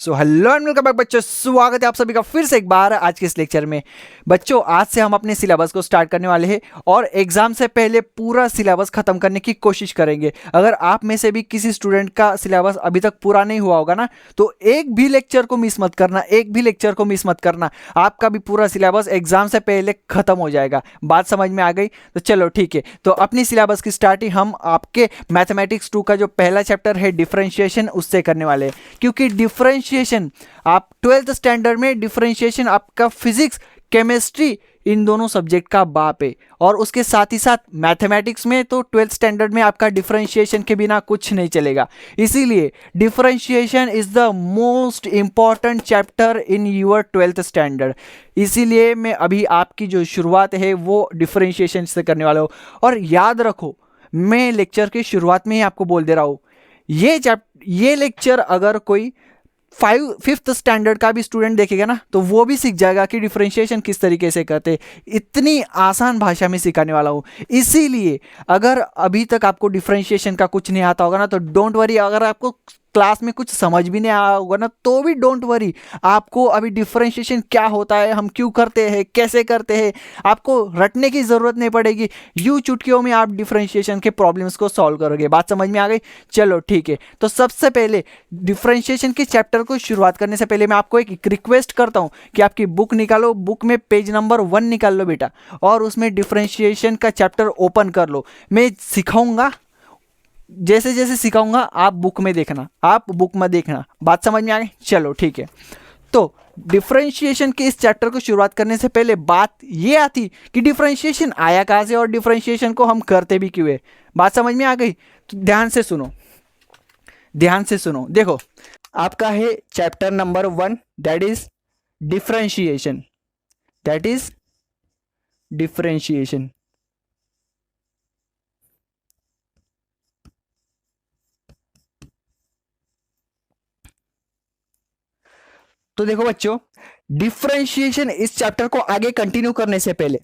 So hello and welcome back बच्चों, स्वागत है आप सभी का फिर से एक बार आज के इस लेक्चर में। बच्चों, आज से हम अपने सिलेबस को स्टार्ट करने वाले हैं और एग्जाम से पहले पूरा सिलेबस खत्म करने की कोशिश करेंगे। अगर आप में से भी किसी स्टूडेंट का सिलेबस अभी तक पूरा नहीं हुआ होगा ना, तो एक भी लेक्चर को मिस मत करना, एक भी लेक्चर को मिस मत करना। आपका भी पूरा सिलेबस एग्जाम से पहले खत्म हो जाएगा। बात समझ में आ गई? तो चलो ठीक है, तो अपनी सिलेबस की स्टार्टिंग हम आपके मैथमेटिक्स 2 का जो पहला चैप्टर है डिफरेंशिएशन, उससे करने वाले हैं। क्योंकि डिफरेंशिएशन आप 12th स्टैंडर्ड में, डिफरेंशिएशन आपका फिजिक्स, केमिस्ट्री, इन दोनों सब्जेक्ट का बाप है। और उसके साथ ही साथ मैथमेटिक्स में तो 12th स्टैंडर्ड में आपका डिफरेंशिएशन के बिना कुछ नहीं चलेगा। इसीलिए differentiation is the most important chapter in your 12th standard. इसीलिए मैं अभी आपकी जो शुरुआत है वो डिफरेंशिएशन से करने वाला हूँ। और याद रखो, मैं लेक्चर की शुरुआत में ही आपको बोल दे रहा हूँ, ये लेक्चर अगर कोई 5th स्टैंडर्ड का भी स्टूडेंट देखेगा ना, तो वो भी सीख जाएगा कि डिफरेंशिएशन किस तरीके से करते। इतनी आसान भाषा में सिखाने वाला हूँ। इसीलिए अगर अभी तक आपको डिफरेंशिएशन का कुछ नहीं आता होगा ना, तो डोंट वरी। अगर आपको क्लास में कुछ समझ भी नहीं आया होगा ना, तो भी डोंट वरी। आपको अभी डिफरेंशिएशन क्या होता है, हम क्यों करते हैं, कैसे करते हैं, आपको रटने की ज़रूरत नहीं पड़ेगी। यूं चुटकियों में आप डिफरेंशिएशन के प्रॉब्लम्स को सॉल्व करोगे। बात समझ में आ गई? चलो ठीक है, तो सबसे पहले डिफरेंशिएशन के चैप्टर को शुरुआत करने से पहले मैं आपको एक रिक्वेस्ट करता हूं कि आपकी बुक निकालो, बुक में पेज नंबर 1 निकाल लो बेटा, और उसमें डिफरेंशिएशन का चैप्टर ओपन कर लो। मैं सिखाऊंगा, जैसे जैसे सिखाऊंगा आप बुक में देखना, आप बुक में देखना। बात समझ में आ गई? चलो ठीक है, तो डिफरेंशिएशन के इस चैप्टर को शुरुआत करने से पहले बात ये आती कि डिफरेंशिएशन आया कहाँ से और डिफरेंशिएशन को हम करते भी क्यों है। बात समझ में आ गई? तो ध्यान से सुनो, ध्यान से सुनो। देखो, आपका है chapter number 1, that is differentiation, that is differentiation. तो देखो बच्चों, डिफरेंशिएशन इस चैप्टर को आगे कंटिन्यू करने से पहले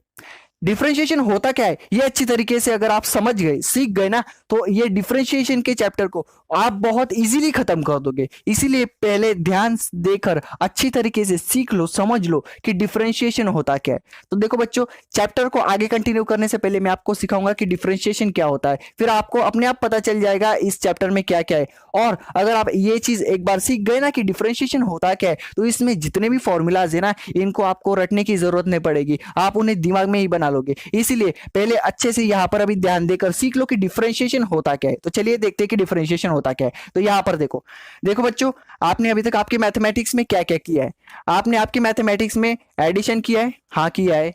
डिफरेंशिएशन होता क्या है ये अच्छी तरीके से अगर आप समझ गए, सीख गए ना, तो ये डिफरेंशिएशन के चैप्टर को आप बहुत इजीली खत्म कर दोगे। इसीलिए पहले ध्यान देकर अच्छी तरीके से सीख लो, समझ लो कि डिफरेंशिएशन होता क्या है। तो देखो बच्चों, चैप्टर को आगे कंटिन्यू करने से पहले मैं आपको सिखाऊंगा कि डिफरेंशिएशन क्या होता है, फिर आपको अपने आप पता चल जाएगा इस चैप्टर में क्या क्या है। और अगर आप ये चीज एक बार सीख गए ना कि डिफरेंशिएशन होता क्या है, तो इसमें जितने भी फॉर्मूलाज है ना, इनको आपको रटने की जरूरत नहीं पड़ेगी, आप उन्हें दिमाग में ही बना लोगे। इसीलिए पहले अच्छे से यहाँ पर अभी ध्यान देकर सीख लो कि डिफरेंशिएशन होता क्या है। तो चलिए देखते हैं कि डिफरेंशिएशन होता क्या है। तो यहाँ पर देखो, देखो बच्चों, आपने अभी तक आपके मैथमेटिक्स में क्या क्या किया है? आपने आपके मैथमेटिक्स में एडिशन किया है, हाँ किया है,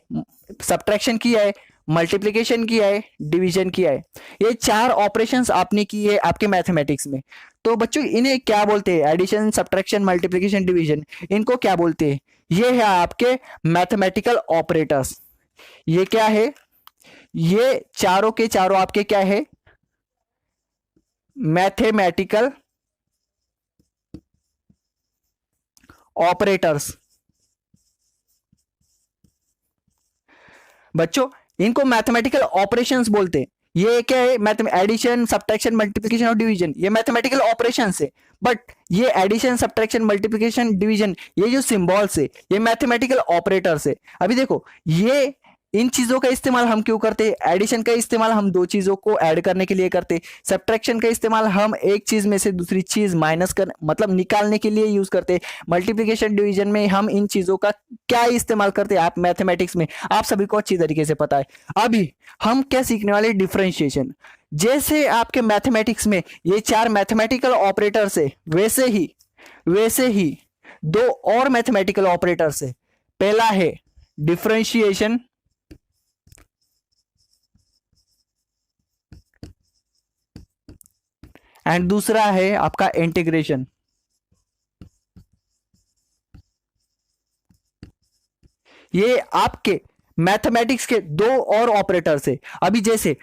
सब्ट्रैक्शन किया है, मल्टीप्लिकेशन किया है, डिवीजन किया है। ये 4 ऑपरेशंस आपने की है आपके मैथमेटिक्स में। तो बच्चों, इन्हें क्या बोलते हैं? एडिशन, सब्ट्रैक्शन, मल्टीप्लिकेशन, डिवीजन, इनको क्या बोलते हैं? ये है आपके मैथमेटिकल ऑपरेटर्स। ये क्या है? ये चारों के चारों आपके क्या है? Mathematical operators. बच्चों, इनको मैथमेटिकल ऑपरेशंस बोलते हैं। ये क्या है? एडिशन, सब्ट्रैक्शन, मल्टीप्लिकेशन और डिवीजन, ये मैथमेटिकल ऑपरेशंस है। बट ये एडिशन, सब्ट्रैक्शन, मल्टीप्लिकेशन, डिवीजन, ये जो सिंबल्स है, ये मैथमेटिकल ऑपरेटर्स है। अभी देखो, ये इन चीजों का इस्तेमाल हम क्यों करते हैं? एडिशन का इस्तेमाल हम दो चीजों को ऐड करने के लिए करते हैं। सब्ट्रैक्शन का इस्तेमाल हम एक चीज में से दूसरी चीज माइनस कर, मतलब निकालने के लिए यूज करते हैं। मल्टीप्लिकेशन, डिवीजन में हम इन चीजों का क्या इस्तेमाल करते हैं? आप मैथमेटिक्स में आप सभी को अच्छी तरीके से पता है। अभी हम क्या सीखने वाले? डिफरेंशिएशन। जैसे आपके मैथमेटिक्स में ये 4 मैथमेटिकल ऑपरेटर्स है, वैसे ही 2 और मैथमेटिकल ऑपरेटर्स है। पहला है डिफरेंशिएशन, एंड दूसरा है आपका इंटीग्रेशन। ये आपके मैथमेटिक्स के 2 और ऑपरेटर्स है। अभी जैसे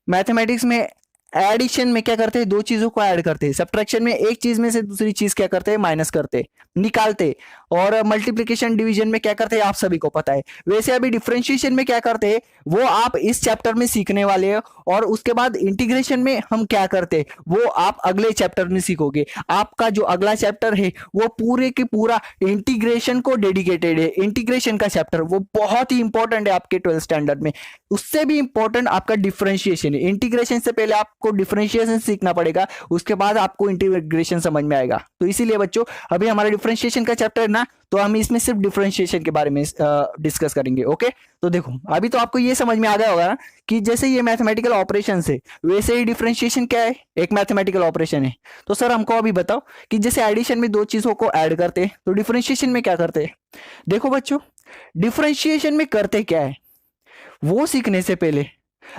मैथमेटिक्स में एडिशन में क्या करते हैं, दो चीजों को ऐड करते हैं। सब्ट्रैक्शन में एक चीज में से दूसरी चीज क्या करते हैं, माइनस करते हैं, निकालते हैं। और मल्टीप्लिकेशन डिवीजन में क्या करते हैं, आप सभी को पता है। वैसे अभी डिफरेंशिएशन में क्या करते हैं वो आप इस चैप्टर में सीखने वाले हैं, और उसके बाद इंटीग्रेशन में हम क्या करते हैं वो आप अगले चैप्टर में सीखोगे। आपका जो अगला चैप्टर है वो पूरे के पूरा इंटीग्रेशन को डेडिकेटेड है। इंटीग्रेशन का चैप्टर वो बहुत ही इंपॉर्टेंट है आपके 12th स्टैंडर्ड में। उससे भी इंपॉर्टेंट आपका डिफरेंशिएशन है। इंटीग्रेशन से पहले आपको डिफरेंशिएशन सीखना पड़ेगा, उसके बाद आपको इंटीग्रेशन समझ में आएगा। तो इसीलिए बच्चों अभी हमारा डिफरेंशिएशन का चैप्टर है ना, तो हम इसमें सिर्फ डिफरेंशिएशन के बारे में डिस्कस करेंगे। ओके, तो देखो अभी तो आपको ये समझ में आ गया होगा ना कि जैसे ये मैथमेटिकल ऑपरेशन है वैसे ही डिफरेंशिएशन क्या है, एक मैथमेटिकल ऑपरेशन है। तो सर हमको अभी बताओ कि जैसे एडिशन में दो चीजों को ऐड करते हैं तो डिफरेंशिएशन में क्या करते हैं। देखो बच्चों डिफरेंशिएशन में करते क्या है वो सीखने से पहले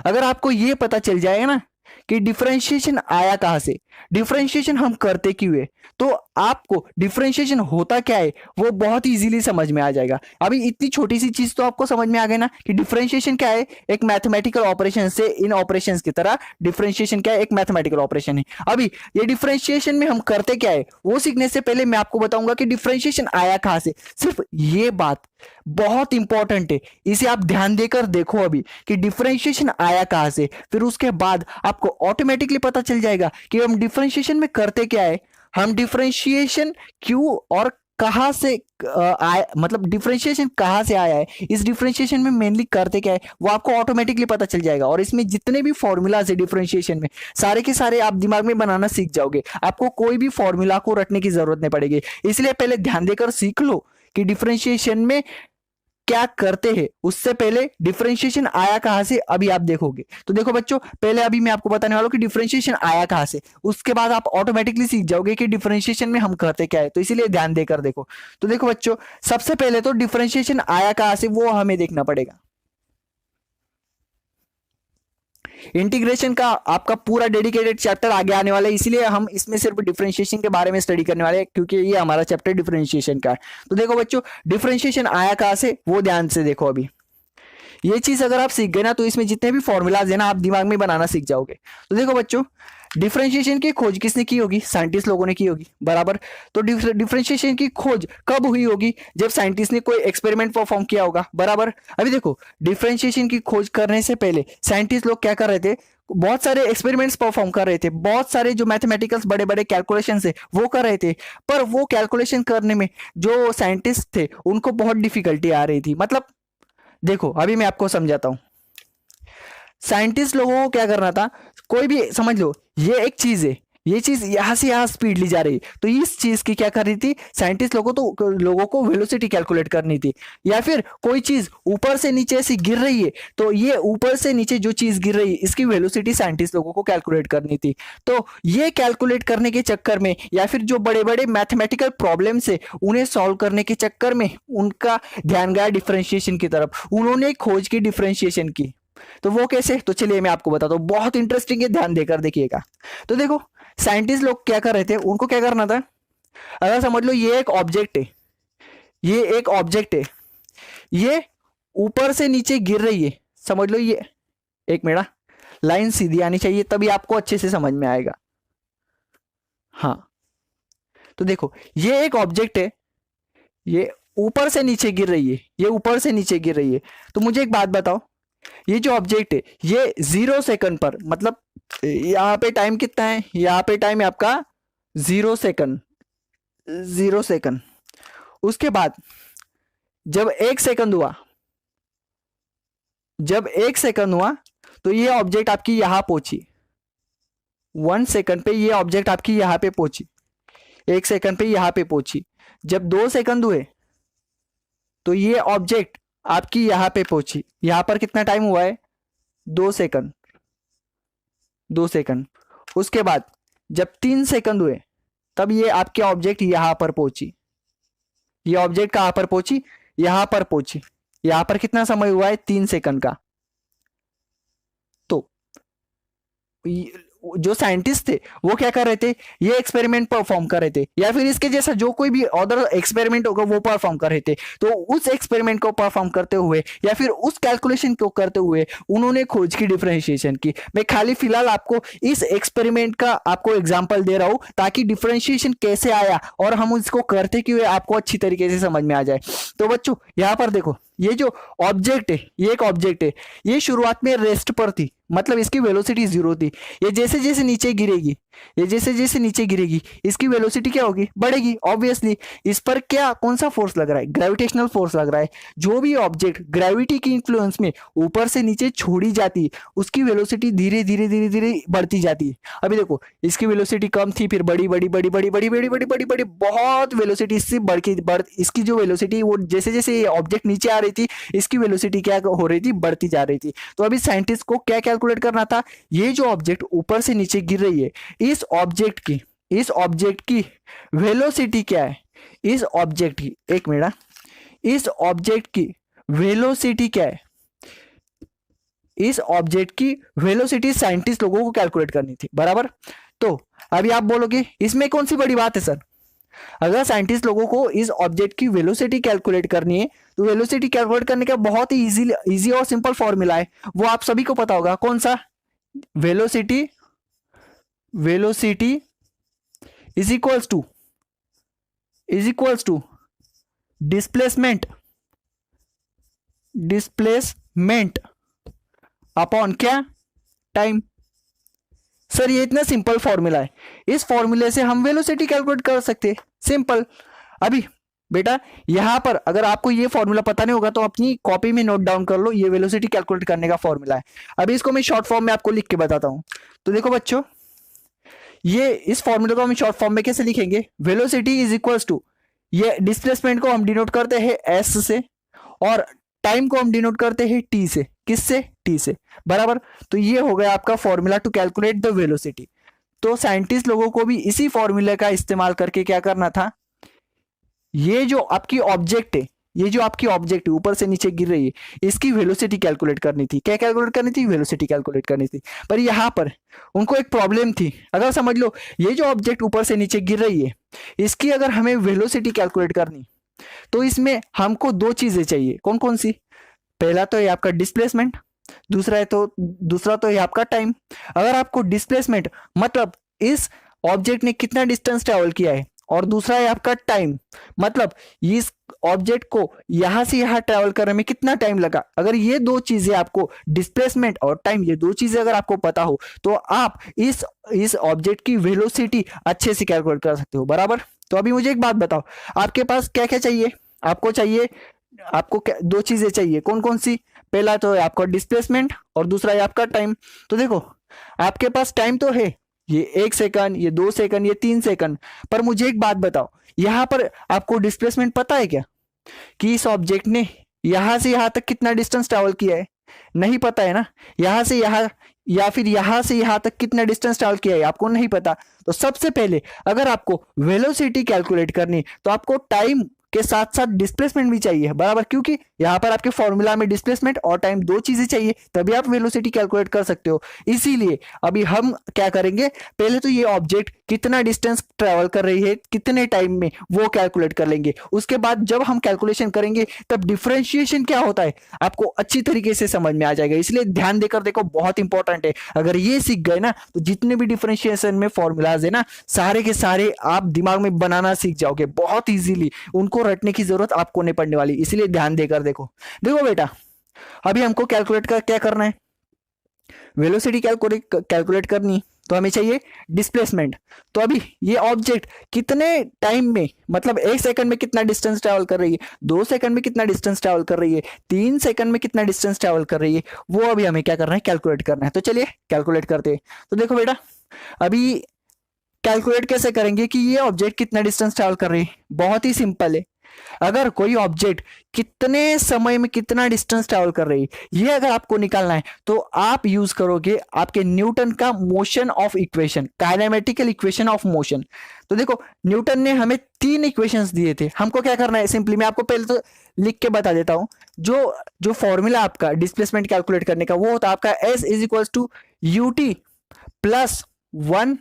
अगर आपको ये पता चल जाएगा ना कि डिफरेंशिएशन आया कहां से, डिफरेंशिएशन हम करते क्यों है, तो आपको डिफरेंशिएशन होता क्या है वो बहुत इजीली समझ में आ जाएगा। अभी इतनी छोटी सी चीज तो आपको समझ में आ गई ना कि डिफरेंशिएशन क्या है, एक मैथमेटिकल ऑपरेशन से इन ऑपरेशंस की तरह डिफरेंशिएशन क्या है, एक मैथमेटिकल ऑपरेशन है। अभी ये डिफरेंशिएशन में हम करते क्या है वो सीखने से पहले मैं आपको बताऊंगा कि डिफरेंशिएशन आया कहां से। सिर्फ ये बात बहुत इंपॉर्टेंट है, इसे आप ध्यान देकर देखो अभी कि डिफरेंशिएशन आया कहां से। फिर उसके बाद आपको ऑटोमेटिकली पता चल जाएगा कि हम डिफरेंशिएशन में करते क्या है, हम डिफरेंशिएशन क्यों और कहां से आया, मतलब डिफरेंशिएशन कहां से आया है, इस डिफरेंशिएशन में मेनली करते क्या है वो आपको ऑटोमेटिकली पता चल जाएगा। और इसमें जितने भी फॉर्मूलाज है डिफरेंशिएशन में सारे के सारे आप दिमाग में बनाना सीख जाओगे। आपको कोई भी फॉर्मूला को रटने की जरूरत नहीं पड़ेगी। इसलिए पहले ध्यान देकर सीख लो कि डिफरेंशिएशन में क्या करते हैं। उससे पहले डिफरेंशिएशन आया कहां से अभी आप देखोगे। तो देखो बच्चों पहले अभी मैं आपको बताने वाला हूं कि डिफरेंशिएशन आया कहां से, उसके बाद आप ऑटोमेटिकली सीख जाओगे कि डिफरेंशिएशन में हम करते क्या है। तो इसीलिए ध्यान देकर देखो। तो देखो बच्चों सबसे पहले तो डिफरेंशिएशन आया कहां से वो हमें देखना पड़ेगा। इंटीग्रेशन का आपका पूरा डेडिकेटेड चैप्टर आगे आने वाला है, इसीलिए हम इसमें सिर्फ डिफरेंशिएशन के बारे में स्टडी करने वाले हैं क्योंकि ये हमारा चैप्टर डिफरेंशिएशन का है। तो देखो बच्चों डिफरेंशिएशन आया कहां से वो ध्यान से देखो। अभी ये चीज अगर आप सीख गए ना तो इसमें जितने भी फॉर्मूलाज है ना आप दिमाग में बनाना सीख जाओगे। तो देखो बच्चों डिफरेंशिएशन की खोज किसने की होगी, साइंटिस्ट लोगों ने की होगी, बराबर। तो डिफरेंशिएशन की खोज कब हुई होगी, जब साइंटिस्ट ने कोई एक्सपेरिमेंट परफॉर्म किया होगा, बराबर। अभी देखो डिफरेंशिएशन की खोज करने से पहले साइंटिस्ट लोग क्या कर रहे थे, बहुत सारे एक्सपेरिमेंट्स परफॉर्म कर रहे थे, बहुत सारे जो मैथमेटिकल्स बड़े बड़े कैलकुलेशन है वो कर रहे थे। पर वो कैलकुलेशन करने में जो साइंटिस्ट थे उनको बहुत डिफिकल्टी आ रही थी। मतलब देखो अभी मैं आपको समझाता हूं। साइंटिस्ट लोगों को क्या करना था, कोई भी समझ लो ये एक चीज है, ये चीज यहां से यहां स्पीड ली जा रही, तो इस चीज की क्या करनी थी साइंटिस्ट लोगों को वेलोसिटी कैलकुलेट करनी थी। या फिर कोई चीज ऊपर से नीचे से गिर रही है तो ये ऊपर से नीचे जो चीज गिर रही है इसकी वेलोसिटी साइंटिस्ट लोगों को कैलकुलेट करनी थी। तो ये कैलकुलेट करने के चक्कर में या फिर जो बड़े बड़े मैथमेटिकल प्रॉब्लम्स है उन्हें सॉल्व करने के चक्कर में उनका ध्यान गया डिफरेंशिएशन की तरफ। उन्होंने खोज की डिफरेंशिएशन की। तो वो कैसे, तो चलिए मैं आपको बताता हूँ, बहुत इंटरेस्टिंग है, ध्यान देकर देखिएगा। तो देखो साइंटिस्ट लोग क्या कर रहे थे, उनको क्या करना था, अगर समझ लो ये एक ऑब्जेक्ट है, ये एक ऑब्जेक्ट है, ये ऊपर से नीचे गिर रही है, समझ लो ये, एक मिनट लाइन सीधी आनी चाहिए तभी आपको अच्छे से समझ में आएगा। हाँ तो देखो ये एक ऑब्जेक्ट है, ये ऊपर से नीचे गिर रही है, ये ऊपर से नीचे गिर रही है। तो मुझे एक बात बताओ, ये जो ऑब्जेक्ट है ये 0 सेकंड पर, मतलब यहाँ पे टाइम कितना है, यहाँ पे टाइम है आपका 0 सेकंड, 0 सेकंड। उसके बाद जब 1 सेकंड हुआ, जब 1 सेकंड हुआ तो ये ऑब्जेक्ट आपकी यहां पहुंची, 1 सेकंड पे ये ऑब्जेक्ट आपकी यहां पे पहुंची, 1 सेकंड पे यहां पे पहुंची। जब 2 सेकंड हुए तो ये ऑब्जेक्ट आपकी यहां पे पहुंची, यहां पर कितना टाइम हुआ है, 2 सेकंड, 2 सेकंड। उसके बाद जब 3 सेकंड हुए तब ये आपके ऑब्जेक्ट यहां पर पहुंची, ये ऑब्जेक्ट कहां पर पहुंची, यहां पर पहुंची। यहां पर कितना समय हुआ है, 3 सेकंड का। तो जो साइंटिस्ट थे वो क्या कर रहे थे, ये एक्सपेरिमेंट परफॉर्म कर रहे थे, या फिर इसके जैसा जो कोई भी अदर एक्सपेरिमेंट होगा वो परफॉर्म कर रहे थे। तो उस एक्सपेरिमेंट को परफॉर्म करते हुए या फिर उस कैलकुलेशन को करते हुए उन्होंने खोज की डिफरेंशिएशन की। मैं खाली फिलहाल आपको इस एक्सपेरिमेंट का आपको एग्जांपल दे रहा हूं ताकि डिफरेंशिएशन कैसे आया और हम उसको करते क्यों आपको अच्छी तरीके से समझ में आ जाए। तो बच्चों यहां पर देखो, ये जो ऑब्जेक्ट है, ये एक ऑब्जेक्ट है, ये शुरुआत में रेस्ट पर थी, मतलब इसकी वेलोसिटी 0 थी। ये जैसे जैसे नीचे गिरेगी, ये जैसे जैसे नीचे गिरेगी, इसकी वेलोसिटी क्या होगी, बढ़ेगी ऑब्वियसली। इस पर क्या कौन सा फोर्स लग रहा है, ग्रेविटेशनल फोर्स लग रहा है। जो भी ऑब्जेक्ट ग्रेविटी की इन्फ्लुएंस में ऊपर से नीचे छोड़ी जाती है उसकी वेलोसिटी धीरे धीरे धीरे धीरे बढ़ती जाती है। अभी देखो इसकी वेलोसिटी कम थी, फिर बड़ी बड़ी बड़ी बड़ी बड़ी बड़ी बड़ी बड़ी बड़ी बहुत वेलोसिटी इससे बढ़ इसकी जो वेलोसिटी वो जैसे जैसे ये ऑब्जेक्ट नीचे आ रही थी इसकी वेलोसिटी क्या हो रही थी, बढ़ती जा रही थी। तो अभी साइंटिस्ट को क्या कैलकुलेट करना था, ये जो ऑब्जेक्ट ऊपर से नीचे गिर रही है इस ऑब्जेक्ट की वेलोसिटी क्या है, इस ऑब्जेक्ट की, एक मिनट, इस ऑब्जेक्ट की वेलोसिटी क्या है, इस ऑब्जेक्ट की वेलोसिटी साइंटिस्ट लोगों को कैलकुलेट करनी थी, बराबर। तो अभी आप बोलोगे इसमें कौन सी बड़ी बात है सर, अगर साइंटिस्ट लोगों को इस ऑब्जेक्ट की वेलोसिटी कैलकुलेट करनी है तो वेलोसिटी कैलकुलेट करने का बहुत ही इजी और सिंपल फॉर्मूला है, वो आप सभी को पता होगा। कौन सा, velocity is equals to displacement upon क्या, टाइम। सर ये इतना सिंपल फॉर्मूला है, इस फॉर्मूले से हम वेलोसिटी कैलकुलेट कर सकते हैं, सिंपल। अभी बेटा यहां पर अगर आपको ये फॉर्मूला पता नहीं होगा तो अपनी कॉपी में नोट डाउन कर लो, ये वेलोसिटी कैलकुलेट करने का फॉर्मूला है। अभी इसको मैं शॉर्ट फॉर्म में आपको लिख के बताता हूं। तो देखो बच्चों, ये इस फॉर्मूले को हम शॉर्ट फॉर्म में कैसे लिखेंगे, वेलोसिटी इज इक्वल्स टू, ये डिस्प्लेसमेंट को हम डिनोट करते हैं एस से और टाइम को हम डिनोट करते हैं टी से, किससे, टी से, बराबर। तो ये हो गया आपका formula to calculate the velocity. तो साइंटिस्ट लोगों को भी इसी फॉर्मूले का इस्तेमाल करके क्या करना था, ये जो आपकी ऑब्जेक्ट है, ये जो आपकी ऑब्जेक्ट ऊपर से नीचे गिर रही है इसकी वेलोसिटी कैलकुलेट करनी थी। क्या कैलकुलेट करनी थी, वेलोसिटी कैलकुलेट करनी थी। पर यहां पर उनको एक प्रॉब्लम थी, अगर समझ लो ये जो ऑब्जेक्ट ऊपर से नीचे गिर रही है इसकी अगर हमें वेलोसिटी कैलकुलेट करनी तो इसमें हमको दो चीजें चाहिए। कौन कौन सी, पहला तो ये आपका डिस्प्लेसमेंट, दूसरा तो ये आपका टाइम। अगर आपको डिस्प्लेसमेंट मतलब इस ऑब्जेक्ट ने कितना डिस्टेंस ट्रेवल किया है और दूसरा है आपका टाइम, मतलब इस ऑब्जेक्ट को यहां से यहां ट्रेवल करने में कितना टाइम लगा, अगर ये दो चीजें आपको, डिस्प्लेसमेंट और टाइम, ये दो चीजें अगर आपको पता हो तो आप इस ऑब्जेक्ट की वेलोसिटी अच्छे से कैलकुलेट कर सकते हो, बराबर। तो अभी मुझे एक बात बताओ, आपके पास क्या क्या चाहिए, आपको दो चीजें चाहिए, कौन कौन सी, पहला तो है आपका डिस्प्लेसमेंट और दूसरा है आपका टाइम। तो देखो आपके पास टाइम तो है, ये 1 सेकंड, ये 2 सेकंड, ये 3 सेकंड, पर मुझे एक बात बताओ, यहां पर आपको डिस्प्लेसमेंट पता है क्या, कि इस ऑब्जेक्ट ने यहां से यहां तक कितना डिस्टेंस ट्रेवल किया है, नहीं पता है ना। यहां से यहां या फिर यहां से यहां तक कितना डिस्टेंस ट्रेवल किया है आपको नहीं पता। तो सबसे पहले अगर आपको वेलोसिटी कैलकुलेट करनी तो आपको टाइम के साथ साथ डिस्प्लेसमेंट भी चाहिए, बराबर, क्योंकि यहां पर आपके फॉर्मूला में डिस्प्लेसमेंट और टाइम दो चीजें चाहिए तभी आप वेलोसिटी कैलकुलेट कर सकते हो। इसीलिए अभी हम क्या करेंगे, पहले तो ये ऑब्जेक्ट कितना डिस्टेंस ट्रेवल कर रही है कितने टाइम में वो कैलकुलेट कर लेंगे। उसके बाद जब हम कैलकुलेशन करेंगे तब डिफरेंशिएशन क्या होता है आपको अच्छी तरीके से समझ में आ जाएगा। इसलिए ध्यान देकर देखो, बहुत इंपॉर्टेंट है। अगर ये सीख गए ना तो जितने भी डिफरेंशिएशन में फॉर्मूलाज है ना सारे के सारे आप दिमाग में बनाना सीख जाओगे बहुत इजीली, उनको रटने की जरूरत आपको नहीं पड़ने वाली। इसलिए ध्यान देकर देखो बेटा, अभी हमको कैलकुलेट कर क्या करना है, वेलोसिटी कैलकुलेट करनी तो हमें चाहिए डिस्प्लेसमेंट। तो अभी ये ऑब्जेक्ट कितने टाइम में, मतलब 1 सेकंड में कितना डिस्टेंस ट्रैवल कर रही है, 2 सेकंड में कितना डिस्टेंस ट्रैवल कर रही है, 3 सेकंड में कितना डिस्टेंस ट्रैवल कर रही है, वो अभी हमें क्या करना है, कैलकुलेट करना है। तो चलिए कैलकुलेट करते हैं। तो देखो बेटा, अभी कैलकुलेट कैसे करेंगे कि ये ऑब्जेक्ट कितना डिस्टेंस ट्रैवल कर रही है, बहुत ही सिंपल है। अगर कोई ऑब्जेक्ट कितने समय में कितना डिस्टेंस ट्रैवल कर रही है ये अगर आपको निकालना है तो आप यूज करोगे आपके न्यूटन का motion of equation, kinematical equation of motion. तो देखो न्यूटन ने हमें 3 इक्वेशंस दिए थे, हमको क्या करना है, सिंपली मैं आपको पहले तो लिख के बता देता हूं। जो फॉर्मूला आपका डिस्प्लेसमेंट कैलकुलेट करने का वो होता है आपका S is equal to ut plus 1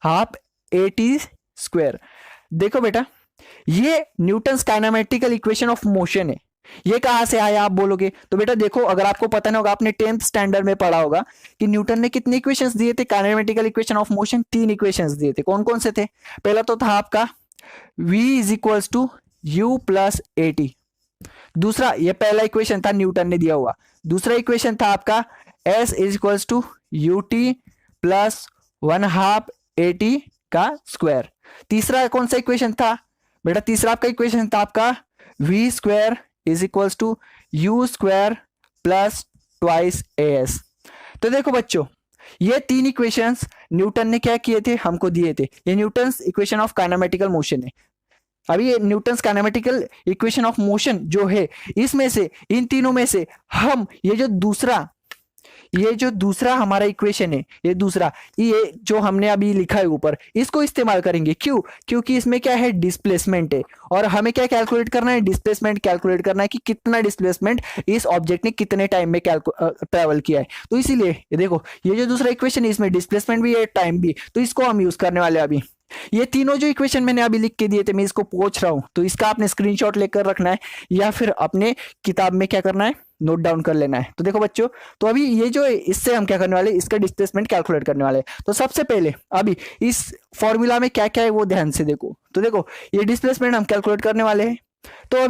half AT square. देखो बेटा, ये Newton's kinematical equation of motion है। ये कहां से आया आप बोलोगे, तो बेटा देखो, अगर आपको पता नहीं होगा, आपने 10th स्टैंडर्ड में पढ़ा होगा कि न्यूटन ने कितने इक्वेशंस दिए थे kinematical equation of motion. 3 equations दिए थे। कौन कौन से थे? पहला तो था आपका v is equals to u plus AT। दूसरा, ये पहला इक्वेशन था न्यूटन ने दिया हुआ। दूसरा इक्वेशन था आपका s is equals to UT plus 1 half AT का स्क्वायर। तीसरा कौन सा इक्वेशन था बेटा? तीसरा आपका इक्वेशन था आपका v square is equals to u square plus twice AS। तो देखो बच्चों, ये 3 इक्वेशंस न्यूटन ने क्या किए थे, हमको दिए थे। ये Newton's equation of kinematical motion है। अभी ये Newton's kinematical equation of motion जो है, इसमें से, इन तीनों में से हम ये जो दूसरा हमारा इक्वेशन है, ये दूसरा, ये जो हमने अभी लिखा है ऊपर, इसको इस्तेमाल करेंगे। क्यों? क्योंकि इसमें क्या है, डिस्प्लेसमेंट है, और हमें क्या कैलकुलेट करना है, डिस्प्लेसमेंट कैलकुलेट करना है कि कितना डिस्प्लेसमेंट इस ऑब्जेक्ट ने कितने टाइम में ट्रेवल किया है। तो इसीलिए ये देखो, ये जो दूसरा इक्वेशन है, इसमें डिस्प्लेसमेंट भी है, टाइम भी, तो इसको हम यूज करने वाले हैं अभी। ये तीनों जो इक्वेशन मैंने अभी लिख के दिए थे, मैं इसको पूछ रहा हूं, तो इसका आपने स्क्रीनशॉट लेकर रखना है या फिर अपने किताब में क्या करना है, नोट डाउन कर लेना है। तो देखो बच्चों, तो अभी ये जो है, इससे हम क्या करने वाले, इसका डिस्प्लेसमेंट कैलकुलेट करने वाले। तो सबसे पहले अभी इस फॉर्मूला में क्या क्या है वो ध्यान से देखो। तो देखो, ये डिस्प्लेसमेंट हम कैलकुलेट करने वाले हैं। तो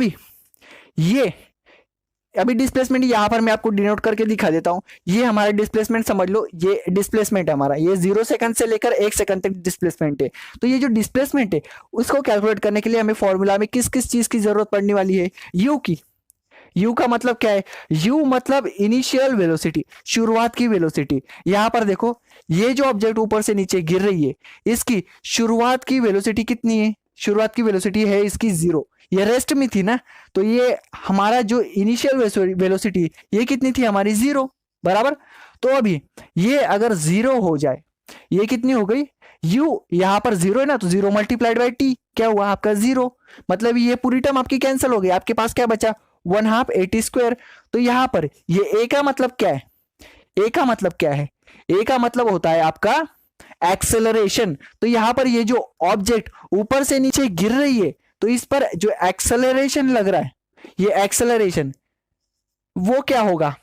अभी डिस्प्लेसमेंट यहां पर मैं आपको डिनोट करके दिखा देता हूं। ये हमारा डिस्प्लेसमेंट समझ लो, ये डिस्प्लेसमेंट है हमारा, ये 0 सेकंड से लेकर 1 सेकंड तक डिस्प्लेसमेंट है। तो ये जो डिस्प्लेसमेंट है, उसको कैलकुलेट करने के लिए हमें फॉर्मूला में किस किस चीज की जरूरत पड़ने वाली है, यू की। यू का मतलब क्या है? यू मतलब इनिशियल वेलोसिटी, शुरुआत की वेलोसिटी। यहां पर देखो, ये जो ऑब्जेक्ट ऊपर से नीचे गिर रही है, इसकी शुरुआत की वेलोसिटी कितनी है? शुरुआत की वेलोसिटी है इसकी 0। ये रेस्ट में थी ना, तो ये हमारा जो इनिशियल वेलोसिटी, ये कितनी थी हमारी? 0, बराबर। तो अभी ये अगर 0 हो जाए, ये कितनी हो गई? u यहां पर 0 है ना, तो 0 मल्टीप्लाइड बाई t क्या हुआ आपका? 0। मतलब ये पूरी टर्म आपकी कैंसिल हो गई, आपके पास क्या बचा? 1 हाफ AT स्क्वायर। तो यहां पर ये a का मतलब क्या है? a का मतलब क्या है? a का मतलब होता है आपका एक्सेलरेशन। तो यहां पर ये जो ऑब्जेक्ट ऊपर से नीचे गिर रही है, तो इस पर जो एक्सेलरेशन लग रहा है, ये एक्सेलरेशन वो क्या होगा?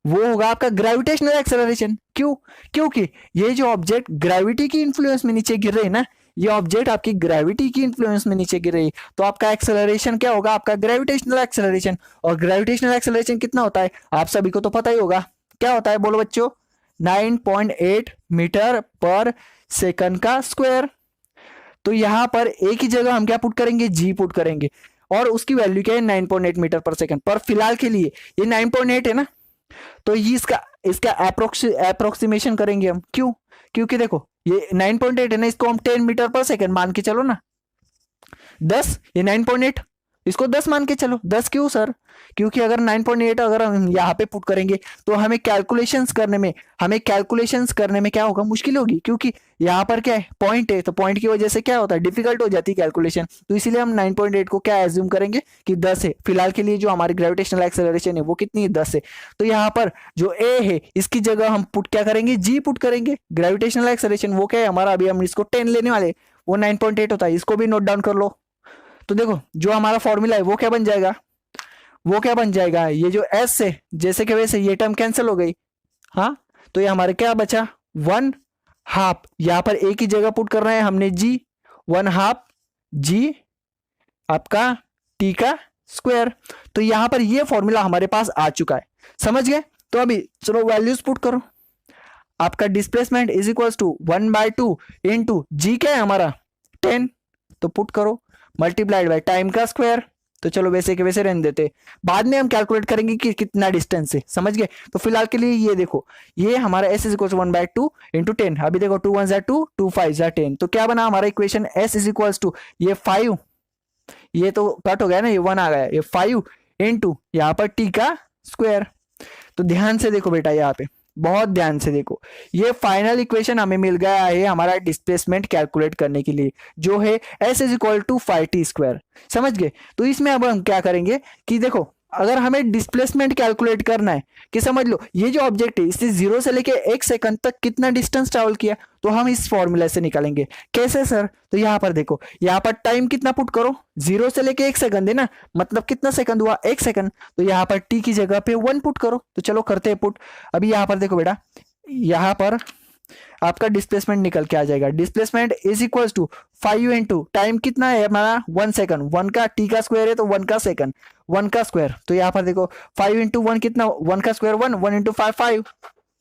वो होगा आपका ग्रेविटेशनल एक्सेलरेशन। क्यों? क्योंकि ये जो ऑब्जेक्ट ग्रेविटी की इन्फ्लुएंस में नीचे गिर रही है ना, ये ऑब्जेक्ट आपकी ग्रेविटी की इन्फ्लुएंस में नीचे गिर रही है, तो आपका एक्सेलरेशन क्या होगा? आपका ग्रेविटेशनल एक्सेलरेशन। और ग्रेविटेशनल एक्सेलरेशन कितना होता है आप सभी को तो पता ही होगा। क्या होता है बोलो बच्चों? 9.8 मीटर पर सेकंड का स्क्वायर। तो यहां पर एक ही जगह हम क्या पुट करेंगे? जी पुट करेंगे, और उसकी वैल्यू क्या है? 9.8 मीटर पर सेकंड। पर फिलहाल के लिए ये 9.8 है ना, तो ये इसका अप्रोक्सीमेशन करेंगे हम। क्यों? क्योंकि देखो, ये 9.8 है ना, इसको हम 10 मीटर पर सेकंड मान के चलो ना। 10, ये 9.8, इसको 10 मान के चलो। 10 क्यों सर? क्योंकि अगर 9.8 अगर हम यहाँ पे पुट करेंगे, तो हमें कैलकुलेशंस करने में क्या होगा? मुश्किल होगी, क्योंकि यहाँ पर क्या है? पॉइंट है, तो पॉइंट की वजह से क्या होता है? डिफिकल्ट हो जाती है कैलकुलेशन। तो इसीलिए हम 9.8 को क्या एज्यूम करेंगे कि 10 है। फिलहाल के लिए जो हमारी ग्रेविटेशनल एक्सेलरेशन है वो कितनी है? 10 है। तो यहाँ पर जो ए है, इसकी जगह हम पुट क्या करेंगे? जी पुट करेंगे। ग्रेविटेशनल एक्सेलरेशन वो क्या है हमारा? अभी हम इसको 10 लेने वाले, वो 9.8 होता है। इसको भी नोट डाउन कर लो। तो देखो, जो हमारा फॉर्मूला है वो क्या बन जाएगा? ये जो s है, जैसे कि वैसे ये टर्म कैंसिल हो गई। हाँ, तो ये हमारे क्या बचा? 1 हाफ, यहां पर एक ही जगह पुट कर रहे हैं हमने जी, 1 हाफ जी आपका t का स्क्वायर। तो यहां पर ये फॉर्मूला हमारे पास आ चुका है, समझ गए? तो अभी चलो वैल्यूज पुट करो। आपका displacement is equals to 1/2 into g क्या है हमारा? 10। तो पुट करो, मल्टीप्लाइड बाय टाइम का स्क्वायर। तो चलो वैसे के वैसे रहने देते, बाद में हम कैलकुलेट करेंगे कि कितना डिस्टेंस है, समझ गए? तो फिलहाल के लिए ये देखो, ये हमारा s is equal to 1/2 into 10। अभी देखो 2 1 2, 2 5 10। तो क्या बना हमारा equation? s is equal to ये 5, ये तो कट हो गया ना, ये 1 आ गया, ये 5 इंटू यहाँ पर t का स्क्वायर। तो ध्यान से देखो बेटा, यहाँ पे बहुत ध्यान से देखो, ये फाइनल इक्वेशन हमें मिल गया है हमारा डिस्प्लेसमेंट कैलकुलेट करने के लिए, जो है s is equal to 5t square. समझ गए? तो इसमें अब हम क्या करेंगे कि देखो, अगर हमें डिस्प्लेसमेंट कैलकुलेट करना है कि समझ लो ये जो ऑब्जेक्ट है इसने 0 से लेके 1 सेकंड तक कितना डिस्टेंस ट्रैवल किया, तो हम इस फॉर्मूला से निकालेंगे। कैसे सर? तो यहाँ पर देखो, यहाँ पर टाइम कितना पुट करो, 0 से लेके 1 सेकंड है ना, मतलब कितना सेकंड हुआ, 1 सेकंड। तो यहाँ पर टी की जगह पे 1 पुट करो। तो चलो करते हैं पुट। अभी यहाँ पर देखो बेटा, यहाँ पर आपका डिस्प्लेसमेंट निकल के आ जाएगा। Displacement is equal to 5 into time कितना है हमारा 1 सेकंड, 1 का टी का स्क्वायर है तो 1 का सेकंड, 1 का स्क्वायर। तो यहाँ पर देखो 5 इंटू 1 कितना, 1 का स्क्वायर 1, 1 इंटू 5 5,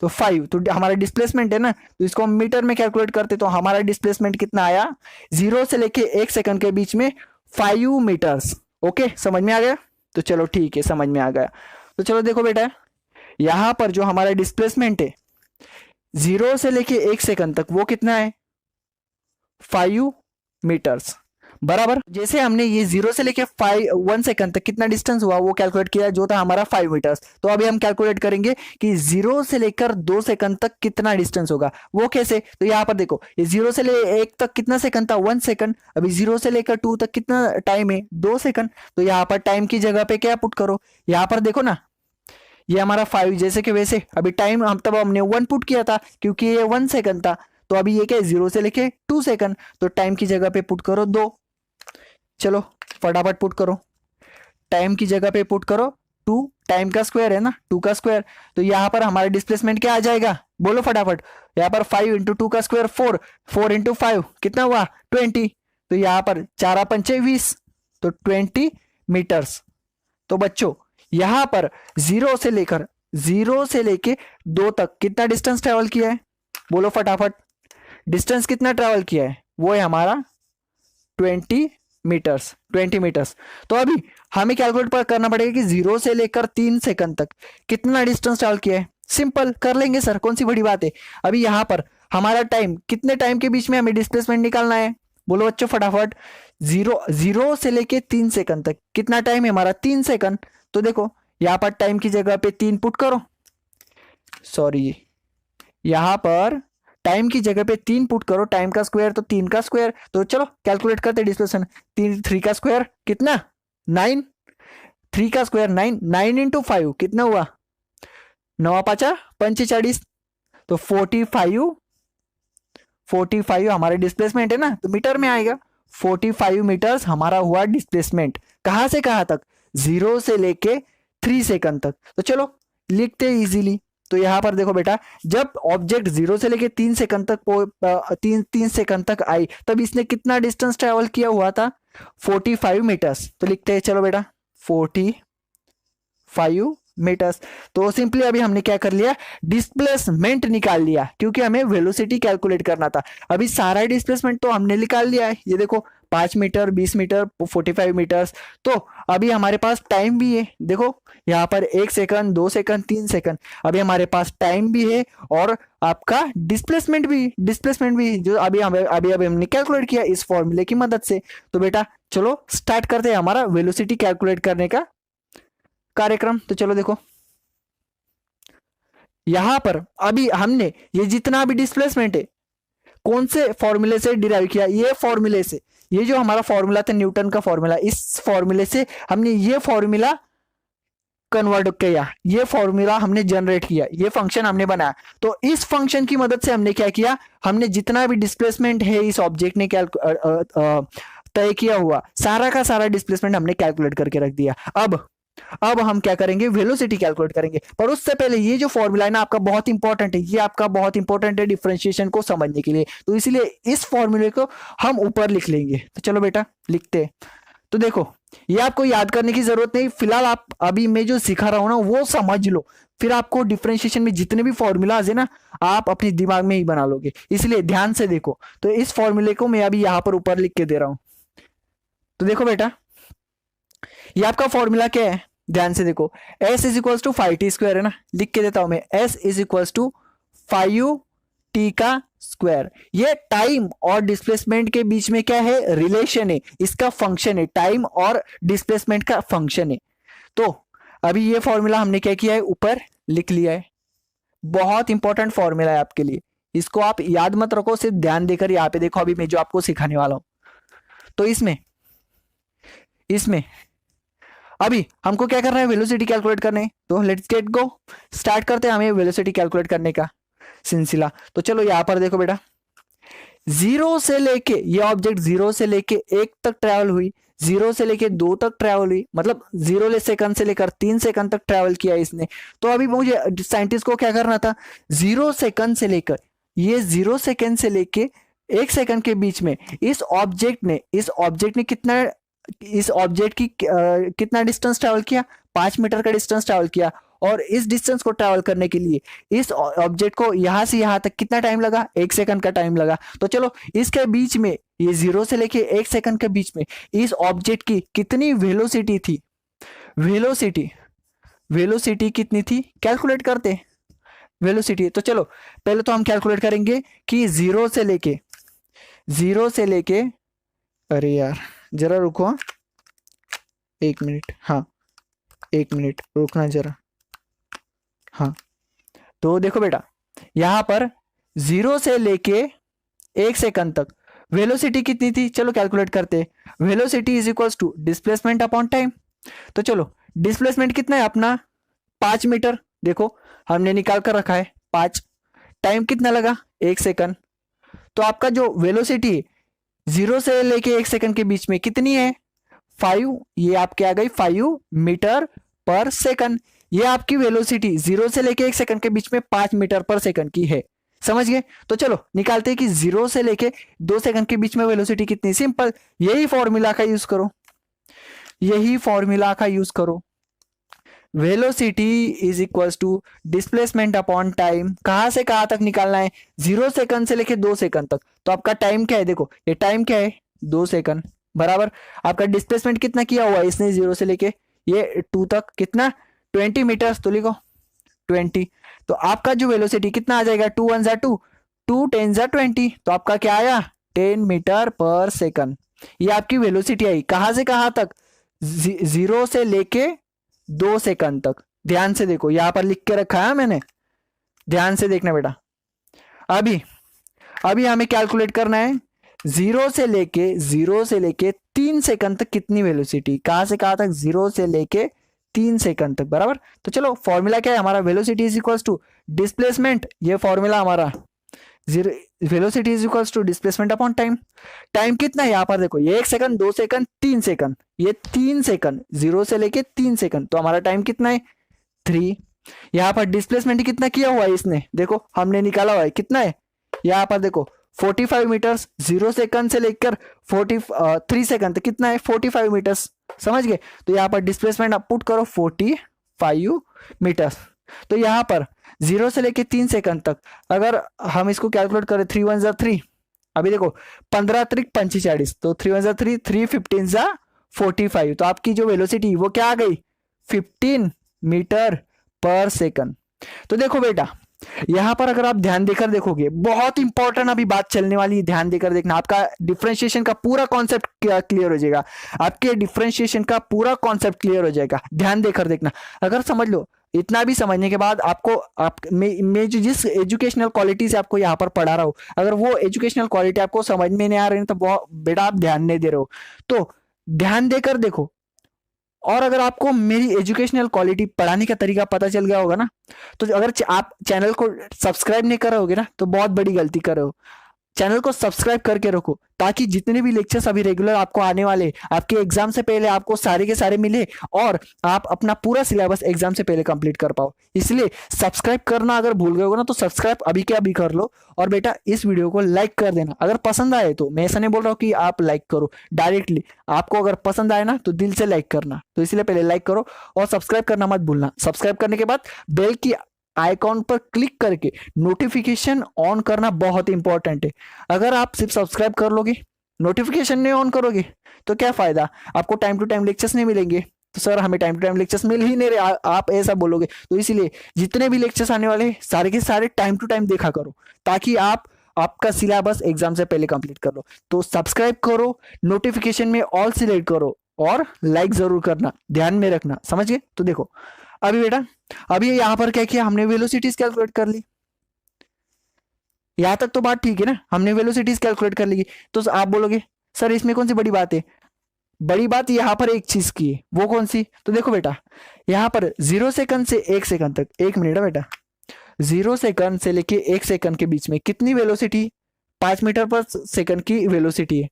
तो 5। तो हमारा डिस्प्लेसमेंट है ना, तो इसको हम मीटर में कैलकुलेट करते तो हमारा डिस्प्लेसमेंट कितना आया 0 से लेके 1 सेकंड के बीच में 5 मीटर्स। ओके, समझ में आ गया? तो चलो ठीक है, समझ में आ गया। तो चलो देखो बेटा, यहाँ पर जो हमारा डिस्प्लेसमेंट है 0 से लेके 1 सेकंड तक वो कितना है 5 मीटर्स, बराबर। जैसे हमने ये 0 से लेके 1 सेकंड तक कितना डिस्टेंस हुआ वो कैलकुलेट किया, जो था हमारा 5 मीटर्स। तो अभी हम कैलकुलेट करेंगे कि 0 से लेकर 2 सेकंड तक कितना डिस्टेंस होगा, वो कैसे? तो यहाँ पर देखो, ये 0 से ले 1 तक कितना सेकंड था 1 सेकंड, अभी 0 से लेकर 2 तक कितना टाइम है 2 सेकंड। तो यहाँ पर टाइम की जगह पे क्या पुट करो, यहाँ पर देखो ना, ये हमारा 5 जैसे कि वैसे। अभी टाइम हम तब हमने 1 पुट किया था क्योंकि ये 1 सेकंड था, तो अभी ये क्या है 0 से लेके 2 सेकंड, तो टाइम की जगह पे पुट करो 2। चलो फटाफट पुट करो, टाइम की जगह पे पुट करो 2, टाइम का स्क्वायर है ना 2 का स्क्वायर। तो यहाँ पर हमारा डिस्प्लेसमेंट क्या आ जाएगा, बोलो फटाफट। यहाँ पर 5 इंटू 2 का स्क्वायर 4, 4 इंटू 5 कितना हुआ 20। तो यहाँ पर 4 पंचे 20, तो 20 मीटर्स। तो बच्चों यहां पर 0 से लेके 2 तक कितना डिस्टेंस ट्रेवल किया है, बोलो फटाफट। डिस्टेंस कितना ट्रेवल किया है, वो है हमारा 20 मीटर्स, 20 मीटर्स। तो अभी हमें कैलकुलेट करना पड़ेगा कि 0 से लेकर 3 सेकंड तक कितना डिस्टेंस ट्रेवल किया है। सिंपल कर लेंगे सर, कौन सी बड़ी बात है। अभी यहां पर हमारा टाइम, कितने टाइम के बीच में हमें डिस्प्लेसमेंट निकालना है, बोलो बच्चों फटाफट। 0 से लेके 3 सेकंड तक कितना टाइम है हमारा 3 सेकंड। तो देखो यहां पर टाइम की जगह पे 3 पुट करो, सॉरी यहां पर टाइम की जगह पे 3 पुट करो, टाइम का स्क्वायर तो 3 का स्क्वायर। तो चलो कैलकुलेट करते डिस्प्लेसमेंट। 3 का स्क्वायर कितना 9, 3 का स्क्वायर 9, 9 इंटू 5 कितना हुआ 9 पाचा 45, तो 45 हमारे डिस्प्लेसमेंट है ना, तो मीटर में आएगा। 45 मीटर्स हमारा हुआ डिस्प्लेसमेंट, कहां से कहां तक 0 से लेके 3 सेकंड तक। तो चलो लिखते हैं इजीली। तो यहां पर देखो बेटा, जब ऑब्जेक्ट 0 से लेके 3 सेकंड तक 3 सेकंड तक आई, तब इसने कितना डिस्टेंस ट्रेवल किया हुआ था 45 मीटर्स। तो लिखते हैं चलो बेटा 45 मीटर्स। तो सिंपली अभी हमने क्या कर लिया, डिस्प्लेसमेंट निकाल लिया, क्योंकि हमें वेलोसिटी कैलकुलेट करना था। अभी सारा डिस्प्लेसमेंट तो हमने निकाल लिया है, ये देखो 5 मीटर, 20 मीटर, 45 मीटर्स। तो अभी हमारे पास टाइम भी है, देखो यहाँ पर 1 सेकंड, 2 सेकंड, 3 सेकंड। अभी हमारे पास टाइम भी है और आपका डिस्प्लेसमेंट भी जो अभी हमने कैलकुलेट किया इस फॉर्मूले की मदद से। तो बेटा चलो स्टार्ट करते हैं हमारा वेलोसिटी कैलकुलेट करने का कार्यक्रम। तो चलो देखो, यहां पर अभी हमने ये जितना भी डिस्प्लेसमेंट है कौन से फॉर्मूले से डिराइव किया, ये फॉर्मूले से। ये जो हमारा फॉर्मूला था न्यूटन का फॉर्मूला, इस फॉर्मूले से हमने ये फॉर्मूला कन्वर्ट किया, ये फॉर्मूला हमने जनरेट किया, ये फंक्शन हमने बनाया। तो इस फंक्शन की मदद से हमने क्या किया, हमने जितना भी डिस्प्लेसमेंट है इस ऑब्जेक्ट ने तय किया हुआ सारा का सारा डिस्प्लेसमेंट हमने कैलकुलेट करके रख दिया। अब हम क्या करेंगे, वेलोसिटी कैलकुलेट करेंगे। पर उससे पहले ये जो फॉर्मूला है ना आपका बहुत इंपॉर्टेंट है, ये आपका बहुत इंपॉर्टेंट है डिफरेंशिएशन को समझने के लिए। तो इसलिए इस फॉर्मूले को हम ऊपर लिख लेंगे। तो चलो बेटा लिखते हैं। तो देखो ये आपको याद करने की जरूरत नहीं, फिलहाल आप अभी मैं जो सिखा रहा हूं ना वो समझ लो, फिर आपको डिफरेंशिएशन में जितने भी फॉर्मूलाज है ना आप अपने दिमाग में ही बना लोगे, इसलिए ध्यान से देखो। तो इस फॉर्मूले को मैं अभी यहां पर ऊपर लिख के दे रहा हूं। तो देखो बेटा ये आपका फॉर्मूला क्या है, ध्यान से देखो। s is equal to 5t square है ना, लिख के देता हूं मैं, s is equal to 5t का स्क्वायर। ये टाइम और डिस्प्लेसमेंट के बीच में क्या है, रिलेशन है, इसका फंक्शन है, टाइम और डिस्प्लेसमेंट का फंक्शन है। तो अभी ये फॉर्मूला हमने क्या किया है, ऊपर लिख लिया है। बहुत इंपॉर्टेंट फॉर्मूला है आपके लिए, इसको आप याद मत रखो, सिर्फ ध्यान देकर यहाँ पे देखो अभी मैं जो आपको सिखाने वाला हूं। तो इसमें अभी हमको क्या करना है, वेलोसिटी कैलकुलेट करने, तो लेट्स गेट गो, स्टार्ट करते हैं हमें वेलोसिटी कैलकुलेट करने का सिलसिला। तो चलो यहाँ पर देखो बेटा, जीरो से लेके ये ऑब्जेक्ट जीरो से लेके एक तक ट्रेवल हुई, जीरो से लेके दो तक ट्रेवल हुई, मतलब जीरो सेकंड से लेकर 3 सेकंड तक ट्रेवल किया इसने। तो अभी मुझे साइंटिस्ट को क्या करना था, 0 सेकंड से लेकर, ये 0 सेकंड से लेके 1 सेकंड के बीच में इस ऑब्जेक्ट ने कितना, इस ऑब्जेक्ट की कितना डिस्टेंस ट्रेवल किया, 5 मीटर का डिस्टेंस ट्रेवल किया। और इस डिस्टेंस को ट्रैवल करने के लिए इस ऑब्जेक्ट को यहां से यहां तक कितना टाइम लगा, 1 सेकंड का टाइम लगा। तो चलो इसके बीच में, ये 0 से लेके 1 सेकंड के बीच में इस ऑब्जेक्ट की कितनी वेलोसिटी थी, वेलोसिटी कितनी थी, कैलकुलेट करते वेलोसिटी। तो चलो पहले तो हम कैलकुलेट करेंगे कि जीरो से लेके अरे यार जरा रुको, 1 मिनट, हाँ 1 मिनट रुकना जरा। हाँ तो देखो बेटा, यहां पर 0 से लेके 1 सेकंड तक वेलोसिटी कितनी थी, चलो कैलकुलेट करते। Velocity is equals to displacement upon time. तो चलो डिस्प्लेसमेंट कितना है अपना, 5 मीटर, देखो हमने निकाल कर रखा है 5, टाइम कितना लगा 1 सेकंड। तो आपका जो वेलोसिटी 0 से लेके 1 सेकंड के बीच में कितनी है, 5, ये आपके आ गई 5 मीटर पर सेकंड। ये आपकी वेलोसिटी 0 से लेके 1 सेकंड के बीच में 5 मीटर पर सेकंड की है, समझ गए। तो चलो निकालते हैं कि 0 से लेके 2 सेकंड के बीच में वेलोसिटी कितनी, सिंपल, यही फॉर्मूला का यूज करो, velocity is equals to displacement upon time. कहां से कहां तक निकालना है, 0 सेकंड से लेके 2 सेकंड तक। तो आपका टाइम क्या है, देखो ये टाइम क्या है, 2 सेकंड, बराबर आपका डिस्प्लेसमेंट कितना किया हुआ है इसने 0 से लेके ये 2 तक, कितना 20 मीटर, तो लिखो 20। तो आपका जो वेलोसिटी कितना आ जाएगा, 2 1 2, 2 10 20, तो आपका क्या आया 10 मीटर पर सेकंड। ये आपकी वेलोसिटी आई, कहां से कहां तक, 0 से लेके 2 सेकंड तक। ध्यान से देखो, यहां पर लिख के रखा है मैंने, ध्यान से देखना बेटा। अभी हमें कैलकुलेट करना है 0 से लेके 3 सेकंड तक कितनी वेलोसिटी, कहां से कहां तक, 0 से लेके 3 सेकंड तक, बराबर। तो चलो फॉर्मूला क्या है हमारा, velocity is equals to displacement, ये फॉर्मूला हमारा, velocity is equals to displacement upon time. Time कितना है यहाँ पर देखो, ये 1 सेकंड, 2 सेकंड, 3 सेकंड, ये 3 सेकंड, 0 से लेके 3 सेकंड, तो हमारा टाइम कितना है 3। यहाँ पर डिस्प्लेसमेंट कितना किया हुआ है इसने, देखो हमने निकाला हुआ है कितना है, यहाँ पर देखो 45 मीटर्स, 0 सेकंड से लेकर 3 सेकंड तक कितना है 45 मीटर्स, समझ गए। तो यहाँ पर डिस्प्लेसमेंट आप पुट करो 45 मीटर्स। तो यहाँ पर 0 से लेके 3 सेकंड तक अगर हम इसको कैलकुलेट करें, 3 1 3, अभी देखो 15 त्रिक 45, तो 3 1 3, 3 15 45, तो आपकी जो वेलोसिटी वो क्या आ गई 15 मीटर पर सेकंड। तो देखो बेटा यहां पर अगर आप ध्यान देकर देखोगे, बहुत इंपॉर्टेंट अभी बात चलने वाली है, ध्यान देकर देखना, आपका डिफरेंशिएशन का पूरा कॉन्सेप्ट क्लियर हो जाएगा, आपके डिफरेंशिएशन का पूरा कॉन्सेप्ट क्लियर हो जाएगा, ध्यान देकर देखना। अगर समझ लो, इतना भी समझने के बाद आपको मैं जो जिस एजुकेशनल क्वालिटी से आपको यहाँ पर पढ़ा रहा हूँ, अगर वो एजुकेशनल क्वालिटी आपको समझ में नहीं आ रही है, तो बेटा आप ध्यान नहीं दे रहे हो। तो ध्यान देकर देखो, और अगर आपको मेरी एजुकेशनल क्वालिटी पढ़ाने का तरीका पता चल गया होगा ना, तो अगर आप चैनल को सब्सक्राइब नहीं कर रहे होगे ना, तो बहुत बड़ी गलती कर रहे हो। चैनल को सब्सक्राइब करके रखो, ताकि जितने भी लेक्चर्स अभी रेगुलर आपको आने वाले, आपके एग्जाम से पहले आपको सारे के सारे मिले, और आप अपना पूरा सिलेबस एग्जाम से पहले कंप्लीट कर पाओ। इसलिए सब्सक्राइब करना अगर भूल गए हो ना, तो सब्सक्राइब अभी के अभी कर लो। और बेटा इस वीडियो को लाइक कर देना, अगर पसंद आए तो। मैं ऐसा नहीं बोल रहा हूँ कि आप लाइक करो डायरेक्टली, आपको अगर पसंद आए ना तो दिल से लाइक करना, तो इसलिए पहले लाइक करो और सब्सक्राइब करना मत भूलना। सब्सक्राइब करने के बाद बेल की आइकॉन पर क्लिक करके नोटिफिकेशन ऑन करना बहुत इंपॉर्टेंट है। अगर आप सिर्फ सब्सक्राइब कर लोगे, नोटिफिकेशन नहीं ऑन करोगे, तो क्या फायदा, आपको टाइम टू टाइम लेक्चर्स नहीं मिलेंगे। तो सर हमें टाइम टू टाइम लेक्चर्स मिल ही नहीं रहे, आप ऐसा बोलोगे। तो इसीलिए जितने भी लेक्चर्स आने वाले सारे के सारे टाइम टू टाइम देखा करो, ताकि आपका सिलेबस एग्जाम से पहले कंप्लीट कर लो। तो सब्सक्राइब करो, नोटिफिकेशन में ऑल सिलेक्ट करो, और लाइक जरूर करना, ध्यान में रखना, समझिए। तो देखो अभी बेटा, अभी यहां पर क्या किया हमने, वेलोसिटीज कैलकुलेट कर ली, यहां तक तो बात ठीक है ना, हमने वेलोसिटीज कैलकुलेट कर ली। तो आप बोलोगे सर इसमें कौन सी बड़ी बात है, बड़ी बात यहाँ पर एक चीज की है, वो कौन सी? तो देखो बेटा, यहाँ पर 0 सेकंड से 1 सेकंड तक, 1 मिनट है बेटा, 0 सेकंड से लेके 1 सेकंड के बीच में कितनी वेलोसिटी? 5 मीटर पर सेकंड की वेलोसिटी है।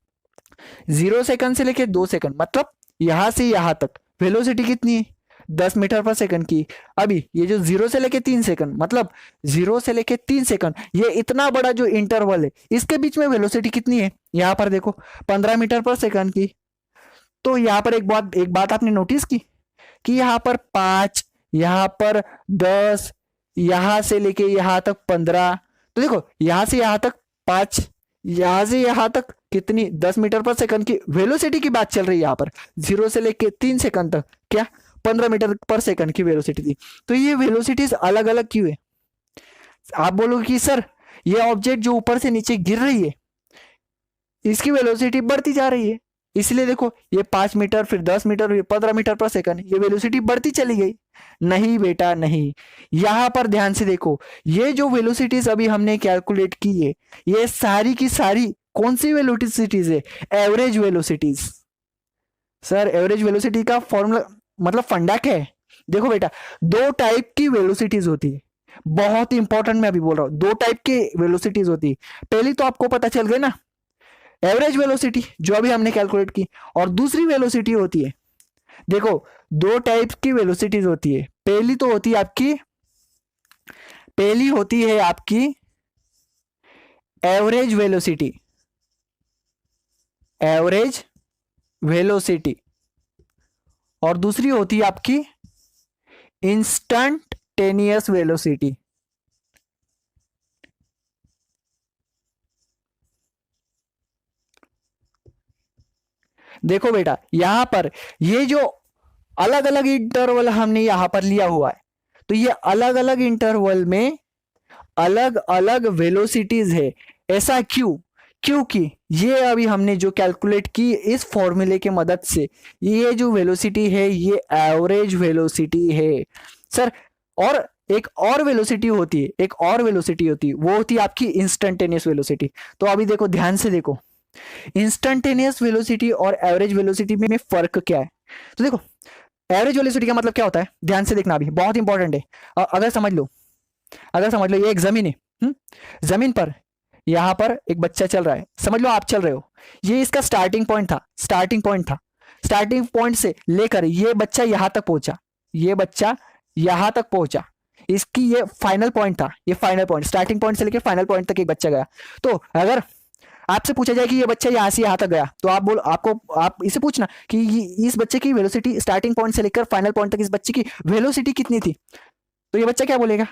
0 सेकंड से लेके 2 सेकंड, मतलब यहां से यहां तक वेलोसिटी कितनी है? 10 मीटर पर सेकंड की। अभी ये जो 0 से लेके 3 सेकंड, मतलब 0 से लेके 3 सेकंड, ये इतना बड़ा जो इंटरवल है, इसके बीच में वेलोसिटी कितनी है? यहाँ पर देखो 15 मीटर पर सेकंड की। तो यहाँ पर एक बात आपने नोटिस की कि यहाँ पर 5, यहाँ पर 10, यहां से लेके यहां तक 15। तो देखो यहां से यहां तक 5, यहां से यहां तक कितनी? 10 मीटर पर सेकंड की वेलोसिटी की बात चल रही है। यहाँ पर 0 से लेके 3 सेकंड तक क्या 15 मीटर पर सेकंड की वेलोसिटी थी। तो ये वेलोसिटीज अलग अलग क्यों है? आप बोलोगे कि सर ये ऑब्जेक्ट जो ऊपर से नीचे गिर रही है, इसकी वेलोसिटी बढ़ती जा रही है, इसलिए देखो ये 5 मीटर, फिर 10 मीटर, फिर 15 मीटर पर सेकंड, ये वेलोसिटी बढ़ती चली गई। नहीं बेटा नहीं, यहां पर ध्यान से देखो, ये जो वेलोसिटीज अभी हमने कैलकुलेट की है, ये सारी की सारी कौन सी वेलोसिटीज है? Average velocities. Sir average velocity का फॉर्मूला मतलब फंडा क्या है? देखो बेटा, 2 टाइप की वेलोसिटीज होती है, बहुत इंपॉर्टेंट मैं अभी बोल रहा हूं, 2 टाइप की वेलोसिटीज होती है। पहली तो आपको पता चल गई ना, एवरेज वेलोसिटी जो अभी हमने कैलकुलेट की, और दूसरी वेलोसिटी होती है, देखो 2 टाइप की वेलोसिटीज होती है। पहली होती है आपकी एवरेज वेलोसिटी, और दूसरी होती है आपकी इंस्टंटेनियस वेलोसिटी। देखो बेटा, यहां पर ये जो अलग अलग इंटरवल हमने यहां पर लिया हुआ है, तो ये अलग अलग इंटरवल में अलग अलग वेलोसिटीज है। ऐसा क्यों? क्योंकि ये अभी हमने जो कैलकुलेट की इस फॉर्मूले के मदद से, ये जो वेलोसिटी है ये एवरेज वेलोसिटी है सर। और एक और वेलोसिटी होती है, वो होती है आपकी इंस्टेंटेनियस वेलोसिटी। तो अभी देखो ध्यान से देखो, इंस्टेंटेनियस वेलोसिटी और एवरेज वेलोसिटी में फर्क क्या है? तो देखो एवरेज वेलोसिटी का मतलब क्या होता है, ध्यान से देखना, अभी बहुत इंपॉर्टेंट है। अगर समझ लो ये एक जमीन है, जमीन पर यहां पर एक बच्चा चल रहा है, समझ लो आप चल रहे हो, ये इसका स्टार्टिंग पॉइंट था। स्टार्टिंग पॉइंट से लेकर ये बच्चा यहां तक पहुंचा, इसकी ये फाइनल पॉइंट था, ये फाइनल पॉइंट, स्टार्टिंग पॉइंट से लेकर फाइनल पॉइंट तक एक बच्चा गया। तो अगर आपसे पूछा जाए कि ये बच्चा यहां से यहां तक गया, तो आप इसे पूछना कि इस बच्चे की वेलोसिटी स्टार्टिंग पॉइंट से लेकर फाइनल पॉइंट तक इस बच्चे की वेलोसिटी कितनी थी? तो ये बच्चा क्या बोलेगा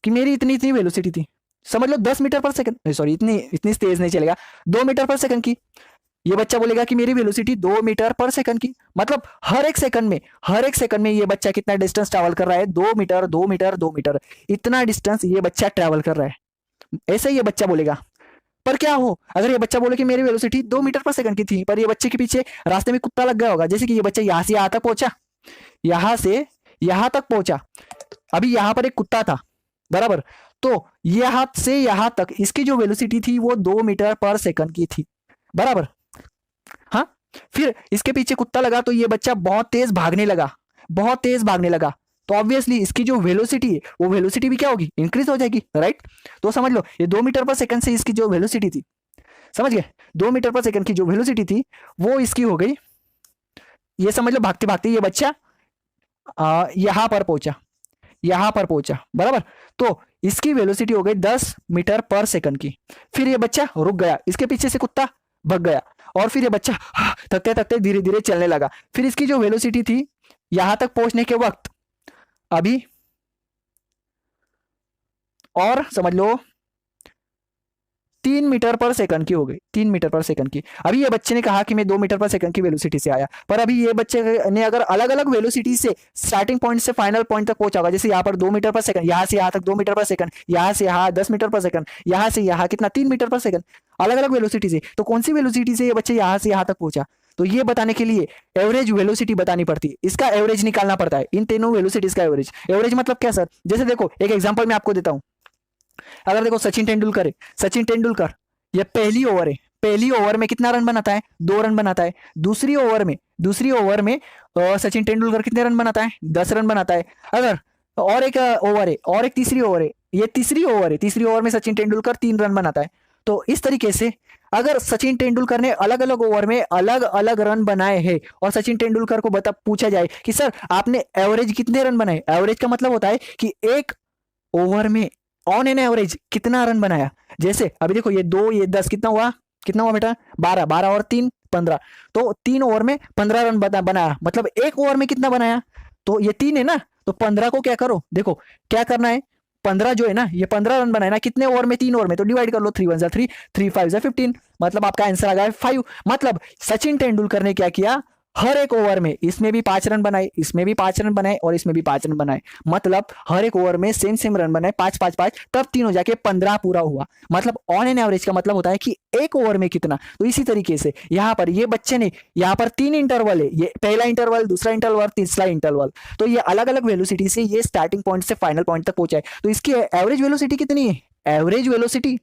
कि मेरी इतनी इतनी वेलोसिटी थी। समझ लो 10 मीटर पर सेकंड, सॉरी इतनी तेज नहीं चलेगा, 2 मीटर पर सेकंड की। ये बच्चा बोलेगा कि मेरी वेलोसिटी 2 मीटर पर सेकंड की, मतलब हर एक सेकंड में ये बच्चा कितना डिस्टेंस ट्रैवल कर रहा है? 2 मीटर, 2 मीटर, 2 मीटर, इतना डिस्टेंस ये बच्चा ट्रैवल कर रहा है। ऐसे ही ये बच्चा बोलेगा। पर क्या हो अगर ये बच्चा बोले कि मेरी वेलोसिटी 2 मीटर पर सेकंड की थी, पर ये बच्चे के पीछे रास्ते में कुत्ता लग गया होगा, जैसे कि ये बच्चा यहां से यहां तक पहुंचा, यहां से यहां तक पहुंचा, अभी यहां पर एक कुत्ता था, बराबर, तो यहां से यहां तक इसकी जो वेलोसिटी थी वो 2 मीटर पर सेकंड की थी, बराबर। हाँ, फिर इसके पीछे कुत्ता लगा, तो ये बच्चा बहुत तेज भागने लगा, तो ऑब्वियसली इसकी जो वेलोसिटी है वो वेलोसिटी भी क्या होगी? इंक्रीज हो जाएगी, राइट। तो समझ लो ये 2 मीटर पर सेकंड से इसकी जो वेलोसिटी थी, समझ गए, 2 मीटर पर सेकंड की जो वेलोसिटी थी वो इसकी हो गई, ये समझ लो भागते भागते ये बच्चा यहां पर पहुंचा, बराबर। तो इसकी वेलोसिटी हो गई 10 मीटर पर सेकंड की। फिर ये बच्चा रुक गया, इसके पीछे से कुत्ता भग गया, और फिर ये बच्चा थकते थकते धीरे धीरे चलने लगा। फिर इसकी जो वेलोसिटी थी यहां तक पहुंचने के वक्त, अभी और समझ लो 3 मीटर पर सेकंड की हो गई, 3 मीटर पर सेकंड की। अभी ये बच्चे ने कहा कि मैं 2 मीटर पर सेकंड की वेलोसिटी से आया, पर अभी ये बच्चे ने अगर अलग अलग वेलोसिटी से स्टार्टिंग पॉइंट से फाइनल पॉइंट तक पहुंचा होगा, जैसे यहाँ पर 2 मीटर पर सेकंड, यहाँ से यहाँ तक 2 मीटर पर सेकंड, यहाँ से यहाँ 10 मीटर पर सेकंड, यहाँ से यहाँ कितना 3 मीटर पर सेकंड, अलग अलग वेलोसिटी से। तो कौन सी वेलोसिटी से ये बच्चे यहाँ से यहाँ तक पहुंचा? तो ये बताने के लिए एवरेज वेलोसिटी बतानी पड़ती है, इसका एवरेज निकालना पड़ता है, इन तीनों वेलोसिटीज का एवरेज मतलब क्या सर? जैसे देखो एक एग्जांपल मैं आपको देता हूं, अगर देखो सचिन तेंदुलकर ये पहली पहली ओवर में कितना रन बनाता है, 2 रन बनाता है। दूसरी ओवर में सचिन तेंदुलकर कितने रन बनाता है, 10 रन बनाता है। अगर और एक ओवर है और एक तीसरी ओवर है, ये तीसरी ओवर में सचिन तेंदुलकर 3 रन बनाता है। तो इस तरीके से अगर सचिन तेंदुलकर ने अलग अलग ओवर में अलग अलग रन बनाए हैं और सचिन तेंदुलकर को पूछा जाए कि सर आपने एवरेज कितने रन बनाए, एवरेज का मतलब होता है कि एक ओवर में ऑन एन एवरेज कितना रन बनाया। जैसे अभी देखो ये 2 ये 10 कितना हुआ बेटा, 12 और 3 15। तो 3 ओवर में 15 रन बनाया, मतलब एक ओवर में कितना बनाया, तो ये 3 है ना, तो 15 को क्या करो, देखो क्या करना है, 15 जो है ना, ये 15 रन बनाए ना कितने ओवर में, 3 ओवर में, तो डिवाइड कर लो, 3 1 3, 3 5 15, मतलब आपका आंसर आ गया 5। मतलब सचिन तेंदुलकर ने क्या किया, हर एक ओवर में इसमें भी 5 रन बनाए, इसमें भी 5 रन बनाए और इसमें भी 5 रन बनाए, मतलब हर एक ओवर में सेम रन बनाए, 5 5 5, तब तीनों जाके 15 पूरा हुआ। मतलब ऑन एन एवरेज का मतलब होता है कि एक ओवर में कितना। तो इसी तरीके से यहाँ पर ये बच्चे ने, यहाँ पर 3 इंटरवल है, ये पहला इंटरवल, दूसरा इंटरवल, तीसरा इंटरवल, तो ये अलग अलग वेलोसिटी से ये स्टार्टिंग पॉइंट से फाइनल पॉइंट तक पहुंचा है। तो इसकी एवरेज वेलोसिटी कितनी है, एवरेज वेलोसिटी,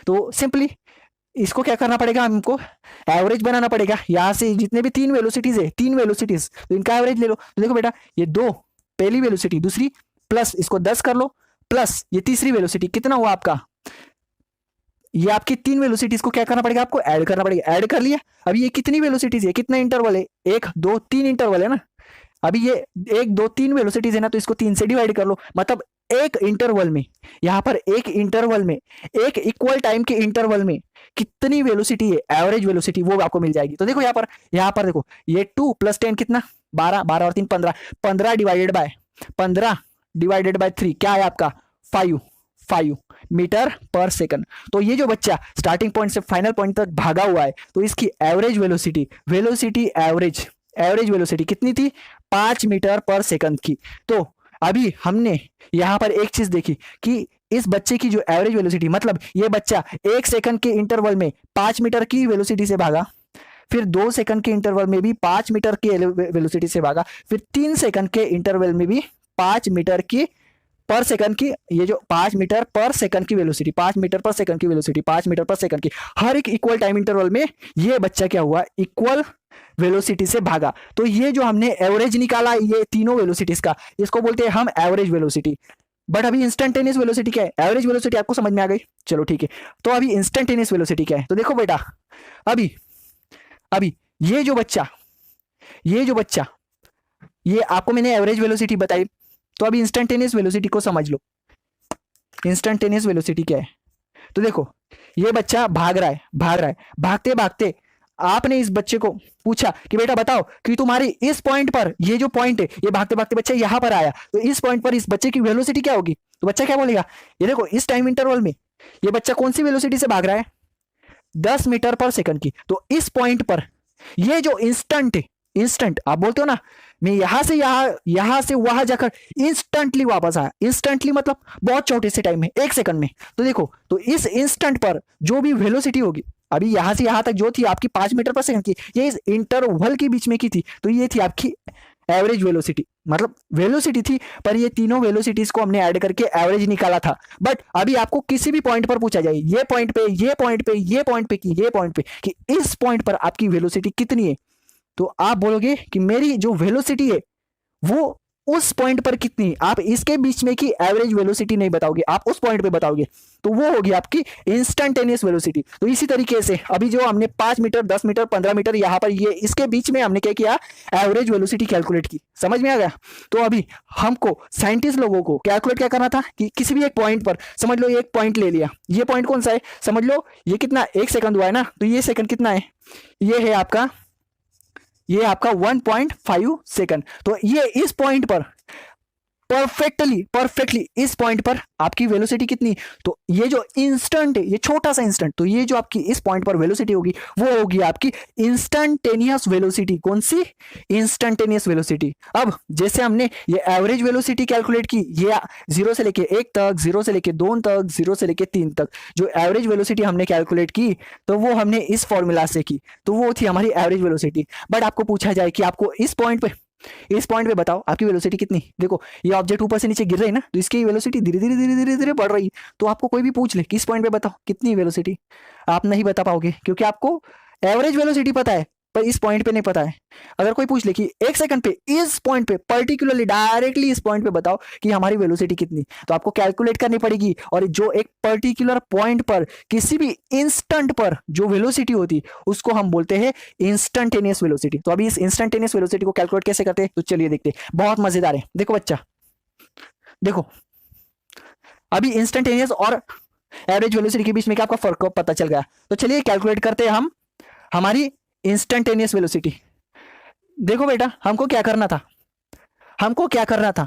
तो सिंपली इसको क्या करना पड़ेगा, हमको एवरेज बनाना पड़ेगा। यहां से जितने भी 3 वेलोसिटीज है, 3 वेलोसिटीज, तो इनका एवरेज ले लो। तो देखो बेटा ये 2 पहली वेलोसिटी, दूसरी प्लस इसको 10 कर लो, प्लस ये तीसरी वेलोसिटी, कितना हुआ आपका, ये आपकी 3 वेलोसिटीज को क्या करना पड़ेगा, आपको ऐड करना पड़ेगा। ऐड कर लिया। अभी ये कितनी वेलोसिटीज है, कितना इंटरवल है, 1 2 3 इंटरवल है ना। अभी ये 1 2 3 वेलोसिटीज है ना, तो इसको 3 से डिवाइड कर लो। मतलब एक इंटरवल में, यहाँ पर एक इंटरवल में, एक इक्वल टाइम के इंटरवल में कितनी वेलोसिटी है, एवरेज वेलोसिटी, वो आपको मिल जाएगी। तो देखो यहाँ पर देखो ये 2 + 10 कितना, 12 और 3 15, 15 डिवाइडेड बाय 3 क्या है आपका, 5 मीटर पर सेकंड। तो ये जो बच्चा स्टार्टिंग पॉइंट से फाइनल पॉइंट तक भागा हुआ है, तो इसकी एवरेज वेलोसिटी एवरेज वेलोसिटी कितनी थी, 5 मीटर पर सेकंड की। तो अभी हमने यहां पर एक चीज देखी कि इस बच्चे की जो एवरेज वेलोसिटी, मतलब ये बच्चा 1 सेकंड के इंटरवल में 5 मीटर की वेलोसिटी से भागा, फिर 2 सेकंड के इंटरवल में भी 5 मीटर की वेलोसिटी से भागा, फिर 3 सेकंड के इंटरवल में भी 5 मीटर की पर सेकंड की, ये जो 5 मीटर पर सेकंड की वेलोसिटी, 5 मीटर पर सेकंड की वेलोसिटी, 5 मीटर पर सेकंड की, हर एक इक्वल टाइम इंटरवल में ये बच्चा क्या हुआ, इक्वल वेलोसिटी से भागा। तो ये जो हमने एवरेज निकाला ये तीनों वेलोसिटीज का, इसको बोलते हैं हम एवरेज वेलोसिटी। बट अभी इंस्टेंटेनियस वेलोसिटी क्या है, एवरेज वेलोसिटी आपको समझ में आ गई, चलो ठीक है। तो अभी इंस्टेंटेनियस वेलोसिटी क्या है, तो देखो बेटा अभी ये जो बच्चा ये आपको मैंने एवरेज वेलोसिटी बताई, तो अभी इंस्टेंटेनियस वेलोसिटी को समझ लो। इंस्टेंटेनियस वेलोसिटी क्या है, तो देखो ये बच्चा भाग रहा है, भागते भागते आपने इस बच्चे को पूछा कि बेटा बताओ कि तुम्हारी इस पॉइंट पर, ये जो पॉइंट है, ये भागते भागते बच्चा यहां पर आया, तो इस पॉइंट पर इस बच्चे की वेलोसिटी क्या होगी। तो बच्चा क्या बोलेगा, ये देखो इस टाइम इंटरवल में ये बच्चा कौन सी वेलोसिटी से भाग रहा है, 10 मीटर पर सेकंड की। तो इस पॉइंट पर ये जो इंस्टेंट आप बोलते हो ना, मैं यहां से वहां जाकर इंस्टेंटली वापस आया, इंस्टेंटली मतलब बहुत छोटे से टाइम में, 1 सेकंड में। तो देखो, तो इस इंस्टेंट पर जो भी वेलोसिटी होगी, अभी यहां से यहां तक जो थी आपकी 5 मीटर पर सेकंड की, ये इस इंटरवल के बीच में की थी, तो ये थी आपकी एवरेज वेलोसिटी, मतलब वेलोसिटी थी, पर ये तीनों वेलोसिटीज को हमने ऐड करके एवरेज निकाला था। बट अभी आपको किसी भी पॉइंट पर पूछा जाए, ये पॉइंट पे कि इस पॉइंट पर आपकी वेलोसिटी कितनी है, तो आप बोलोगे कि मेरी जो वेलोसिटी है वो उस पॉइंट पर कितनी है। आप इसके बीच में की एवरेज वेलोसिटी नहीं बताओगे, आप उस पॉइंट पे बताओगे, तो वो होगी आपकी इंस्टेंटेनियस वेलोसिटी। तो इसी तरीके से अभी जो हमने 5 मीटर 10 मीटर 15 मीटर यहाँ पर ये इसके बीच में हमने क्या किया, एवरेज वेलोसिटी कैलकुलेट की। समझ में आ गया। तो अभी हमको साइंटिस्ट लोगों को कैलकुलेट क्या करना था कि किसी भी एक पॉइंट पर, समझ लो एक पॉइंट ले लिया, ये पॉइंट कौन सा है, समझ लो ये कितना 1 सेकंड हुआ है ना, तो ये सेकंड कितना है, ये है आपका 1.5 सेकंड। तो ये इस पॉइंट पर परफेक्टली इस पॉइंट पर आपकी वेलोसिटी कितनी, तो ये जो इंस्टेंट है, ये छोटा सा इंस्टेंट, तो ये जो आपकी इस पॉइंट पर वेलोसिटी होगी वो होगी आपकी इंस्टेंटेनियस वेलोसिटी। कौन सी, इंस्टेंटेनियस वेलोसिटी। अब जैसे हमने ये एवरेज वेलोसिटी कैलकुलेट की, ये 0 से लेके 1 तक, 0 से लेके 2 तक, 0 से लेके 3 तक जो एवरेज वेलोसिटी हमने कैलकुलेट की, तो वो हमने इस फॉर्मूला से की, तो वो थी हमारी एवरेज वेलोसिटी। बट आपको पूछा जाए कि आपको इस पॉइंट पे इस पॉइंट पे बताओ आपकी वेलोसिटी कितनी। देखो ये ऑब्जेक्ट ऊपर से नीचे गिर रही है ना, तो इसकी वेलोसिटी धीरे धीरे धीरे धीरे धीरे बढ़ रही है। तो आपको कोई भी पूछ ले कि इस पॉइंट पे बताओ कितनी वेलोसिटी, आप नहीं बता पाओगे क्योंकि आपको एवरेज वेलोसिटी पता है पर इस पॉइंट पे नहीं पता है। अगर कोई पूछ ले कि एक सेकंड पे इस पॉइंट पे पर्टिकुलरली डायरेक्टली इस पॉइंट पे बताओ कि हमारी वेलोसिटी कितनी, तो आपको कैलकुलेट करनी पड़ेगी। और जो एक पर्टिकुलर पॉइंट पर किसी भी इंस्टेंट पर जो वेलोसिटी होती उसको हम बोलते हैं इंस्टेंटेनियस वेलोसिटी। तो अभी इस इंस्टेंटेनियस वेलोसिटी को कैलकुलेट कैसे करते हैं तो चलिए देखते हैं, बहुत मजेदार है। देखो बच्चा, देखो अभी इंस्टेंटेनियस और एवरेज वेलोसिटी के बीच में क्या आपका फर्क पता चल गया। तो चलिए कैलकुलेट करते हैं हम हमारी इंस्टेंटेनियस वेलोसिटी। देखो बेटा हमको क्या करना था, हमको क्या करना था,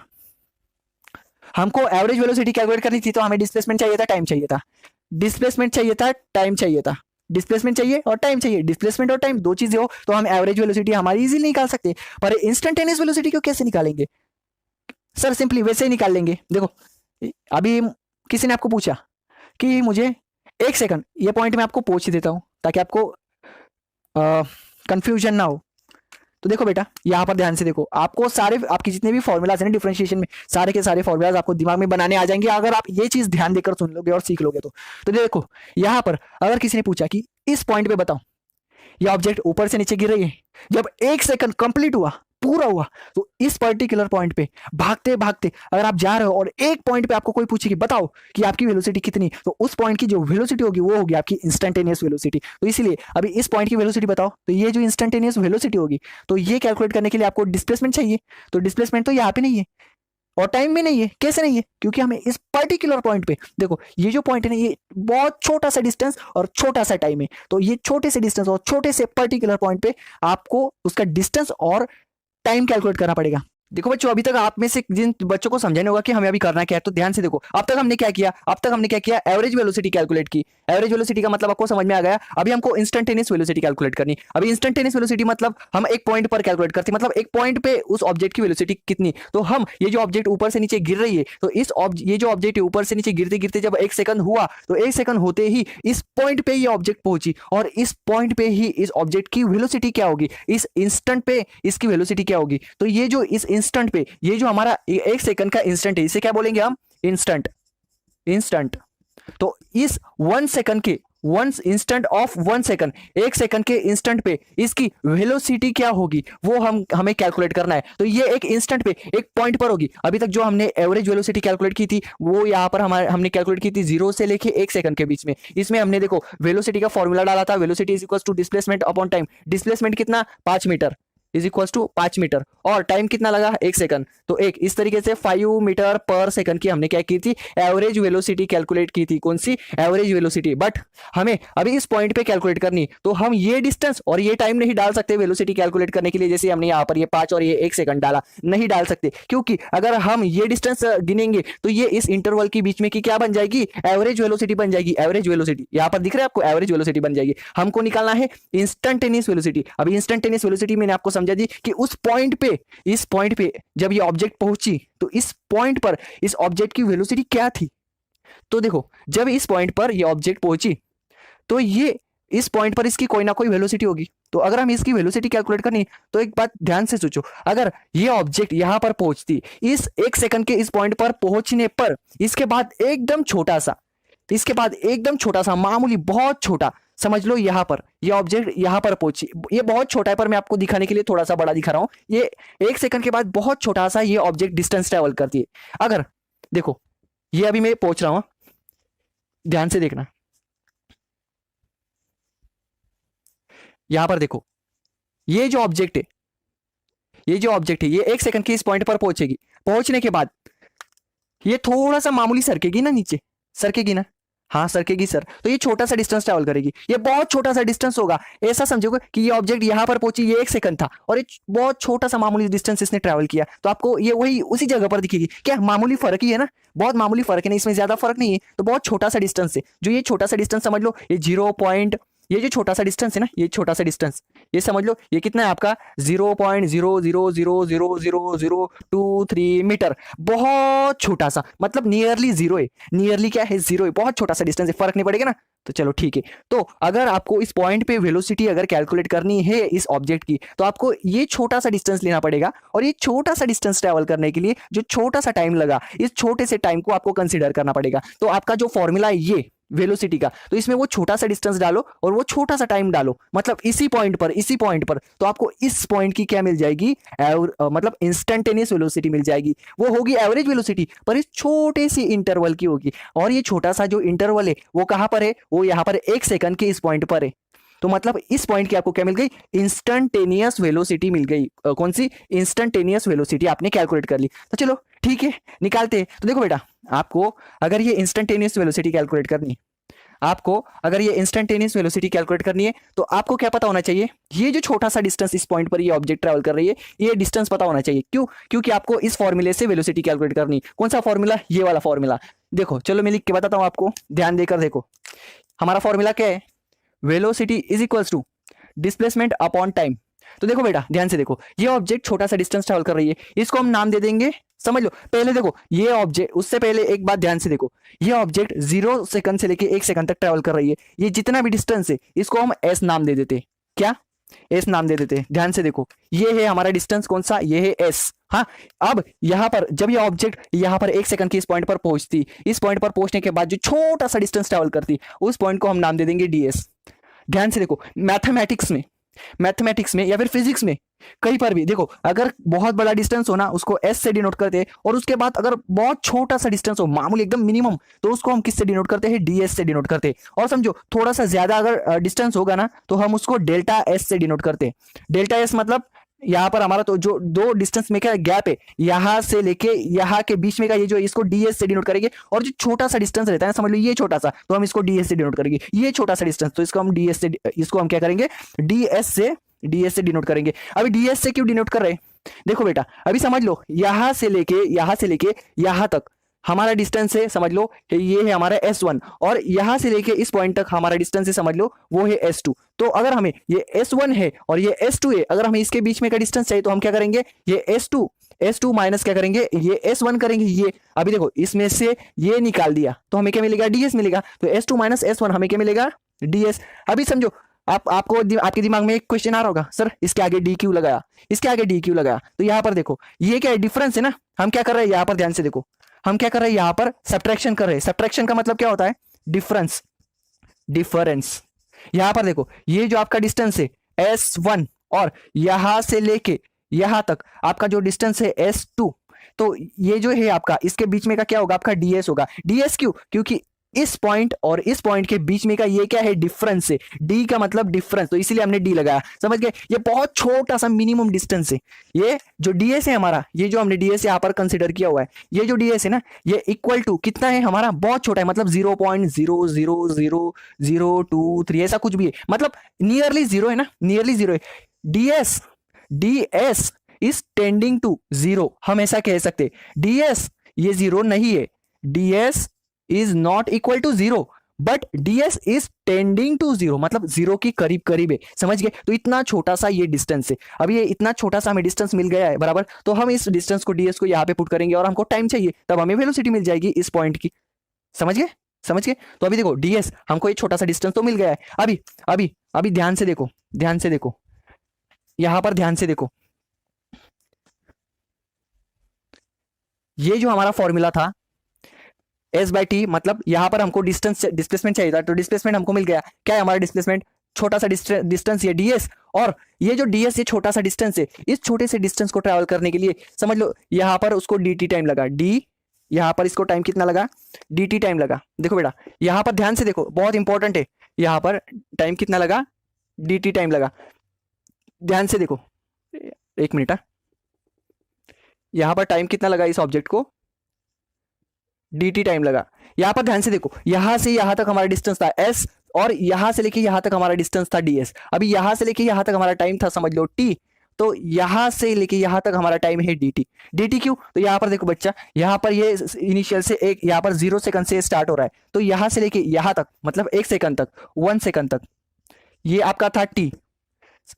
हमको एवरेज वेलोसिटी कैलकुलेट करनी थी। तो हमें डिस्प्लेसमेंट चाहिए था, टाइम चाहिए था, डिस्प्लेसमेंट चाहिए था, टाइम चाहिए था, डिस्प्लेसमेंट चाहिए और टाइम चाहिए। डिस्प्लेसमेंट और टाइम दो चीजें हो तो हम एवरेज वेलोसिटी हमारी इजीली निकाल सकते हैं। पर इंस्टेंटेनियस वेलोसिटी को कैसे निकालेंगे सर? सिंपली वैसे ही निकाल लेंगे। देखो अभी किसी ने आपको पूछा कि मुझे एक सेकंड, ये पॉइंट मैं आपको पूछ देता हूं ताकि आपको कंफ्यूजन ना हो। तो देखो बेटा यहां पर ध्यान से देखो, आपको सारे आपके जितने भी फॉर्मूलाज हैं डिफरेंशिएशन में, सारे के सारे फॉर्मूलाज आपको दिमाग में बनाने आ जाएंगे अगर आप ये चीज ध्यान देकर सुन लोगे और सीख लोगे तो देखो यहां पर अगर किसी ने पूछा कि इस पॉइंट पे बताओ ये ऑब्जेक्ट ऊपर से नीचे गिर रही है, जब एक सेकंड कंप्लीट हुआ पूरा हुआ तो इस पर्टिकुलर पॉइंट पे भागते भागते अगर आप जा रहे हो और एक पॉइंट पे आपको कोई पूछे कि बताओ कि आपकी वेलोसिटी कितनी, तो उस पॉइंट की जो वेलोसिटी होगी वो होगी आपकी इंस्टेंटेनियस वेलोसिटी। तो इसलिए अभी इस पॉइंट की वेलोसिटी बताओ, तो ये जो इंस्टेंटेनियस वेलोसिटी होगी तो ये कैलकुलेट करने के लिए आपको डिस्प्लेसमेंट चाहिए। तो डिस्प्लेसमेंट तो यहाँ पे नहीं है और टाइम भी नहीं है। कैसे नहीं है? क्योंकि हमें इस पर्टिकुलर पॉइंट पे, देखो ये जो पॉइंट है ना ये बहुत छोटा सा डिस्टेंस और छोटा सा टाइम है, तो ये छोटे से डिस्टेंस और छोटे से पर्टिकुलर पॉइंट पे आपको उसका डिस्टेंस और टाइम कैलकुलेट करना पड़ेगा। देखो बच्चों अभी तक आप में से जिन बच्चों को समझाने होगा कि हमें अभी करना क्या है, तो ध्यान से देखो अब तक हमने क्या किया, अब तक हमने क्या किया, एवरेज वेलोसिटी कैलकुलेट की। एवरेज वेलोसिटी का मतलब आपको समझ में आ गया। अभी हमको इंस्टेंटेनियस वेलोसिटी कैलकुलेट करनी। अभी इंस्टेंटेनियस वेलोसिटी मतलब हम एक पॉइंट पर कैलकुलेट करते हैं, मतलब एक पॉइंट पे उस ऑब्जेक्ट की वेलोसिटी कितनी। तो हम ये जो ऑब्जेक्ट ऊपर से नीचे गिर रही है, तो ये जो ऑब्जेक्ट ऊपर से नीचे गिरते गिरते जब एक सेकंड हुआ तो एक सेकंड होते ही इस पॉइंट पे ये ऑब्जेक्ट पहुंची और इस पॉइंट पे ही इस ऑब्जेक्ट की वेलोसिटी क्या होगी, इस इंस्टेंट पे इसकी वेलोसिटी क्या होगी। तो ये जो इस इंस्टेंट पे ये जो हमारा एक सेकंड का इंस्टेंट है इसे क्या बोलेंगे हम? इंस्टेंट। इंस्टेंट। तो इस 1 सेकंड के वन इंस्टेंट ऑफ 1 सेकंड, एक सेकंड के इंस्टेंट पे इसकी वेलोसिटी क्या होगी वो हमें कैलकुलेट करना है। तो ये एक इंस्टेंट पे एक पॉइंट पर होगी। अभी तक जो हमने एवरेज वेलोसिटी कैलकुलेट की थी वो यहाँ पर हमने कैलकुलेट की थी 0 से लेके 1 सेकंड के बीच में। इसमें हमने देखो वेलोसिटी का फॉर्मूला डाला था, velocity is equal to displacement upon time. Displacement कितना? 5 meter is equal to 5 meter और टाइम कितना लगा? 1 सेकंड। तो एक इस तरीके से 5 मीटर पर सेकंड की हमने क्या की थी? एवरेज वेलोसिटी कैलकुलेट की थी। कौन सी? Average velocity. बट हमें अभी इस पॉइंट पे कैलकुलेट करनी, तो हम ये डिस्टेंस और ये टाइम नहीं डाल सकते वेलोसिटी कैलकुलेट करने के लिए। जैसे हमने यहाँ पर ये 5 और ये 1 सेकंड डाला, नहीं डाल सकते क्योंकि अगर हम ये डिस्टेंस गिनेंगे तो ये इस इंटरवल के बीच में की क्या बन जाएगी? एवरेज वेलोसिटी बन जाएगी। एवरेज वेलोसिटी यहाँ पर दिख रहा है आपको, एवरेज वेलोसिटी बन जाएगी। हमको निकालना है इंस्टेंटेनियस वेलोसिटी। अभी इंस्टेंटेनियस वेलोसिटी मैंने आपको समझा दी कि उस पॉइंट पे, इस पॉइंट पे जब ये ऑब्जेक्ट पहुंची तो इस पॉइंट पर इस ऑब्जेक्ट की वेलोसिटी क्या थी। तो देखो जब इस पॉइंट पर ये ऑब्जेक्ट पहुंची तो ये इस पॉइंट पर इसकी कोई ना कोई वेलोसिटी होगी। तो अगर हम इसकी वेलोसिटी कैलकुलेट करनी तो एक बात ध्यान से सोचो, अगर ये ऑब्जेक्ट यहां पर पहुंचती इस 1 सेकंड के इस पॉइंट पर पहुंचने पर, इसके बाद एकदम छोटा सा, इसके बाद एकदम छोटा सा मामूली बहुत छोटा, समझ लो यहां पर ये ऑब्जेक्ट यहां पर पहुंची, ये बहुत छोटा है पर मैं आपको दिखाने के लिए थोड़ा सा बड़ा दिखा रहा हूं। ये 1 सेकंड के बाद बहुत छोटा सा ये ऑब्जेक्ट डिस्टेंस ट्रेवल करती है। अगर देखो ये अभी मैं पहुंच रहा हूं, ध्यान से देखना, यहां पर देखो ये जो ऑब्जेक्ट है, ये जो ऑब्जेक्ट है ये 1 सेकंड के इस पॉइंट पर पहुंचेगी। पहुंचने के बाद ये थोड़ा सा मामूली सरकेगी ना, नीचे सरकेगी ना, हाँ सरकेगी सर। तो ये छोटा सा डिस्टेंस ट्रैवल करेगी, ये बहुत छोटा सा डिस्टेंस होगा। ऐसा समझोगे कि ये ऑब्जेक्ट यहां पर पहुंची, ये 1 सेकंड था और ये बहुत छोटा सा मामूली डिस्टेंस इसने ट्रैवल किया, तो आपको ये वही उसी जगह पर दिखेगी। क्या मामूली फर्क ही है ना, बहुत मामूली फर्क है ना, इसमें ज्यादा फर्क नहीं है। तो बहुत छोटा सा डिस्टेंस है, जो ये छोटा सा डिस्टेंस समझ लो ये ये जो छोटा सा डिस्टेंस है ना, ये छोटा सा डिस्टेंस, ये समझ लो ये कितना है आपका 0.0000023 मीटर, बहुत छोटा सा, मतलब नियरली जीरो है। नियरली क्या है, जीरो है, बहुत छोटा सा डिस्टेंस है, फर्क नहीं पड़ेगा ना। तो चलो ठीक है। तो अगर आपको इस पॉइंट पे वेलोसिटी अगर कैलकुलेट करनी है इस ऑब्जेक्ट की, तो आपको ये छोटा सा डिस्टेंस लेना पड़ेगा, और ये छोटा सा डिस्टेंस ट्रेवल करने के लिए जो छोटा सा टाइम लगा, इस छोटे से टाइम को आपको कंसीडर करना पड़ेगा। तो आपका जो फॉर्मूला है ये वेलोसिटी का, तो इसमें वो छोटा सा डिस्टेंस डालो और वो छोटा सा टाइम डालो, मतलब इसी पॉइंट पर तो आपको इस पॉइंट की क्या मिल जाएगी, मतलब इंस्टेंटेनियस वेलोसिटी मिल जाएगी। वो होगी एवरेज वेलोसिटी, पर इस छोटे सी इंटरवल की होगी। और ये छोटा सा जो इंटरवल है वो कहां पर है, वो यहां पर 1 सेकंड के इस पॉइंट पर है। तो मतलब इस पॉइंट की आपको क्या मिल गई, इंस्टेंटेनियस वेलोसिटी मिल गई। कौन सी, इंस्टेंटेनियस वेलोसिटी आपने कैलकुलेट कर ली। तो चलो ठीक है, निकालते हैं। तो देखो बेटा, आपको अगर ये इंस्टेंटेनियस वेलोसिटी कैलकुलेट करनी है, तो आपको क्या पता होना चाहिए, ये जो छोटा सा डिस्टेंस इस पॉइंट पर ये ऑब्जेक्ट ट्रैवल कर रही है, ये डिस्टेंस पता होना चाहिए। क्यों, क्योंकि आपको इस फॉर्मूले से वेलोसिटी कैलकुलेट करनी। कौन सा फॉर्मूला, ये वाला फॉर्मूला। देखो चलो मैं लिख के बताता हूं आपको, ध्यान देकर देखो। हमारा फॉर्मूला क्या है, velocity is equals to displacement upon time. तो देखो बेटा, ध्यान से देखो, ये ऑब्जेक्ट छोटा सा डिस्टेंस ट्रैवल कर रही है, इसको हम नाम दे देंगे, समझ लो। पहले देखो ये ऑब्जेक्ट, उससे पहले एक बात ध्यान से देखो, ये ऑब्जेक्ट 0 सेकंड से लेके 1 सेकंड तक ट्रैवल कर रही है। ये जितना भी डिस्टेंस है इसको हम एस नाम दे देते। क्या, एस नाम दे देते। ध्यान से देखो, ये है हमारा डिस्टेंस, कौन सा, ये है एस। हाँ, अब यहां पर जब ये ऑब्जेक्ट यहां पर 1 सेकंड की इस पॉइंट पर पहुंचती, इस पॉइंट पर पहुंचने के बाद जो छोटा सा डिस्टेंस ट्रैवल करती, उस पॉइंट को हम नाम दे देंगे डीएस। ध्यान से देखो, मैथमेटिक्स में या फिर फिजिक्स में कहीं पर भी देखो, अगर बहुत बड़ा डिस्टेंस हो ना, उसको एस से डिनोट करते हैं, और उसके बाद अगर बहुत छोटा सा डिस्टेंस हो, मामूली एकदम मिनिमम, तो उसको हम किससे डिनोट करते हैं, डीएस से डिनोट करते हैं। और समझो थोड़ा सा ज्यादा अगर डिस्टेंस होगा ना, तो हम उसको डेल्टा एस से डिनोट करते हैं। डेल्टा एस मतलब यहाँ पर हमारा तो जो दो डिस्टेंस में क्या गैप है, यहां से लेके यहाँ के बीच में का, ये जो इसको डीएस से डिनोट करेंगे। और जो छोटा सा डिस्टेंस रहता है, समझ लो ये छोटा सा, तो हम इसको डीएस से डिनोट करेंगे। ये छोटा सा डिस्टेंस, तो इसको हम डीएस से, इसको हम क्या करेंगे, डीएस से डिनोट करेंगे। अभी डीएस से क्यों डिनोट कर रहे हैं, देखो बेटा, अभी समझ लो यहां से लेके यहां तक हमारा डिस्टेंस है, समझ लो ये है हमारा S1, और यहां से लेके इस पॉइंट तक हमारा डिस्टेंस है, समझ लो वो है S2। तो अगर हमें ये S1 है और ये S2 है, अगर हमें इसके बीच में का डिस्टेंस चाहिए, तो हम क्या करेंगे, ये S2 माइनस क्या करेंगे, ये S1 करेंगे। ये अभी देखो, इसमें से ये निकाल दिया तो हमें क्या मिलेगा, डीएस मिलेगा। तो S2 माइनस S1 हमें क्या मिलेगा, डीएस। अभी समझो, आपके दिमाग में एक क्वेश्चन आ रहा होगा, सर इसके आगे डी क्यों लगाया, इसके आगे डी क्यों लगाया। तो यहां पर देखो, ये क्या है, डिफरेंस है ना। हम क्या कर रहे हैं यहां पर, ध्यान से देखो, हम क्या कर रहे हैं यहां पर, सब्ट्रैक्शन कर रहे हैं। सब्ट्रैक्शन का मतलब क्या होता है, डिफरेंस। यहां पर देखो, ये जो आपका डिस्टेंस है S1, और यहां से लेके यहां तक आपका जो डिस्टेंस है S2, तो ये जो है आपका, इसके बीच में का क्या होगा, आपका डीएस होगा। डीएस क्यों, क्योंकि इस पॉइंट और इस पॉइंट के बीच में का ये क्या है, डिफरेंस है। डी का मतलब डिफरेंस, तो इसीलिए हमने डी लगाया, समझ गए। ये बहुत छोटा सा मिनिमम डिस्टेंस है। ये जो डीएस है हमारा, ये जो हमने डीएस यहां पर कंसीडर किया हुआ है, ये जो डीएस है ना, ये इक्वल टू कितना है हमारा, बहुत छोटा है, मतलब 0.0000023 ऐसा कुछ भी है, मतलब नियरली जीरो है ना, नियरली जीरो है। Ds is tending to zero, हम ऐसा कह सकते। डीएस ये जीरो नहीं है, ds is not equal to zero, but ds is tending to zero, मतलब जीरो की करीब करीब है, समझ गए। तो इतना छोटा सा ये डिस्टेंस है। अब ये इतना छोटा सा हमें डिस्टेंस मिल गया है, बराबर। तो हम इस डिस्टेंस को, डीएस को यहाँ पे पुट करेंगे, और हमको टाइम चाहिए, तब हमें वेलोसिटी मिल जाएगी इस पॉइंट की, समझ गए। तो अभी देखो, डीएस हमको ये छोटा सा डिस्टेंस तो मिल गया है। अभी ध्यान से देखो, यहां पर ध्यान से देखो, ये जो हमारा फॉर्मूला था S/T, मतलब यहां पर हमको डिस्प्लेसमेंट चाहिए था, तो डिस्प्लेसमेंट हमको मिल गया। क्या है हमारा डिस्प्लेसमेंट, छोटा सा डिस्टेंस ये डीएस, और ये जो डीएस ये छोटा सा डिस्टेंस है, इस छोटे से डिस्टेंस को ट्रैवल करने के लिए समझ लो यहां पर उसको dt टाइम लगा, यहां पर इसको टाइम कितना लगा, dt टाइम लगा। देखो बेटा, यहां पर ध्यान से देखो, बहुत इंपॉर्टेंट है, यहां पर टाइम कितना लगा, dt टाइम लगा। ध्यान से देखो, एक मिनट, यहां पर टाइम कितना लगा इस ऑब्जेक्ट को, dt टाइम लगा। यहां पर ध्यान से देखो, यहां से यहां तक हमारा डिस्टेंस था s, और यहां से लेके यहां तक हमारा डिस्टेंस था ds। अभी यहां से लेके यहां तक हमारा टाइम था, समझ लो t, तो यहां से लेके यहां तक हमारा टाइम है dt क्यों, तो यहां पर देखो बच्चा, यहां पर ये इनिशियल से एक, यहां पर 0 सेकंड से स्टार्ट हो रहा है, तो यहां से लेके यहां तक मतलब 1 सेकंड तक, 1 सेकंड तक, ये आपका था टी,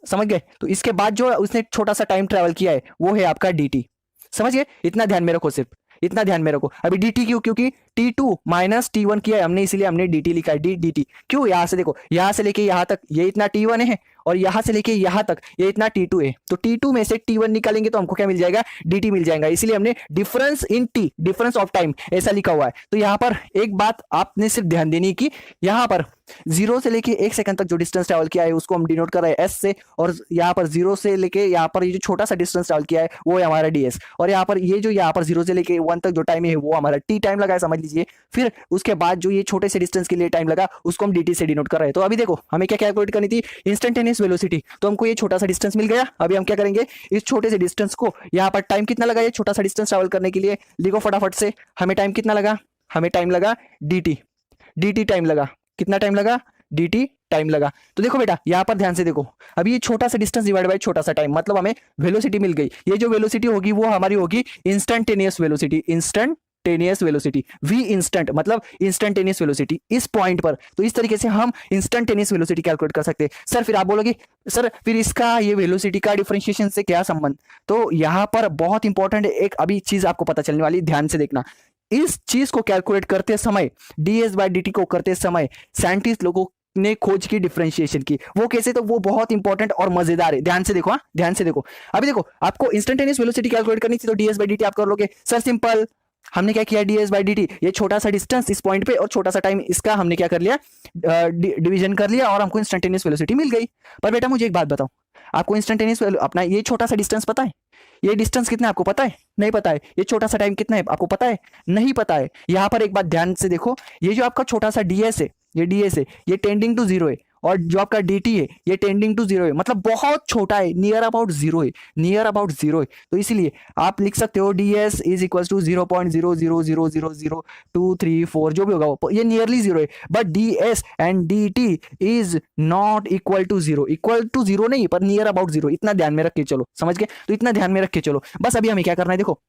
समझ गए। तो इसके बाद जो उसने छोटा सा टाइम ट्रेवल किया है वो है आपका डी टी, समझ गए। इतना ध्यान में रखो, सिर्फ इतना ध्यान में रखो। अभी डी टी क्यों, क्योंकि T2 माइनस T1 किया है हमने, इसीलिए हमने डी टी लिखा है, डी टी। क्यों, यहाँ से देखो, यहाँ से लेके यहाँ तक ये इतना T1 है और यहाँ से लेके यहाँ तक ये इतना T2 है, तो T2 में से T1 निकालेंगे तो हमको क्या मिल जाएगा, dt मिल जाएगा। इसीलिए हमने difference in T, difference of time ऐसा लिखा हुआ है। तो यहाँ पर एक बात आपने सिर्फ ध्यान देनी की, यहाँ पर 0 से लेके 1 सेकंड तक जो डिस्टेंस ट्रेवल किया है उसको हम डिनोट कर रहे हैं s से, और यहाँ पर 0 से लेके यहाँ पर ये जो छोटा सा डिस्टेंस ट्रेवल किया है वो है हमारा ds, और यहाँ पर ये जो यहाँ पर 0 से लेके 1 तक जो टाइम है वो हमारा t टाइम लगा है, समझ लीजिए। फिर उसके बाद जो ये छोटे से डिस्टेंस के लिए टाइम लगा उसको हम dt से डिनोट कर रहे हैं। तो अभी देखो हमें क्या कैलकुलेट करनी थी, इंस्टेंटेनियस वेलोसिटी। तो हमको ये छोटा सा डिस्टेंस मिल गया। अभी हम क्या करेंगे, इस छोटे से डिस्टेंस को, यहाँ पर टाइम कितना लगा ये छोटा सा डिस्टेंस ट्रेवल करने के लिए, लिखो फटाफट से। हमें टाइम कितना लगा, हमें टाइम लगा dt टाइम लगा, कितना टाइम लगा, dt टाइम लगा। तो देखो बेटा यहाँ पर ध्यान से देखो, अभी ये छोटा सा डिस्टेंस डिवाइड बाय छोटा सा टाइम, मतलब हमें वेलोसिटी मिल गई। ये जो वेलोसिटी होगी वो हमारी होगी instantaneous velocity, instantaneous velocity, v instant मतलब इंस्टेंटेनियस वेलोसिटी इस पॉइंट पर। तो इस तरीके से हम इंस्टेंटेनियस वेलोसिटी कैलकुलेट कर सकते हैं। सर फिर आप बोलोगे सर फिर इसका ये वेलोसिटी का डिफरेंशिएशन से क्या संबंध, तो यहाँ पर बहुत इंपॉर्टेंट एक अभी चीज आपको पता चलने वाली, ध्यान से देखना। इस चीज को कैलकुलेट करते समय, ds बाय dt को करते समय साइंटिस्ट लोगों ने खोज की डिफरेंशिएशन की, वो कैसे, तो वो बहुत इंपॉर्टेंट और मजेदार है। ध्यान से देखो, हाँ ध्यान से देखो। अभी देखो आपको इंस्टेंटेनियस वेलोसिटी कैलकुलेट करनी थी तो ds बाय dt आप कर लोगे। सर सिंपल, हमने क्या किया, ds बाय dt, ये छोटा सा डिस्टेंस इस पॉइंट पे और छोटा सा टाइम, इसका हमने क्या कर लिया, डिवीजन कर लिया और हमको इंस्टेंटेनियस वेलोसिटी मिल गई। पर बेटा मुझे एक बात बताओ, आपको इंस्टेंटेनियस अपना ये छोटा सा डिस्टेंस पता है, ये डिस्टेंस कितना है आपको पता है, नहीं पता है। ये छोटा सा टाइम कितना है आपको पता है, नहीं पता है। यहाँ पर एक बात ध्यान से देखो, ये जो आपका छोटा सा ds है, ये ds है, ये टेंडिंग टू जीरो है, और जो आपका dt है ये टेंडिंग टू जीरो है, मतलब बहुत छोटा है, नियर अबाउट जीरो है, नियर अबाउट जीरो है। तो इसलिए आप लिख सकते हो ds इज इक्वल टू 0.000000234 जो भी होगा वो, ये नियरली जीरो है। But ds and dt is not equal to zero, equal to zero नहीं पर नियर अबाउट जीरो, इतना ध्यान में रख के चलो, समझ गए। तो इतना ध्यान में रख के चलो। बस अभी हमें क्या करना है, देखो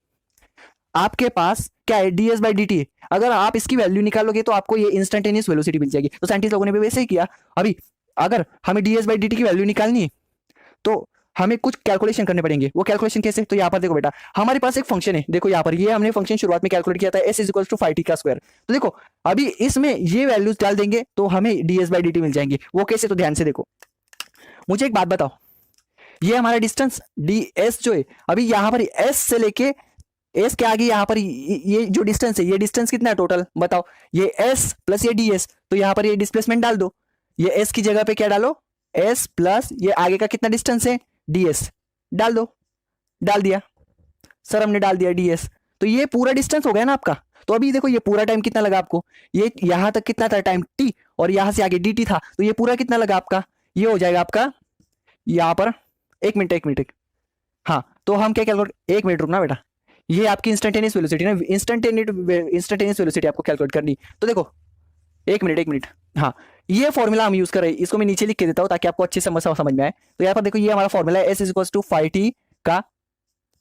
आपके पास क्या है, ds बाई dt है। अगर आप इसकी वैल्यू निकालोगे तो आपको ये इंस्टेंटेनियस वेलोसिटी मिल जाएगी। तो साइंटिस्ट लोगों ने भी वैसे ही किया। अभी अगर हमें ds बाई dt की वैल्यू निकालनी है तो हमें कुछ कैलकुलेशन करने पड़ेंगे। वो कैलकुलेशन कैसे, तो यहाँ पर देखो बेटा, हमारे पास एक फंक्शन है, देखो यहाँ पर ये हमने फंक्शन शुरुआत में कैलकुलेट किया था, s is equal to 5t का स्क्वायर। तो देखो अभी इसमें ये वैल्यूज डाल देंगे तो हमें ds बाई dt मिल जाएंगे। वो कैसे, तो ध्यान से देखो। मुझे एक बात बताओ, ये हमारा डिस्टेंस ds जो है, अभी यहाँ पर s से लेके एस के आगे यहाँ पर ये जो डिस्टेंस है, ये डिस्टेंस कितना है टोटल बताओ, ये एस प्लस ये ds। तो यहाँ पर ये डिस्प्लेसमेंट डाल दो, ये एस की जगह पे क्या डालो, एस प्लस ये आगे का कितना डिस्टेंस है ds डाल दो। डाल दिया सर, हमने डाल दिया ds। तो ये पूरा डिस्टेंस हो गया ना आपका। तो अभी देखो ये पूरा टाइम कितना लगा आपको, ये यहाँ तक कितना था टाइम t, और यहाँ से आगे dt था, तो ये पूरा कितना लगा आपका, ये हो जाएगा आपका यहाँ पर, एक मिनट हाँ। तो हम क्या कैलकुलेट, एक मिनट रुकना बेटा, ये आपकी इंस्टेंटेनियस वेलोसिटी ना, इंस्टेंटेनियस वेलोसिटी आपको कैलकुलेट करनी। तो देखो एक मिनट हाँ, ये फॉर्मूला हम यूज कर रहे हैं, इसको मैं नीचे लिख के देता हूँ ताकि आपको अच्छे समझ में आए। तो यहाँ पर देखो ये हमारा फॉर्मूला है, s is equal to 5t का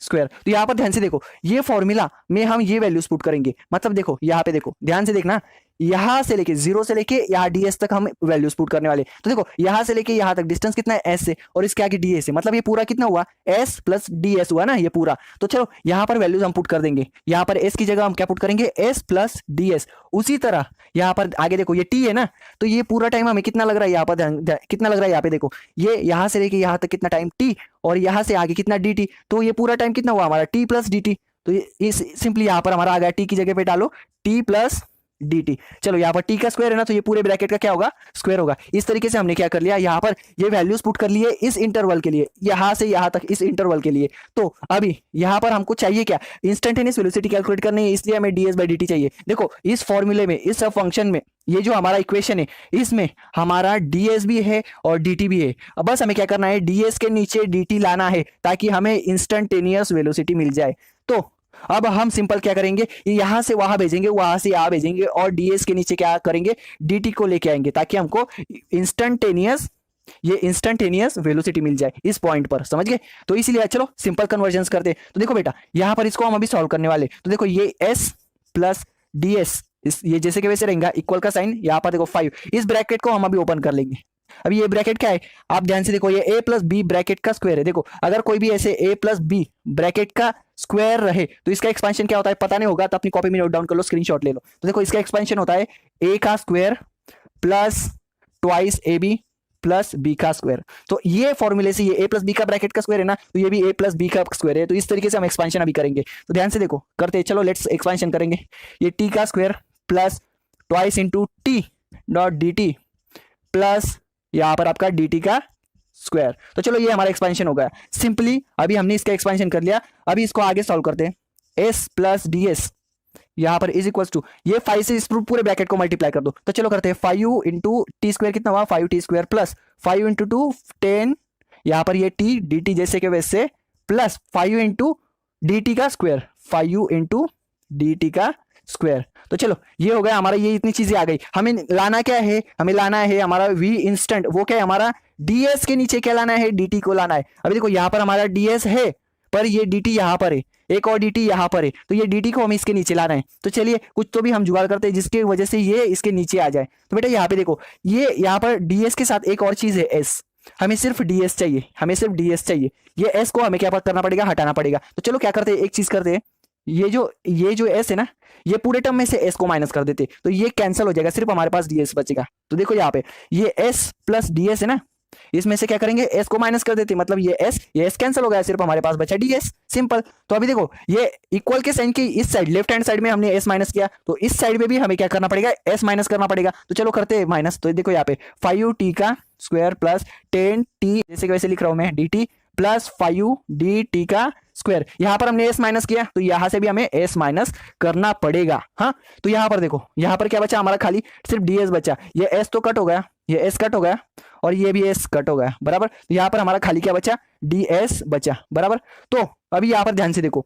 स्क्वायर। तो यहाँ पर ध्यान से देखो, ये फॉर्मूला में हम ये वैल्यूज पुट करेंगे, मतलब देखो यहाँ पे देखो ध्यान से देखना, यहाँ से लेके 0 से लेके यहाँ ds तक हम वैल्यूज पुट करने वाले। तो देखो यहाँ से लेके यहाँ तक डिस्टेंस कितना है s से, और इसके आगे ds है, मतलब ये पूरा कितना हुआ, s प्लस ds हुआ ना ये पूरा। तो चलो यहाँ पर वैल्यूज हम पुट कर देंगे, यहाँ पर s की जगह हम क्या पुट करेंगे, s प्लस ds। उसी तरह यहाँ पर आगे देखो ये t है ना, तो ये पूरा टाइम हमें कितना लग रहा है यहाँ पर, कितना लग रहा है यहाँ पे देखो, ये यहाँ से लेके यहाँ तक कितना टाइम t, और यहाँ से आगे कितना dt। तो ये पूरा टाइम कितना हुआ हमारा, t प्लस dt। तो ये सिंपली यहाँ पर हमारा आ गया, t की जगह पे डालो t प्लस dt। चलो यहाँ पर t का स्क्वायर है ना, तो ये पूरे ब्रैकेट का क्या होगा, स्क्वायर होगा। इस तरीके से हमने क्या कर लिया, यहाँ पर ये वैल्यूज पुट कर लिए इस इंटरवल के लिए, यहाँ से यहाँ तक इस इंटरवल के लिए। तो अभी यहाँ पर हमको चाहिए क्या, इंस्टेंटेनियस वेलोसिटी कैलकुलेट करनी है, इसलिए हमें ds बाई dt चाहिए। देखो इस फॉर्मूले में, इस फंक्शन में, ये जो हमारा इक्वेशन है इसमें हमारा ds भी है और dt भी है। अब बस हमें क्या करना है, ds के नीचे dt लाना है ताकि हमें इंस्टेंटेनियस वेलोसिटी मिल जाए। तो अब हम सिंपल क्या करेंगे, यहां से वहां भेजेंगे, वहां से यहां भेजेंगे, और ds के नीचे क्या करेंगे, dt को लेके आएंगे ताकि हमको इंस्टेंटेनियस वेलोसिटी मिल जाए इस पॉइंट पर, समझ गए। तो इसीलिए चलो सिंपल कन्वर्जेंस करते। तो देखो बेटा यहां पर इसको हम अभी सॉल्व करने वाले। तो देखो ये s प्लस ds, ये जैसे के वैसे रहेगा, इक्वल का साइन यहाँ पर देखो 5, इस ब्रैकेट को हम अभी ओपन कर लेंगे। अभी ये ब्रैकेट क्या है, आप ध्यान से देखो, ये a प्लस बी ब्रैकेट का स्क्वायर है। देखो अगर कोई भी ऐसे a प्लस बी ब्रैकेट का स्क्वायर रहे तो इसका एक्सपेंशन क्या होता है पता नहीं होगा तो अपनी कॉपी में नोट डाउन कर लो, स्क्रीनशॉट ले लो। तो देखो इसका एक्सपेंशन होता है a का square plus twice a b plus b का स्क्वायर। तो ये फॉर्मूले से ये a प्लस बी का ब्रैकेट का स्क्वायर है ना, तो ये भी a प्लस बी का स्क्वायर है। तो इस तरीके से हम एक्सपेंशन अभी करेंगे। तो ध्यान से देखो करते हैं, चलो लेट्स एक्सपेंशन करेंगे। ये t का square plus twice into T dot D t plus यहाँ पर आपका डी टी का स्क्वायर। तो चलो ये हमारा एक्सपेंशन हो गया सिंपली। अभी हमने इसका एक्सपेंशन कर लिया, अभी इसको आगे सॉल्व करते हैं। एस प्लस डी एस यहाँ पर इज इक्वल टू ये 5 से इस पूरे ब्रैकेट को मल्टीप्लाई कर दो। तो चलो करते हैं 5 इंटू टी स्क्वायर कितना हुआ 5t स्क्वायर प्लस 5 इंटू 2 10 यहाँ पर ये टी डी टी जैसे के वैसे प्लस 5 इंटू डी टी का स्क्वायर 5 इंटू डी टी का स्क्वायर। तो चलो ये हो गया हमारा, ये इतनी चीजें आ गई। हमें लाना क्या है, हमें लाना है हमारा v इंस्टेंट, वो क्या है हमारा ds के नीचे क्या लाना है dt को लाना है। अभी देखो यहाँ पर हमारा ds है पर ये dt यहाँ पर है, एक और dt यहाँ पर है, तो ये dt को हमें इसके नीचे लाना है। तो चलिए कुछ तो भी हम जुगाड़ करते हैं जिसकी वजह से ये इसके नीचे आ जाए। तो बेटा यहाँ पे देखो ये यहाँ पर ds के साथ एक और चीज है s, हमें सिर्फ ds चाहिए, हमें सिर्फ ds चाहिए। ये s को हमें क्या करना पड़ेगा, हटाना पड़ेगा। तो चलो क्या करते हैं, एक चीज करते हैं, ये जो s है ना, ये पूरे टर्म में से s को माइनस कर देते तो ये कैंसिल हो जाएगा, सिर्फ हमारे पास ds बचेगा। तो देखो यहाँ पे ये s प्लस ds है ना, इसमें से क्या करेंगे s को माइनस कर देते, मतलब ये s कैंसिल हो गया, सिर्फ हमारे पास बचा ds, सिंपल। तो अभी देखो ये इक्वल के साइन की इस साइड लेफ्ट हैंड साइड में हमने s माइनस किया, तो इस साइड में भी हमें क्या करना पड़ेगा, s माइनस करना पड़ेगा। तो चलो करते हैं माइनस। तो देखो यहाँ पे 5t का स्क्वायर प्लस 10t जैसे कि वैसे लिख रहा हूं मैं dt प्लस 5dt का स्क्वायर। यहां पर हमने s माइनस किया तो यहां से भी हमें s माइनस करना पड़ेगा। हाँ तो यहां पर देखो, यहां पर क्या बचा हमारा, खाली सिर्फ ds बचा। ये s तो कट हो गया, ये s कट हो गया और ये भी s कट हो गया, बराबर। तो यहां पर हमारा खाली क्या बचा, ds बचा, बराबर। तो अभी यहां पर ध्यान से देखो,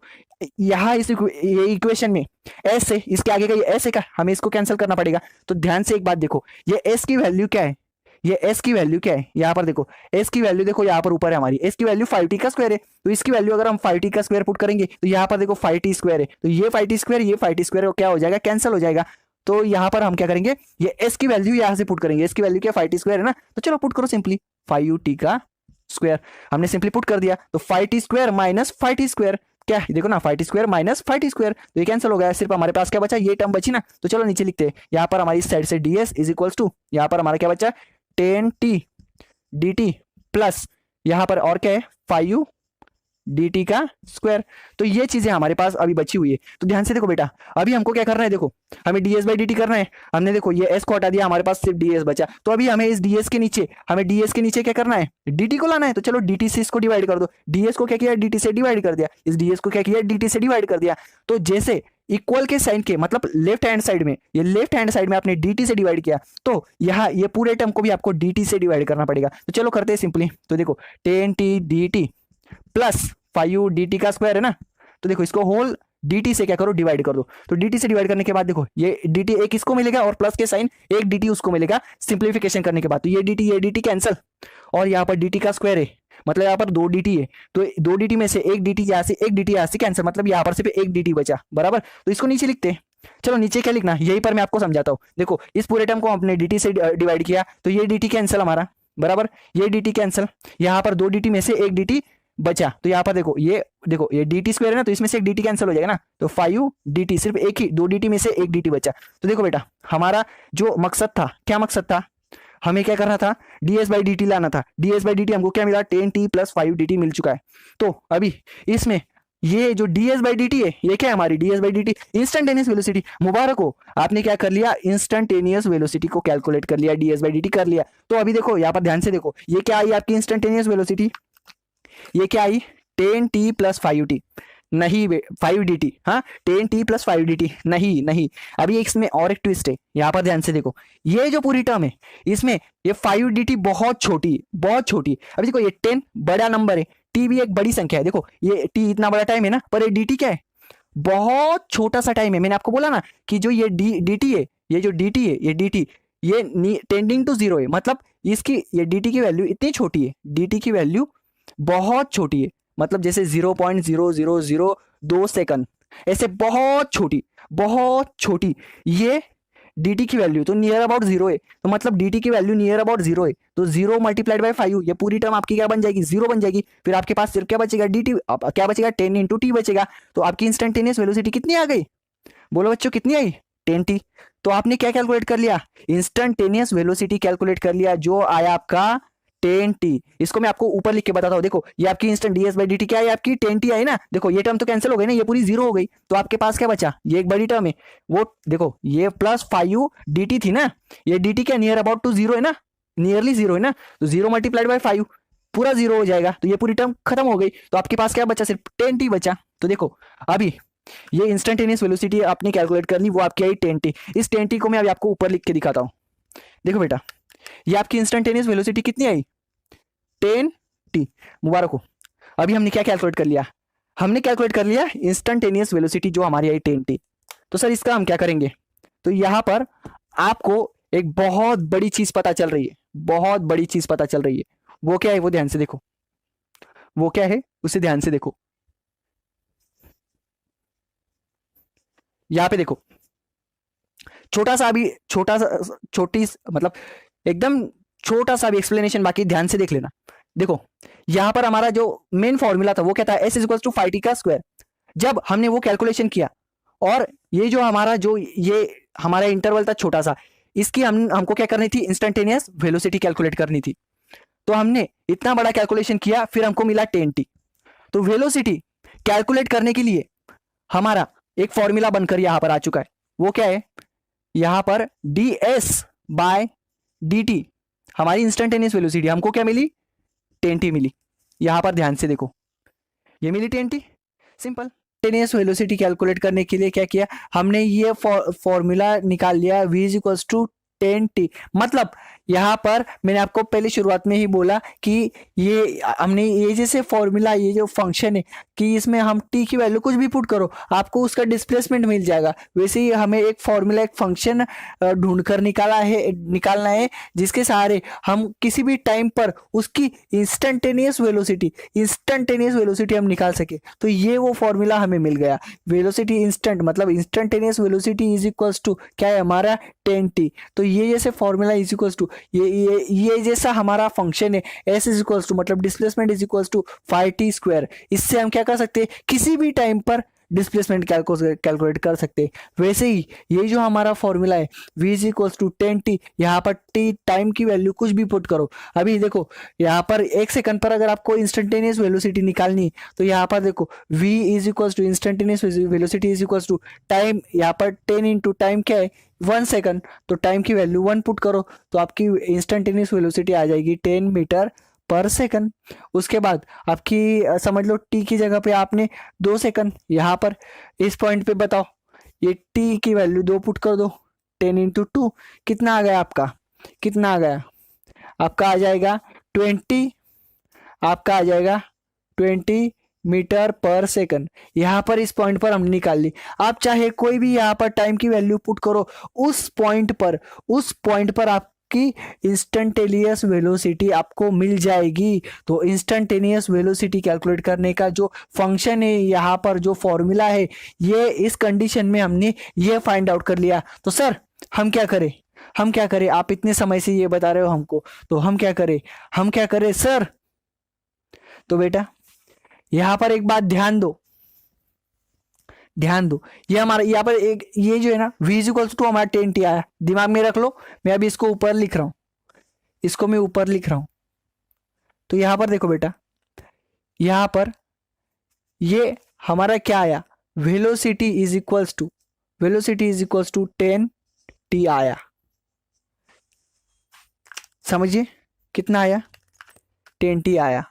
यहां इस ये इक्वेशन में s है, इसके आगे का ये s है का, हमें इसको कैंसिल करना पड़ेगा। तो ध्यान से एक बात देखो, ये s की वैल्यू क्या है, ये s की वैल्यू क्या है, यहाँ पर देखो s की वैल्यू देखो यहाँ पर ऊपर है हमारी, s की वैल्यू 5t का स्क्वायर है। तो इसकी वैल्यू अगर हम 5t का स्क्वायर पुट करेंगे तो यहाँ पर देखो 5t स्क्वायर है, तो ये 5t स्क्वायर ये 5t स्क्वायर क्या हो जाएगा, कैंसिल हो जाएगा। तो यहाँ पर हम क्या करेंगे, ये s की वैल्यू यहाँ से पुट करेंगे, s की वैल्यू क्या 5t स्क्वायर है ना, तो चलो पुट करो सिंपली 5t का स्क्वायर, हमने सिंपली पुट कर दिया। तो 5t square minus 5t square क्या है, देखो ना 5t square minus 5t square, तो ये कैंसिल हो गया, सिर्फ हमारे पास क्या बचा, ये टर्म बची ना। तो चलो नीचे लिखते हैं, यहाँ पर हमारी साइड से ds इज इक्वल्स टू, यहाँ पर हमारा क्या बचा 10t dt प्लस यहाँ पर और क्या है 5 dt का स्क्वायर। तो ये चीजें हमारे पास अभी बची हुई है। तो ध्यान से देखो बेटा, अभी हमको क्या करना है, देखो हमें ds बाई dt करना है। हमने देखो ये s को हटा दिया, हमारे पास सिर्फ ds बचा। तो अभी हमें इस ds के नीचे, हमें ds के नीचे क्या करना है, dt को लाना है। तो चलो dt से इसको डिवाइड कर दो, ds को क्या किया dt से डिवाइड कर दिया, इस ds को क्या किया dt से डिवाइड कर दिया। तो जैसे इक्वल के साइन के मतलब लेफ्ट हैंड साइड में, ये लेफ्ट हैंड साइड में आपने dt से डिवाइड किया, तो यहाँ ये पूरे टर्म को भी आपको dt से डिवाइड करना पड़ेगा। तो चलो करते हैं सिंपली। तो देखो 10t dt प्लस 5 dt का स्क्वायर है ना, तो देखो इसको होल dt से क्या करो, डिवाइड कर दो। तो dt से डिवाइड करने के बाद देखो ये dt एक इसको मिलेगा और प्लस के साइन एक dt उसको मिलेगा सिंप्लीफिकेशन करने के बाद। तो ये dt कैंसिल और यहाँ पर dt का स्क्वायर है, मतलब यहाँ पर 2 dt है, तो 2 dt में से एक dt यहाँ से एक dt यहाँ से कैंसिल, मतलब यहाँ पर सिर्फ एक dt बचा, बराबर। तो इसको नीचे लिखते हैं। चलो नीचे क्या लिखना, यही पर मैं आपको समझाता हूँ। देखो इस पूरे टर्म को हमने dt से डिवाइड किया, तो ये dt कैंसिल हमारा, बराबर, ये dt कैंसिल, यहाँ पर 2 dt में से एक dt बचा। तो यहाँ पर देखो ये dt स्क्वायर है ना, तो इसमें से एक dt कैंसिल हो जाएगा ना, तो 5 dt, सिर्फ एक ही 2 dt में से एक dt बचा। तो देखो बेटा हमारा जो मकसद था, क्या मकसद था, हमें क्या करना था, ds बाई dt लाना था। ds बाई dt हमको क्या मिला, 10t प्लस 5 dt मिल चुका है। तो अभी इसमें ये जो ds बाई dt है, ये क्या है हमारी ds by dt instantaneous velocity. मुबारक हो, आपने क्या कर लिया, इंस्टेंटेनियस वेलोसिटी को कैलकुलेट कर लिया, ds बाई dt कर लिया। तो अभी देखो यहाँ पर ध्यान से देखो, ये क्या आई आपकी इंस्टेंटेनियस वेलोसिटी, ये क्या आई 10t प्लस 5t, नहीं 5dt, हाँ 10t प्लस 5dt, नहीं। अभी इसमें और एक ट्विस्ट है, यहाँ पर ध्यान से देखो, ये जो पूरी टर्म है इसमें ये 5dt बहुत छोटी, बहुत छोटी। अभी देखो ये 10 बड़ा नंबर है, t भी एक बड़ी संख्या है। देखो ये t इतना बड़ा टाइम है ना, पर ये dt क्या है, बहुत छोटा सा टाइम है। मैंने आपको बोला ना कि जो ये dt है, ये जो dt है, ये dt ये टेंडिंग टू 0 है, मतलब इसकी ये dt की वैल्यू इतनी छोटी है, dt की वैल्यू बहुत छोटी है, मतलब जैसे 0.0002 सेकंड, ऐसे बहुत छोटी, बहुत छोटी। ये डी टी की वैल्यू तो नियर अबाउट जीरो है, तो मतलब डी टी की वैल्यू नियर अबाउट जीरो है, तो जीरो मल्टीप्लाइड बाय 5, ये पूरी टर्म आपकी क्या बन जाएगी, जीरो बन जाएगी। फिर आपके पास सिर्फ क्या बचेगा, डी टी, क्या बचेगा, 10 इंटू टी बचेगा। तो आपकी इंस्टेंटेनियस वेलोसिटी कितनी आ गई, बोलो बच्चों कितनी आई, 10 टी। तो आपने क्या कैलकुलेट कर लिया, इंस्टेंटेनियस वेलोसिटी कैलकुलेट कर लिया, जो आया आपका 10 टी। इसको मैं आपको ऊपर लिख के बताता हूँ, देखो ये आपकी instant ds by D T क्या है, आपकी 10 टी आई ना। देखो ये टर्म तो कैंसिल हो गई ना, ये पूरी जीरो हो गई, तो आपके पास क्या बचा, ये एक बड़ी टर्म है, वो देखो ये प्लस 5 डी टी थी ना, ये डी टी क्या नियर अबाउट टू जीरो है ना, नियरली जीरो है ना, तो जीरो मल्टीप्लाइड बाई 5 पूरा जीरो हो जाएगा, तो ये पूरी टर्म खत्म हो गई। तो आपके पास क्या बचा, सिर्फ 10 टी बचा। तो देखो अभी ये इंस्टेंटेनियस वेलोसिटी आपने कैलकुलेट करनी, वो आपकी आई 10 टी। इस 10 टी को मैं अभी आपको ऊपर लिख के दिखाता हूँ। देखो बेटा ये आपकी इंस्टेंटेनियस वेलोसिटी कितनी आई, 10 टी। मुबारक हो, अभी हमने क्या कैलकुलेट कर लिया, हमने कैलकुलेट कर लिया इंस्टेंटेनियस वेलोसिटी जो हमारी आई 10 टी। तो सर इसका हम क्या करेंगे, तो यहां पर आपको एक बहुत बड़ी चीज पता चल रही है, बहुत बड़ी चीज पता चल रही है। वो क्या है, वो ध्यान से देखो, वो क्या है उसे ध्यान से देखो। यहां पे देखो छोटा सा भी, छोटा सा, छोटी मतलब एकदम छोटा सा भी एक्सप्लेनेशन, बाकी ध्यान से देख लेना। देखो यहां पर हमारा जो मेन फॉर्मूला था वो क्या था, S is equal to 5t का स्क्वायर। जब हमने वो कैलकुलेशन किया और ये जो हमारा जो ये हमारा इंटरवल था छोटा सा, इसकी हमको क्या करनी थी, इंस्टेंटेनियस वेलोसिटी कैलकुलेट करनी थी। तो हमने इतना बड़ा कैलकुलेशन किया, फिर हमको मिला 10t। तो वेलोसिटी कैलकुलेट करने के लिए हमारा एक फॉर्मूला बनकर यहां पर आ चुका है, वो क्या है, यहां पर ds बाय dt हमारी इंस्टेंटेनियस वेलोसिटी हमको क्या मिली, 10t मिली। यहां पर ध्यान से देखो, ये मिली 10t, simple. Instantaneous velocity calculate करने के लिए क्या किया हमने, ये फॉर्मूला निकाल लिया, v is equal to 10t। मतलब यहां पर मैंने आपको पहले शुरुआत में ही बोला कि ये हमने ये जैसे फॉर्मूला, ये जो फंक्शन है कि इसमें हम t की वैल्यू कुछ भी पुट करो आपको उसका डिस्प्लेसमेंट मिल जाएगा, वैसे ही हमें एक फॉर्मूला, एक फंक्शन ढूंढकर निकालना है जिसके सहारे हम किसी भी टाइम पर उसकी इंस्टेंटेनियस वेलोसिटी हम निकाल सके। तो ये वो फॉर्मूला हमें मिल गया, वेलोसिटी इंस्टेंट मतलब instantaneous velocity is equals to क्या है हमारा 10t। तो ये जैसे फॉर्मूला इज इक्वल्स टू ये जैसा हमारा फंक्शन है, एस इज इक्वल्स टू मतलब displacement is equals to 5t square. इससे हम क्या कर सकते हैं, किसी भी टाइम पर डिस्प्लेसमेंट कैलकुलेट कर सकते हैं। वैसे ही ये जो हमारा फॉर्मूला है v is equals to 10t, यहाँ पर t टाइम की वैल्यू कुछ भी पुट करो। अभी देखो यहाँ पर एक सेकंड पर अगर आपको इंस्टेंटेनियस वेलोसिटी निकालनी तो यहाँ पर देखो v is equals to instantaneous velocity is equals to time, यहाँ पर 10 इंटू टाइम क्या है 1 सेकंड, तो टाइम की वैल्यू 1 पुट करो तो आपकी इंस्टेंटेनियस वेलोसिटी आ जाएगी 10 मीटर पर सेकंड। उसके बाद आपकी समझ लो टी की जगह पे आपने 2 सेकंड, यहाँ पर इस पॉइंट पे बताओ ये टी की वैल्यू 2 पुट कर दो, 10 इंटू 2 कितना आ गया आपका, कितना आ गया आपका आ जाएगा 20, आपका आ जाएगा 20 मीटर पर सेकंड। यहाँ पर इस पॉइंट पर हमने निकाल ली। आप चाहे कोई भी यहाँ पर टाइम की वैल्यू पुट करो उस पॉइंट पर आपकी इंस्टेंटेनियस वेलोसिटी आपको मिल जाएगी। तो इंस्टेंटेनियस वेलोसिटी कैलकुलेट करने का जो फंक्शन है, यहाँ पर जो फॉर्मूला है, ये इस कंडीशन में हमने ये फाइंड आउट कर लिया। तो सर हम क्या करें, आप इतने समय से ये बता रहे हो हमको, तो हम क्या करें सर। तो बेटा यहां पर एक बात ध्यान दो, ये हमारा यहाँ पर एक ये जो है ना v इज इक्वल्स टू हमारा 10t आया, दिमाग में रख लो। मैं अभी इसको ऊपर लिख रहा हूं, तो यहां पर देखो बेटा, यहां पर ये हमारा क्या आया, velocity is equals to 10t आया। समझिए कितना आया, 10t आया।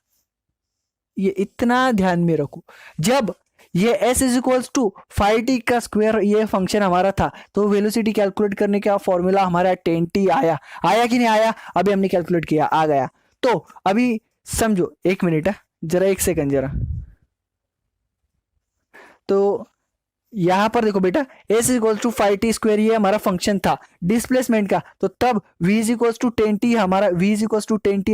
ये इतना ध्यान में रखो, जब ये s is equals to 5t का स्क्वायर ये फंक्शन हमारा था, तो वेलोसिटी कैलकुलेट करने का फॉर्मूला हमारा 10t आया कि नहीं आया, अभी हमने कैलकुलेट किया, आ गया। तो अभी समझो, एक मिनट जरा, एक सेकंड जरा। तो यहां पर देखो बेटा s equal to 5t square ये हमारा फंक्शन था डिस्प्लेसमेंट का, तो तब v इक्वल टू 10t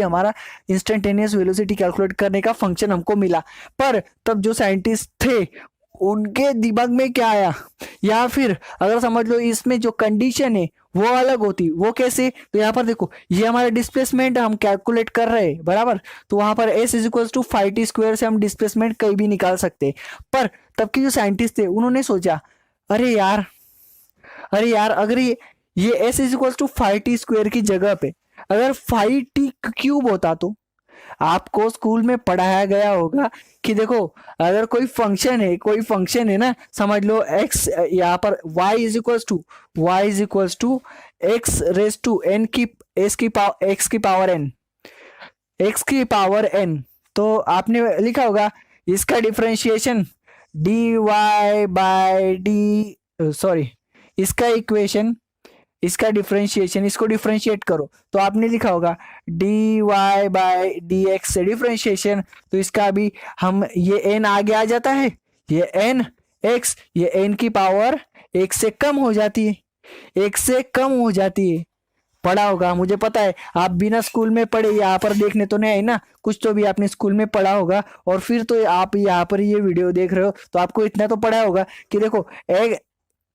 हमारा इंस्टेंटेनियस वेलोसिटी कैलकुलेट करने का फंक्शन हमको मिला। पर तब जो साइंटिस्ट थे उनके दिमाग में क्या आया, या फिर अगर समझ लो इसमें जो कंडीशन है वो अलग होती, वो कैसे, तो यहाँ पर देखो ये हमारा डिस्प्लेसमेंट हम कैलकुलेट कर रहे हैं बराबर, तो वहां पर S is equal to 5t² से हम डिस्प्लेसमेंट कहीं भी निकाल सकते हैं। पर तब के जो साइंटिस्ट थे उन्होंने सोचा अरे यार, अरे यार अगर ये S is equal to 5t² की जगह पे अगर 5t³ होता, तो आपको स्कूल में पढ़ाया गया होगा कि देखो अगर कोई फंक्शन है ना, समझ लो x, यहाँ पर y is equal to x raise to n की x की पावर n, तो आपने लिखा होगा इसका डिफरेंशिएशन इसका इक्वेशन, इसका डिफरेंशिएशन, इसको डिफरेंशिएट करो तो आपने लिखा होगा dy/dx से डिफरेंशिएशन, तो इसका अभी हम ये n आगे आ जाता है, ये n x, ये n की पावर एक से कम हो जाती है, एक से कम हो जाती है। पढ़ा होगा, मुझे पता है आप बिना स्कूल में पढ़े यहाँ पर देखने तो नहीं आई ना, कुछ तो भी आपने स्कूल में पढ़ा होगा, और फिर तो आप यहाँ पर ये वीडियो देख रहे हो तो आपको इतना तो पढ़ा होगा कि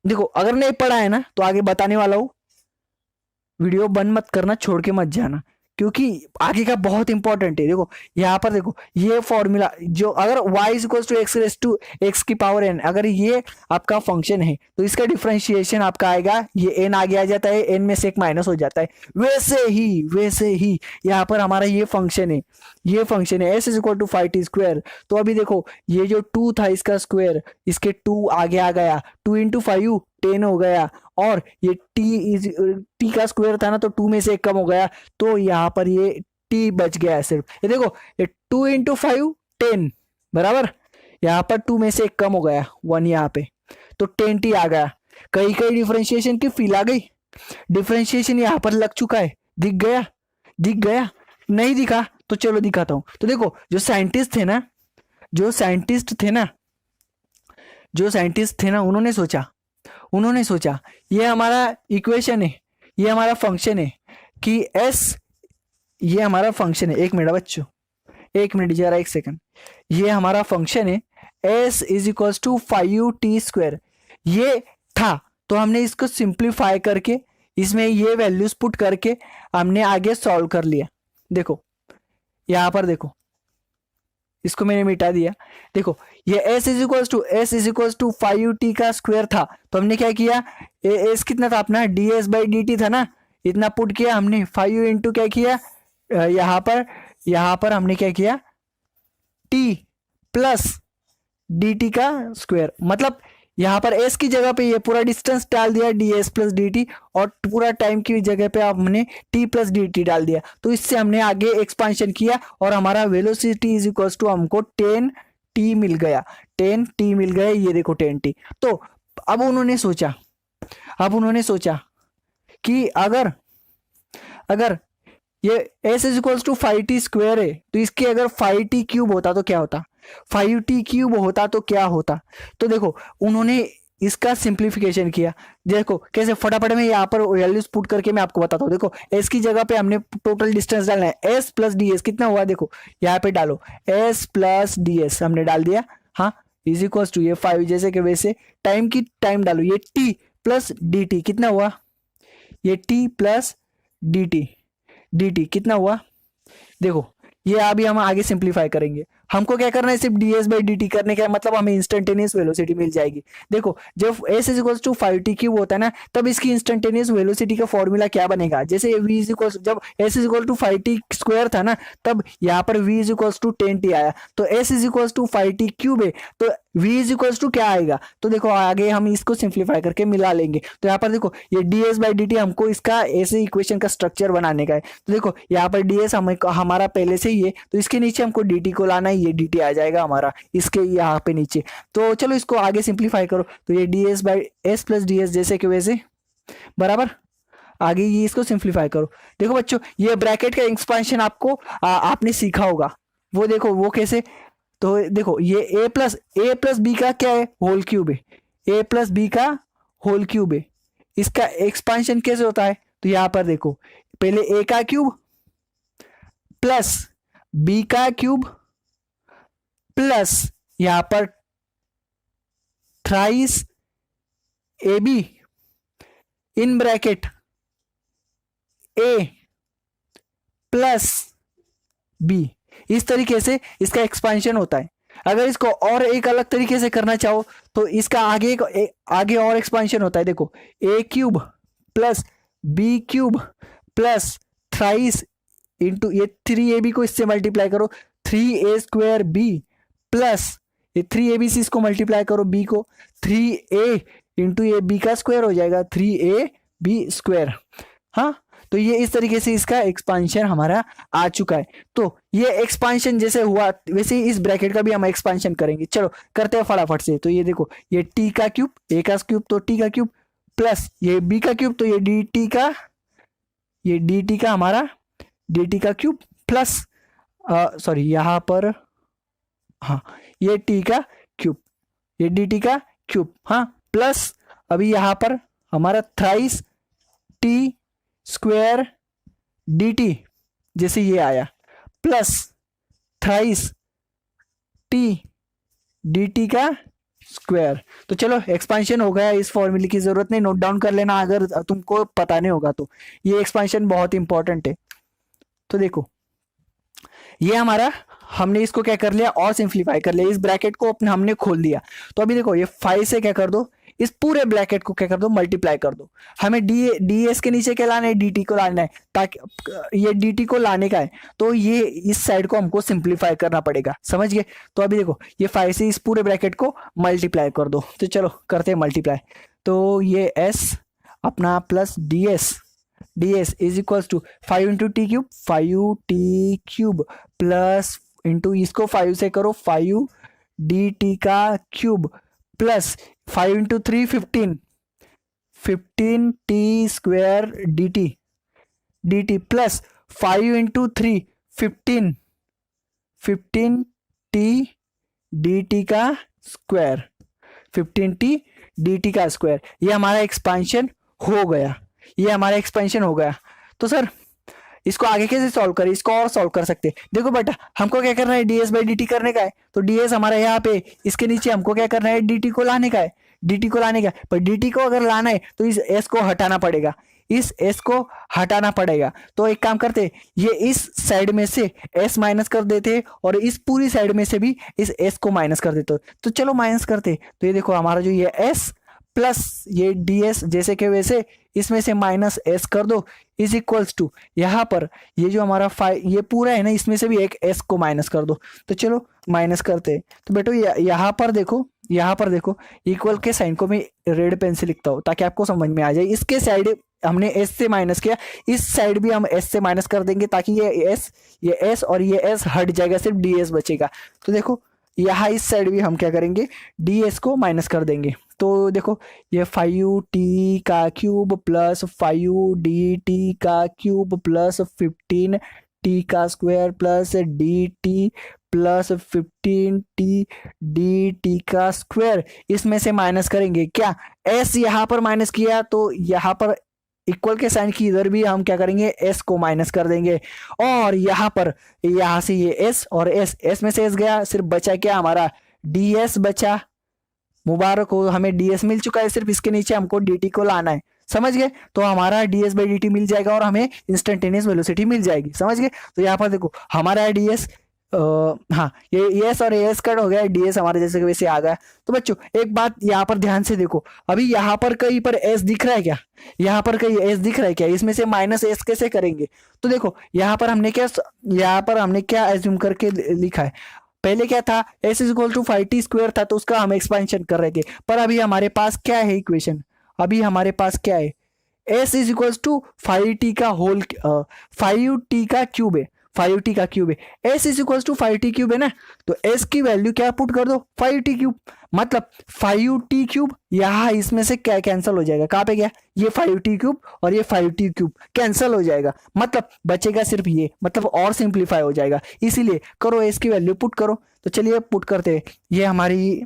देखो अगर नहीं पढ़ा है ना तो आगे बताने वाला हूँ, वीडियो बंद मत करना, छोड़ के मत जाना, क्योंकि आगे का बहुत इंपॉर्टेंट है। देखो यहाँ पर देखो ये फॉर्मूला जो अगर y is equal to x raise to x की पावर n, अगर ये आपका फंक्शन है तो इसका डिफरेंशिएशन आपका आएगा, ये n आगे आ जाता है, n में से एक माइनस हो जाता है। वैसे ही यहाँ पर हमारा ये फंक्शन है, s is equal to 5t²। तो अभी देखो ये जो 2 था इसका स्क्वायर, इसके 2 आगे आ गया, 2 इंटू 5 10 हो गया, और ये t का स्क्वायर था ना तो 2 में से एक कम हो गया, तो यहाँ पर ये t बच गया है सिर्फ। ये देखो ये 2 इंटू 5 10 बराबर, यहाँ पर 2 में से एक कम हो गया 1 यहाँ पे, तो 10t आ गया। कहीं कहीं डिफरेंशिएशन की फील आ गई, डिफरेंशिएशन यहाँ पर लग चुका है, दिख गया नहीं दिखा तो चलो दिखाता हूँ। तो देखो जो साइंटिस्ट थे ना उन्होंने सोचा ये हमारा इक्वेशन है, ये हमारा फंक्शन है कि ये हमारा फंक्शन है, एक मिनट जरा एक सेकंड, ये हमारा फंक्शन है s is equal to 5t², ये था तो हमने इसको सिंप्लीफाई करके इसमें ये वैल्यूज पुट करके हमने आगे सॉल्व कर लिया। देखो यहाँ पर देखो, इसको मैंने मिटा दिया, देखो ये s is equal to 5t² था, तो हमने क्या किया, s कितना था अपना ds/dt था ना, इतना पुट किया हमने, 5 इंटू क्या किया, यहाँ पर हमने क्या किया t प्लस dt का स्क्वायर, मतलब यहाँ पर s की जगह पे ये पूरा डिस्टेंस डाल दिया ds प्लस dt, और पूरा टाइम की जगह पे हमने t प्लस dt डाल दिया, तो इससे हमने आगे एक्सपांशन किया और हमारा वेलोसिटी इज इक्वल टू हमको 10t मिल गया, ये देखो 10t। तो अब उन्होंने सोचा कि अगर ये s is equal to 5t² है तो इसके अगर 5t³ होता तो क्या होता, 5t³ होता तो क्या होता। तो देखो उन्होंने इसका सिंप्लीफिकेशन किया, देखो कैसे, फटाफट में यहाँ पर वैल्यूज पुट करके मैं आपको बताता हूँ। देखो s की जगह पे हमने टोटल डिस्टेंस डालना है, s प्लस ds कितना हुआ, देखो यहाँ पे डालो s प्लस ds हमने डाल दिया, हाँ इज इक्वल टू ये 5 जैसे कि वैसे टाइम डालो, ये t प्लस dt कितना हुआ, ये t प्लस dt कितना हुआ, देखो ये अभी हम आगे सिंप्लीफाई करेंगे। हमको क्या करना है, सिर्फ ds/dt करने का मतलब हमें इंस्टेंटेनियस वेलोसिटी मिल जाएगी। देखो जब s is equal to 5t³ होता है ना, तब इसकी इंस्टेंटेनियस वेलोसिटी का फॉर्मूला क्या बनेगा, जैसे v इज इक्वल, जब s is equal to 5t² था ना, तब यहाँ पर v is equal to 10t आया, तो s is equal to 5t³ है, तो v इज इक्वल टू क्या आएगा, तो देखो आगे हम इसको सिंप्लीफाई करके मिला लेंगे। तो यहाँ पर देखो ये ds/dt हमको इसका ऐसे इक्वेशन का स्ट्रक्चर बनाने का है, तो देखो यहाँ पर ds हमारा पहले से ही है, तो इसके नीचे हमको dt को लाना है, ये dt आ जाएगा हमारा इसके यहाँ पे नीचे। तो चलो इसको आगे सिंप्लीफाई करो, तो ये ds/s प्लस ds जैसे कि वैसे बराबर, आगे ये इसको सिंप्लीफाई करो। देखो बच्चों ये ब्रैकेट का एक्सपेंशन आपको आपने सीखा होगा, वो देखो वो कैसे, तो देखो ये a प्लस बी का क्या है, होल क्यूब है, a प्लस बी का होल क्यूब है, इसका एक्सपेंशन कैसे होता है, तो यहाँ पर देखो पहले a का क्यूब प्लस b का क्यूब प्लस यहाँ पर thrice a b in bracket a plus b. इस तरीके से इसका एक्सपेंशन होता है। अगर इसको और एक अलग तरीके से करना चाहो तो इसका आगे और एक्सपेंशन होता है। देखो a cube plus b cube plus thrice into ये 3ab को इससे मल्टीप्लाई करो 3a स्क्वायर बी प्लस ये 3abc इसको मल्टीप्लाई करो b को 3a इंटू ये b का स्क्वायर हो जाएगा 3ab स्क्वायर। हाँ, तो ये इस तरीके से इसका एक्सपांशन हमारा आ चुका है। तो ये एक्सपांशन जैसे हुआ वैसे ही इस ब्रैकेट का भी हम एक्सपांशन करेंगे। चलो करते हैं फटाफट से। तो ये देखो ये टी का क्यूब, ए का क्यूब तो टी का क्यूब प्लस ये बी का क्यूब तो ये डी टी का हमारा डी टी का क्यूब प्लस सॉरी यहाँ पर हाँ ये टी का क्यूब ये डी टी का क्यूब हाँ प्लस अभी यहाँ पर हमारा thrice T square d T जैसे ये आया plus thrice T d t का स्क्वायर। तो चलो एक्सपांशन हो गया। इस फॉर्मूले की जरूरत नहीं, नोट डाउन कर लेना अगर तुमको पता नहीं होगा तो। ये एक्सपांशन बहुत इंपॉर्टेंट है। तो देखो ये हमारा हमने इसको क्या कर लिया और सिंप्लीफाई कर लिया। इस ब्रैकेट को अपने हमने खोल दिया। तो अभी देखो ये 5 से क्या कर दो इस पूरे ब्रैकेट को क्या कर दो मल्टीप्लाई कर दो। हमें डी एस के नीचे क्या लाना है डी टी को लाना है ताकि ये डी टी को लाने का है तो ये इस साइड को हमको सिंप्लीफाई करना पड़ेगा। समझ गए। तो अभी देखो ये 5 से इस पूरे ब्रैकेट को मल्टीप्लाई कर दो। तो चलो करते हैं मल्टीप्लाई। तो ये एस अपना plus d s is equals to 5 into t cube 5t cube plus into इसको 5 से करो 5 डी टी का cube plus 5 into 3 15 t square d t plus 5 into 3 15 t d t का स्क्वायर 15 टी डी टी का square. ये हमारा expansion हो गया। ये हमारा एक्सपेंशन हो गया। तो सर इसको आगे कैसे सॉल्व करें? इसको और सॉल्व कर सकते हैं। देखो बेटा हमको क्या करना है ds बाई डी टी करने का है। तो ds हमारा यहाँ पे इसके नीचे हमको क्या करना है dt को लाने का है। dt को लाने का पर dt को अगर लाना है तो इस s को हटाना पड़ेगा। इस s को हटाना पड़ेगा। तो एक काम करते ये इस साइड में से s माइनस कर देते और इस पूरी साइड में से भी इस s को माइनस कर देते। तो चलो माइनस करते। तो ये देखो हमारा जो ये s प्लस ये ds जैसे कि वैसे इसमें से माइनस s कर दो इज इक्वल्स टू यहाँ पर ये जो हमारा 5 ये पूरा है ना इसमें से भी एक s को माइनस कर दो। तो चलो माइनस करते हैं। तो बेटो यहाँ पर देखो इक्वल के साइन को मैं रेड पेन से लिखता हूँ ताकि आपको समझ में आ जाए। इसके साइड हमने s से माइनस किया, इस साइड भी हम s से माइनस कर देंगे ताकि ये s और ये s हट जाएगा, सिर्फ ds बचेगा। तो देखो यहाँ इस साइड भी हम क्या करेंगे ds को माइनस कर देंगे। तो देखो ये 5t का क्यूब प्लस 5dt का क्यूब प्लस 15t का square plus dt plus 15t dt का स्क्वायर। इसमें से माइनस करेंगे क्या s यहाँ पर माइनस किया तो यहाँ पर इक्वल के साइन की इधर भी हम क्या करेंगे s को माइनस कर देंगे। और यहाँ से ये s और s में से s गया, सिर्फ बचा क्या हमारा ds बचा। मुबारक हो हमें ds मिल चुका है, सिर्फ इसके नीचे हमको dt को लाना है। समझ गए। तो हमारा ds बाई dt मिल जाएगा और हमें इंस्टेंटेनियस वेलोसिटी मिल जाएगी। समझ गए। तो यहाँ पर देखो हमारा ds हाँ ये s और s कट हो गया, ds हमारे जैसे कि वैसे आ गया। तो बच्चों एक बात यहाँ पर ध्यान से देखो, अभी यहाँ पर कहीं पर s दिख रहा है क्या? यहाँ पर कहीं s दिख रहा है क्या? इसमें से माइनस s कैसे करेंगे? तो देखो यहाँ पर हमने क्या एज्यूम करके लिखा है। पहले क्या था s is equal to 5t square था तो उसका हम एक्सपेंशन कर रहे थे। पर अभी हमारे पास क्या है इक्वेशन, अभी हमारे पास क्या है s is equal to 5t का होल 5t का क्यूब है 5t का क्यूब है। s is equal to 5t cube है ना, तो s की वैल्यू क्या पुट कर दो 5t क्यूब, मतलब 5t क्यूब यहाँ इसमें से क्या कैंसिल हो जाएगा, कहाँ पे गया ये 5t क्यूब और ये 5t क्यूब कैंसिल हो जाएगा, मतलब बचेगा सिर्फ ये, मतलब और सिंप्लीफाई हो जाएगा। इसीलिए करो s की वैल्यू पुट करो। तो चलिए पुट करते हैं। ये हमारी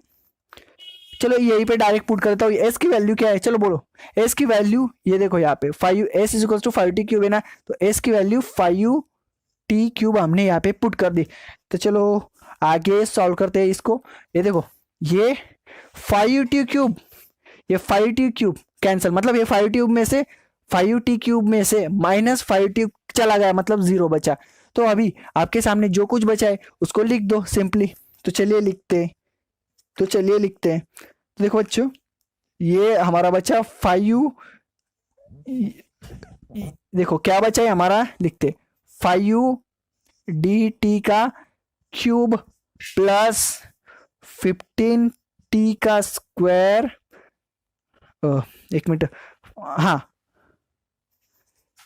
चलो यहीं पे डायरेक्ट पुट करता हूँ। s की वैल्यू क्या है चलो बोलो। s की वैल्यू ये देखो यहाँ पे 5 s is equal to 5t cube है ना, तो s की वैल्यू 5t क्यूब हमने यहाँ पे पुट कर दी। तो चलो आगे सॉल्व करते हैं इसको। ये देखो ये 5t³ ये 5t³ कैंसिल, मतलब ये 5t³ में से 5t³ में से -5t चला गया, मतलब 0 बचा। तो अभी आपके सामने जो कुछ बचा है उसको लिख दो सिंपली। तो चलिए लिखते हैं, तो देखो बच्चों, ये हमारा बचा 5, देखो क्या बचा है हमारा, लिखते 5dt का क्यूब प्लस 15t का स्क्वायर। एक मिनट, हाँ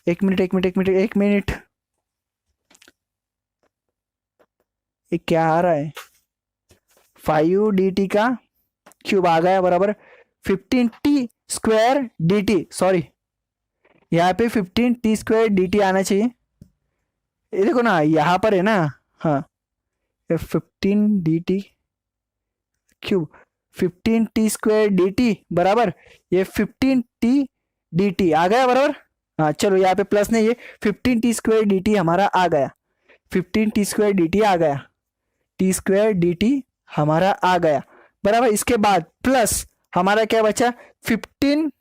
एक मिनट, ये क्या आ रहा है, 5dt का क्यूब आ गया बराबर 15t स्क्वायर dt, सॉरी यहाँ पे 15t स्क्वायर dt आना चाहिए। ये देखो ना यहाँ पर है ना, हाँ 15dt cube 15t square dt बराबर ये 15t dt आ गया बराबर। हाँ चलो यहाँ पे प्लस नहीं, ये 15t स्क्वायर dt हमारा आ गया, 15t स्क्वायर dt आ गया, t स्क्वायर dt हमारा आ गया बराबर। इसके बाद प्लस हमारा क्या बचा, 15t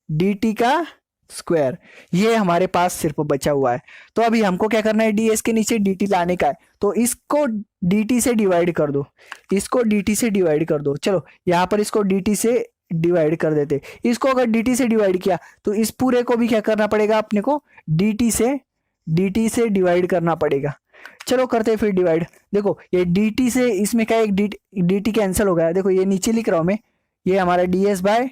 dt का स्क्वायर, ये हमारे पास सिर्फ बचा हुआ है। तो अभी हमको क्या करना है, ds के नीचे dt लाने का है, तो इसको dt से डिवाइड कर दो, चलो यहाँ पर इसको dt से डिवाइड कर देते। इसको अगर dt से डिवाइड किया तो इस पूरे को भी क्या करना पड़ेगा अपने को, dt से डिवाइड करना पड़ेगा। चलो करते हैं फिर डिवाइड। देखो ये dt से इसमें क्या, एक dt कैंसिल हो गया, देखो ये नीचे लिख रहा हूं मैं, ये हमारा ds बाय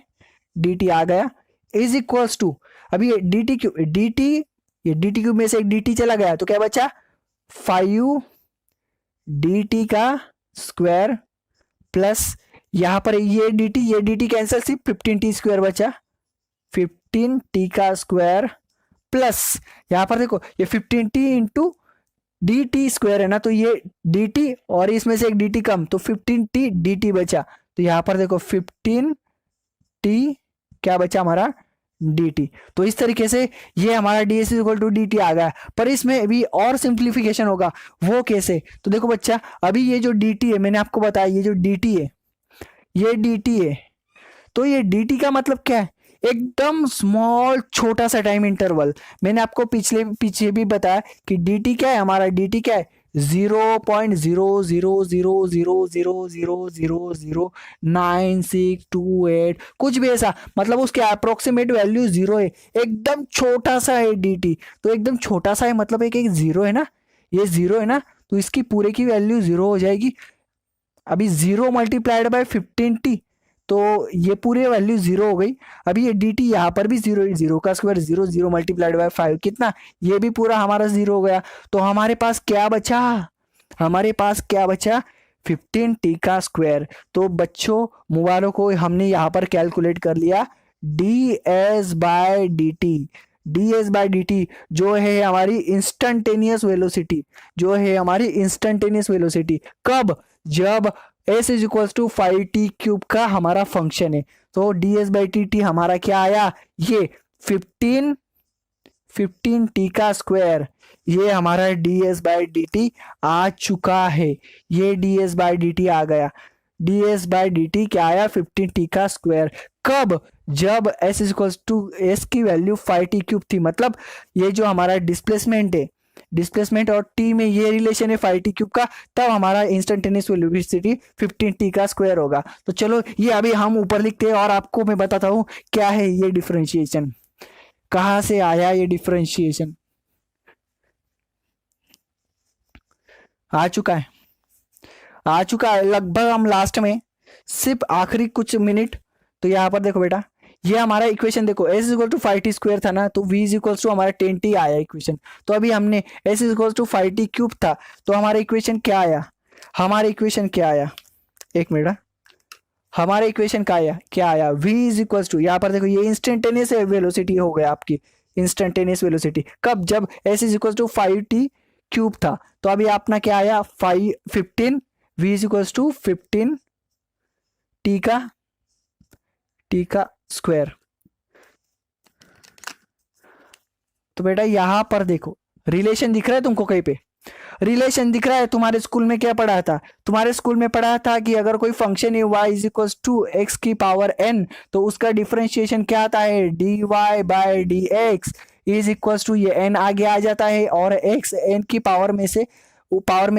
dt आ गया इज इक्वल्स टू, अभी ये dt क्यूब में से एक dt चला गया, तो क्या बचा 5dt का स्क्वायर प्लस यहां पर ये dt कैंसिल, सिर्फ 15t स्क्वायर बचा, 15t का स्क्वायर प्लस यहां पर देखो ये 15t इंटू dt स्क्वायर है ना, तो ये dt और इसमें से एक dt कम, तो 15t dt बचा। तो यहां पर देखो 15t क्या बचा हमारा dt। तो इस तरीके से ये हमारा ds इक्वल टू dt आ गया। पर इसमें भी और सिंप्लीफिकेशन होगा, वो कैसे, तो देखो बच्चा, अभी ये जो dt है मैंने आपको बताया, ये जो dt है, ये dt है, तो ये dt का मतलब क्या है, एकदम स्मॉल छोटा सा टाइम इंटरवल। मैंने आपको पीछे भी बताया कि dt क्या है हमारा, dt क्या है 0.0000009628 कुछ भी ऐसा, मतलब उसके अप्रोक्सीमेट वैल्यू 0 है, एकदम छोटा सा है dt। तो एकदम छोटा सा है मतलब एक जीरो है ना, ये 0 है ना, तो इसकी पूरे की वैल्यू 0 हो जाएगी। अभी 0 मल्टीप्लाइड बाय 15t, तो ये पूरे वैल्यू 0 हो गई। अभी ये dt यहाँ पर भी 0, 0 का स्क्वायर 0, 0 मल्टीप्लाइड बाय 5 कितना, ये भी पूरा हमारा 0 हो गया। तो हमारे पास क्या बचा, 15t का स्क्वायर। तो बच्चों मोबाइलों को हमने यहाँ पर कैलकुलेट कर लिया ds बाय dt, जो है हमारी इंस्टेंटेनियस वेलोसिटी, कब, जब s is equal to 5t³ का हमारा फंक्शन है। तो ds बाई dt हमारा क्या आया, ये 15t का स्क्वायर, ये हमारा ds बाई dt आ चुका है, ये ds बाई dt आ गया। ds बाई dt क्या आया, 15t का स्क्वायर, कब, जब s is equal to s की वैल्यू 5t³ थी, मतलब ये जो हमारा डिस्प्लेसमेंट और t में ये रिलेशन है 5t³ का, तब हमारा इंस्टेंटेनियस वेलोसिटी 15t का स्क्वायर होगा। तो चलो ये अभी हम ऊपर लिखते हैं और आपको मैं बताता हूं क्या है ये डिफरेंशिएशन, कहां से आया ये डिफरेंशिएशन। आ चुका है लगभग, हम लास्ट में सिर्फ आखिरी कुछ मिनट। तो यहाँ पर देखो बेटा, ये हमारा इक्वेशन देखो, s equal to 5t square था ना, तो v इज इक्वल टू हमारा 10t आया इक्वेशन। तो अभी हमने s is equal to 5t³ था, तो हमारा इक्वेशन क्या आया, एक मिनट, हमारा इक्वेशन क्या आया v इज इक्वल टू, यहाँ पर देखो ये इंस्टेंटेनियस वेलोसिटी हो गया आपकी, इंस्टेंटेनियस वेलोसिटी कब, जब s is equal to 5t³ था। तो अभी अपना क्या आया 15 v is equal to 15 t का स्क्वायर। तो बेटा यहां पर देखो रिलेशन दिख रहा है तुमको कहीं पे, रिलेशन दिख रहा है। तुम्हारे स्कूल में क्या पढ़ा था? तुम्हारे स्कूल में पढ़ा था कि अगर कोई फंक्शन है y is equal to x की पावर n, तो उसका डिफरेंशिएशन क्या आता है? dy by dx is equal to, ये n आगे आ जाता है और x n की पावर में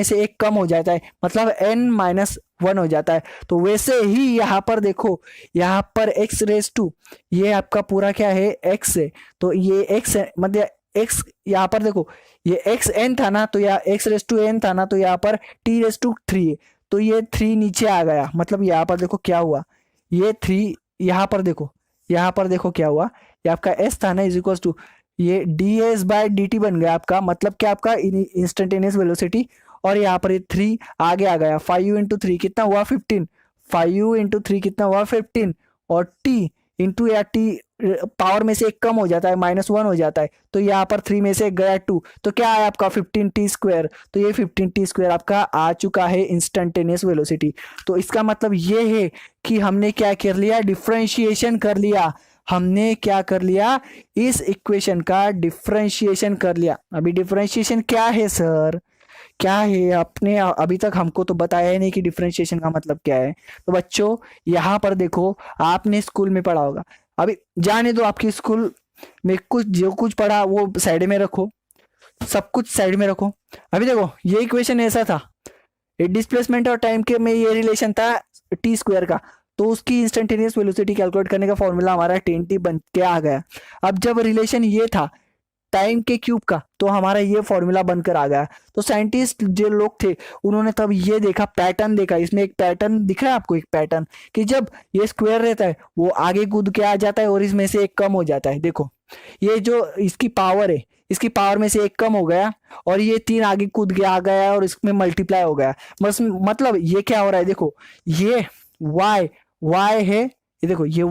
से एक कम हो जाता है, मतलब n माइनस 1 हो जाता है। तो वैसे ही यहाँ पर देखो, यहाँ पर x रेस टू, ये आपका पूरा क्या है? x है। तो ये x है, मतलब x यहाँ पर देखो, ये एक्स एन था ना, तो यहाँ एक्स रेस टू एन था ना, तो यहाँ पर टी रेस टू 3 है, तो ये 3 नीचे आ गया। मतलब यहाँ पर देखो क्या हुआ, ये 3 यहाँ पर देखो, यहाँ पर देखो क्या हुआ, ये आपका एस था ना इज इक्वल टू, ये d s by d t बन गया आपका, मतलब क्या आपका इंस्टेंटेनियस वेलोसिटी। और यहाँ पर ये 3 आगे आ गया, 5 इंटू 3 कितना हुआ? 15, 5 इंटू 3 कितना हुआ? 15, और टी इंटू या टी पावर में से एक कम हो जाता है, -1 हो जाता है, तो यहाँ पर 3 में से गया 2, तो क्या है आपका 15t²। तो ये 15t² आपका आ चुका है इंस्टेंटेनियस वेलोसिटी। तो इसका मतलब ये है कि हमने क्या कर लिया? डिफरेंशिएशन कर लिया। हमने क्या कर लिया? इस इक्वेशन का डिफरेंशिएशन कर लिया। अभी डिफरेंशिएशन क्या है सर? क्या है? आपने अभी तक हमको तो बताया ही नहीं कि डिफरेंशिएशन का मतलब क्या है। तो बच्चों यहाँ पर देखो, आपने स्कूल में पढ़ा होगा, अभी जाने दो आपकी स्कूल में कुछ जो कुछ पढ़ा वो साइड में रखो, सब कुछ साइड में रखो। अभी देखो ये इक्वेशन ऐसा था, डिस्प्लेसमेंट और टाइम के में ये रिलेशन था t² का, तो उसकी इंस्टेंटेनियस वेलोसिटी कैलकुलेट करने का फॉर्मूला हमारा 10t बन के आ गया। अब जब रिलेशन ये था टाइम के क्यूब का, तो हमारा ये फॉर्मूला बनकर आ गया। तो साइंटिस्ट जो लोग थे उन्होंने तब ये देखा, पैटर्न देखा, इसमें एक पैटर्न दिख रहा है आपको, एक पैटर्न कि जब ये स्क्वायर रहता है वो आगे कूद के आ जाता है और इसमें से एक कम हो जाता है। देखो ये जो इसकी पावर है, इसकी पावर में से एक कम हो गया और ये 3 आगे कूद के आ गया और इसमें मल्टीप्लाई हो गया। बस मतलब ये क्या हो रहा है? देखो ये y है, ये देखो ये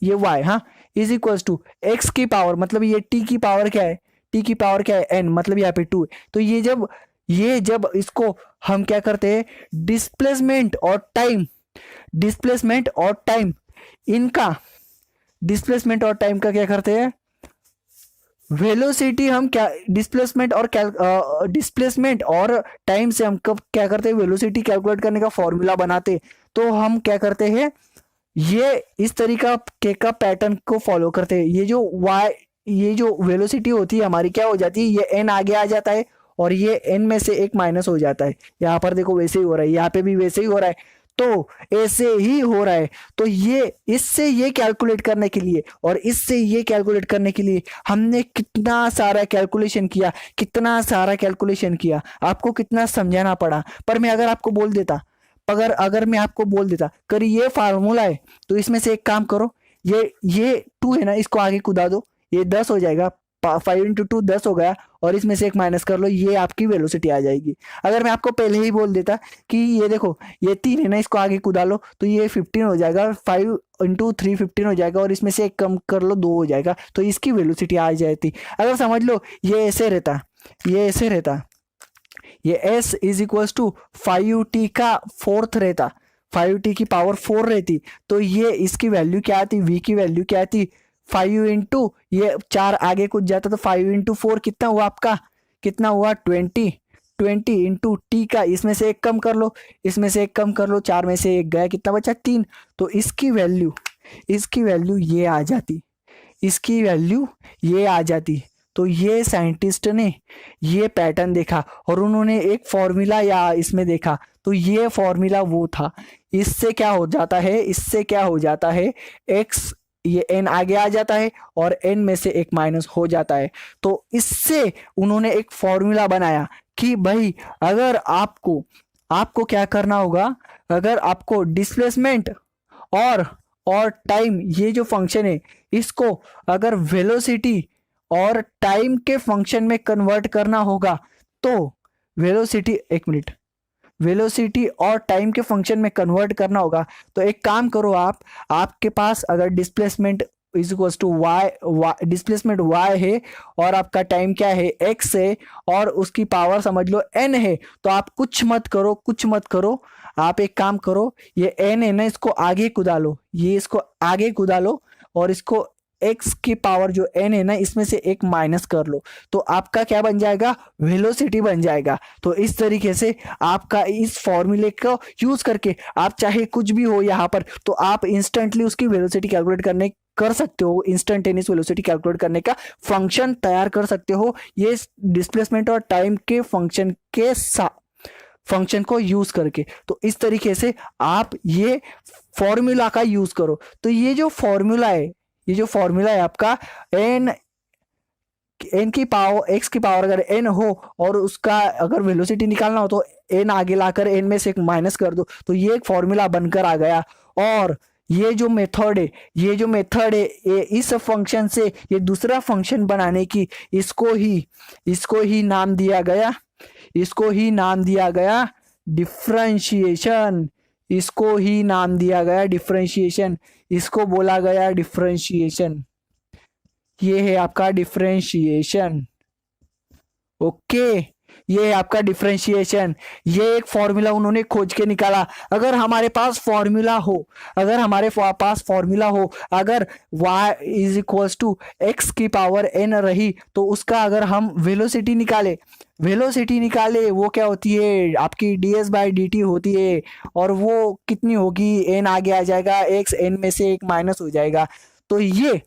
y, हाँ, इज इक्वल टू एक्स की पावर, मतलब ये t की पावर क्या है? t की पावर क्या है? n, मतलब यहाँ पे 2 है। तो ये जब इसको हम क्या करते हैं? डिस्प्लेसमेंट और टाइम इनका, डिस्प्लेसमेंट और टाइम का क्या करते हैं? वेलोसिटी हम क्या, डिस्प्लेसमेंट और टाइम से हम कब क्या करते हैं? वेलोसिटी कैलकुलेट करने का फॉर्मूला बनाते। तो हम क्या करते हैं? ये इस तरीका के का पैटर्न को फॉलो करते हैं। ये जो वेलोसिटी होती है हमारी क्या हो जाती है? ये n आगे आ जाता है और ये n में से एक माइनस हो जाता है। यहाँ पर देखो वैसे ही हो रहा है, यहाँ पे भी वैसे ही हो रहा है, तो ऐसे ही हो रहा है। तो ये इससे ये कैलकुलेट करने के लिए और इससे ये कैलकुलेट करने के लिए हमने कितना सारा कैलकुलेशन किया, आपको कितना समझाना पड़ा। पर मैं अगर आपको बोल देता, अगर मैं आपको बोल देता कर ये फार्मूला है, तो इसमें से एक काम करो, ये 2 है ना, इसको आगे कूदा दो, ये 10 हो जाएगा, 5 इंटू 2 10 हो गया, और इसमें से एक माइनस कर लो, ये आपकी वेलोसिटी आ जाएगी। अगर मैं आपको पहले ही बोल देता कि ये देखो ये 3 है ना, इसको आगे कूदा लो, तो ये 15 हो जाएगा, 5 इंटू 3 15 हो जाएगा, और इसमें से एक कम कर लो 2 हो जाएगा, तो इसकी वेलोसिटी आ जाती। अगर समझ लो ये ऐसे रहता, ये s is equal to 5t का 4th रहता, 5t की पावर 4 रहती, तो ये इसकी वैल्यू क्या आती? v की वैल्यू क्या आती? 5 इंटू ये 4 आगे कुछ जाता, तो 5 इंटू 4 कितना हुआ आपका? कितना हुआ? 20 इंटू t का, इसमें से एक कम कर लो, 4 में से एक गया, कितना बचा? 3। तो इसकी वैल्यू ये आ जाती। तो ये साइंटिस्ट ने ये पैटर्न देखा और उन्होंने एक फॉर्मूला या इसमें देखा, तो ये फॉर्मूला वो था। इससे क्या हो जाता है? x, ये n आगे आ जाता है और n में से एक माइनस हो जाता है। तो इससे उन्होंने एक फॉर्मूला बनाया कि भाई अगर आपको क्या करना होगा, अगर आपको डिस्प्लेसमेंट और टाइम, ये जो फंक्शन है, इसको अगर वेलोसिटी और टाइम के फंक्शन में कन्वर्ट करना होगा, तो वेलोसिटी और टाइम के फंक्शन में कन्वर्ट करना होगा, तो एक काम करो, आपके पास अगर displacement is equal to displacement y है और आपका टाइम क्या है? x है, और उसकी पावर समझ लो n है, तो आप कुछ मत करो, आप एक काम करो, ये n है ना, इसको आगे कुदा लो, और इसको x की पावर जो n है ना, इसमें से एक माइनस कर लो तो आपका क्या बन जाएगा, वेलोसिटी बन जाएगा। तो इस तरीके से आपका इस फॉर्मूले को यूज करके आप चाहे कुछ भी हो यहाँ पर, तो आप इंस्टेंटली उसकी वेलोसिटी कैलकुलेट कर सकते हो, इंस्टेंटेनियस वेलोसिटी कैलकुलेट करने का फंक्शन तैयार कर सकते हो ये डिस्प्लेसमेंट और टाइम के फंक्शन को यूज करके। तो इस तरीके से आप ये फॉर्मूला का यूज करो। तो ये जो फॉर्मूला है आपका n की पावर x की पावर अगर n हो और उसका अगर वेलोसिटी निकालना हो तो n आगे लाकर n में से एक माइनस कर दो, तो ये एक फॉर्मूला बनकर आ गया। और ये जो मेथड है इस फंक्शन से ये दूसरा फंक्शन बनाने की इसको ही नाम दिया गया डिफरेंशिएशन। इसको बोला गया डिफरेंशिएशन। ये है आपका डिफरेंशिएशन। ओके, ये है आपका डिफरेंशिएशन। ये एक फॉर्मूला उन्होंने खोज के निकाला। अगर हमारे पास फॉर्मूला हो, अगर y is equals to x की पावर n रही तो उसका अगर हम वेलोसिटी निकाले वो क्या होती है, आपकी ds/dt होती है। और वो कितनी होगी, n आगे आ जाएगा, x n में से एक माइनस हो जाएगा। तो ये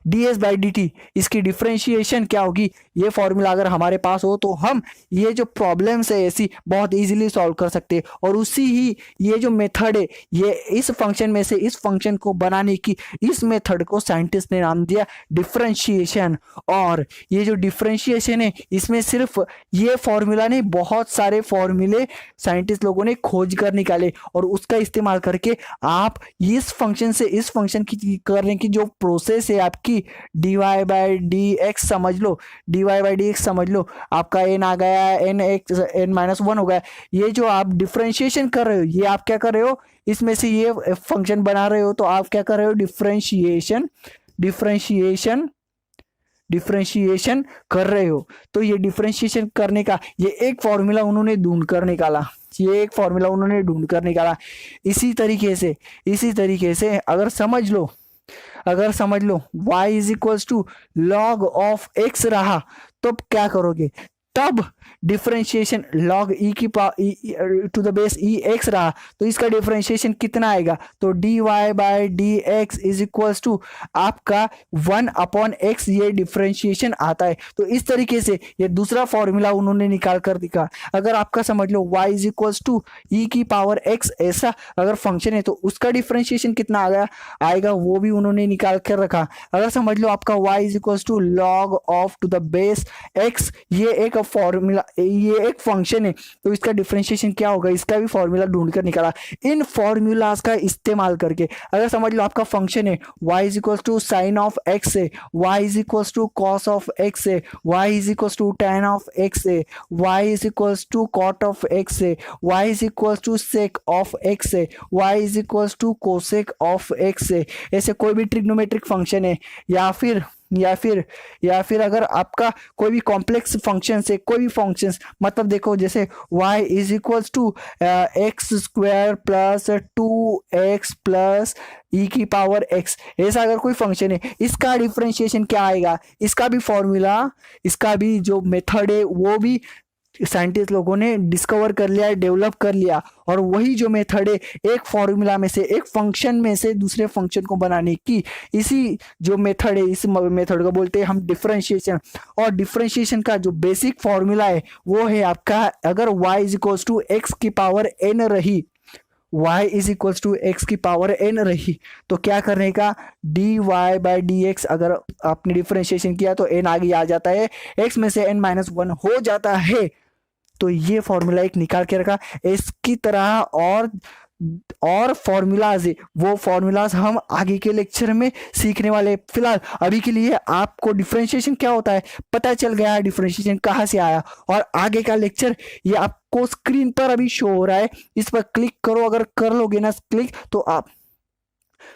ds/dt इसकी डिफरेंशिएशन क्या होगी, ये फॉर्मूला अगर हमारे पास हो तो हम ये जो प्रॉब्लम्स है ऐसी बहुत इजीली सॉल्व कर सकते हैं। और उसी ही ये जो मेथड है, ये इस फंक्शन में से इस फंक्शन को बनाने की इस मेथड को साइंटिस्ट ने नाम दिया डिफरेंशिएशन। और ये जो डिफरेंशिएशन है इसमें सिर्फ ये फॉर्मूला नहीं, बहुत सारे फॉर्मूले साइंटिस्ट लोगों ने खोज कर निकाले और उसका इस्तेमाल करके आप इस फंक्शन से इस फंक्शन की करने की जो प्रोसेस है आपकी dy/dx समझ लो, आपका n आ गया, n-1 हो गया। ये जो आप डिफरेंशिएशन कर रहे हो, ये आप क्या कर रहे हो, इसमें से ये फंक्शन बना रहे हो, तो आप क्या कर रहे हो, डिफरेंशिएशन कर रहे हो। तो ये डिफरेंशिएशन करने का ये एक फॉर्मूला उन्होंने ढूंढ कर निकाला। इसी तरीके से अगर समझ लो y is equals to log of x रहा, तो क्या करोगे, तब डिफरेंशिएशन log e की to the base e x रहा तो इसका डिफरेंशिएशन कितना आएगा, तो dy/dx इज इक्वल्स टू आपका 1/x ये डिफरेंशिएशन आता है। तो इस तरीके से ये दूसरा फॉर्मूला उन्होंने निकाल कर दिखा। अगर आपका समझ लो y is equals to e की पावर x ऐसा अगर फंक्शन है तो उसका डिफरेंशिएशन कितना आएगा वो भी उन्होंने निकाल कर रखा। अगर समझ लो आपका y is equals to log of to the base x, ये एक फॉर्मूला, ये एक फंक्शन है, तो इसका डिफरेंशिएशन क्या होगा, इसका भी फॉर्मूला ढूंढ कर निकाला। इन फॉर्मूलाज का इस्तेमाल करके अगर समझ लो आपका फंक्शन है y is equals to sine of x है, y is equals to cos of x है, y is equals to tan of x है, y is equals to cot of x है, y is equals to sec of x है, y is equals to cosec of x है। ऐसे कोई भी trigonometric function है या फिर अगर आपका कोई भी कॉम्प्लेक्स फंक्शन से कोई भी फंक्शंस, मतलब देखो जैसे y is equals to x square plus 2x plus e की पावर x, ऐसा अगर कोई फंक्शन है, इसका डिफरेंशिएशन क्या आएगा, इसका भी फॉर्मूला, इसका भी जो मेथड है वो भी साइंटिस्ट लोगों ने डिस्कवर कर लिया, डेवलप कर लिया। और वही जो मेथड है एक फॉर्मूला में से एक फंक्शन में से दूसरे फंक्शन को बनाने की, इसी जो मेथड है इस मेथड को बोलते हैं हम डिफरेंशिएशन। और डिफरेंशिएशन का जो बेसिक फॉर्मूला है वो है आपका, अगर y is equals to x की पावर n रही, y is equals to x की पावर n रही, तो क्या करने का, dy/dx अगर आपने डिफरेंशिएशन किया तो n आगे आ जाता है, x में से n-1 हो जाता है। तो ये फॉर्मूला एक निकाल के रखा। इसकी तरह और फॉर्मूलाज है, वो फॉर्मूलाज हम आगे के लेक्चर में सीखने वाले। फिलहाल अभी के लिए आपको डिफरेंशिएशन क्या होता है पता चल गया है, डिफरेंशिएशन कहाँ से आया। और आगे का लेक्चर ये आपको स्क्रीन पर अभी शो हो रहा है, इस पर क्लिक करो, अगर कर लोगे ना क्लिक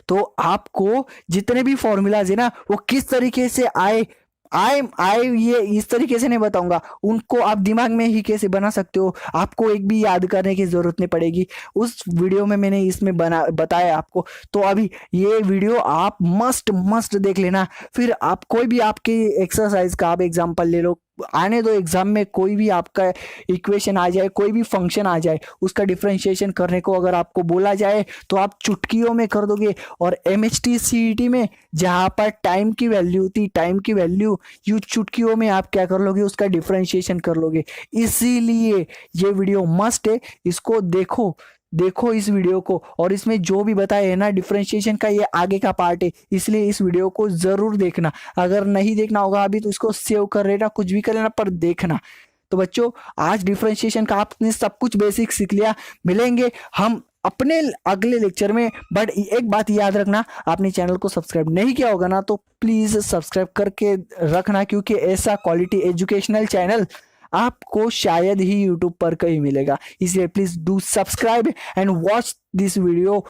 तो आपको जितने भी फॉर्मूलाज है ना वो किस तरीके से आए आई ये इस तरीके से नहीं बताऊंगा, उनको आप दिमाग में ही कैसे बना सकते हो, आपको एक भी याद करने की जरूरत नहीं पड़ेगी, उस वीडियो में मैंने इसमें बताया आपको। तो अभी ये वीडियो आप मस्ट देख लेना। फिर आप कोई भी आपके एक्सरसाइज का आप एग्जांपल ले लो, आने दो एग्जाम में कोई भी आपका इक्वेशन आ जाए, कोई भी फंक्शन आ जाए, उसका डिफरेंशिएशन करने को अगर आपको बोला जाए तो आप चुटकियों में कर दोगे। और MHT CET में जहाँ पर टाइम की वैल्यू थी, टाइम की वैल्यू यू चुटकियों में आप क्या कर लोगे, उसका डिफरेंशिएशन कर लोगे। इसीलिए ये वीडियो मस्ट है, इसको देखो इस वीडियो को, और इसमें जो भी बताया है ना डिफरेंशिएशन का, ये आगे का पार्ट है, इसलिए इस वीडियो को जरूर देखना। अगर नहीं देखना होगा अभी तो इसको सेव कर लेना, कुछ भी कर लेना, पर देखना। तो बच्चों आज डिफरेंशिएशन का आपने सब कुछ बेसिक सीख लिया। मिलेंगे हम अपने अगले लेक्चर में। बट एक बात याद रखना, आपने चैनल को सब्सक्राइब नहीं किया होगा ना तो प्लीज सब्सक्राइब करके रखना, क्योंकि ऐसा क्वालिटी एजुकेशनल चैनल आपको शायद ही यूट्यूब पर कहीं मिलेगा। इसलिए please do subscribe and watch this video.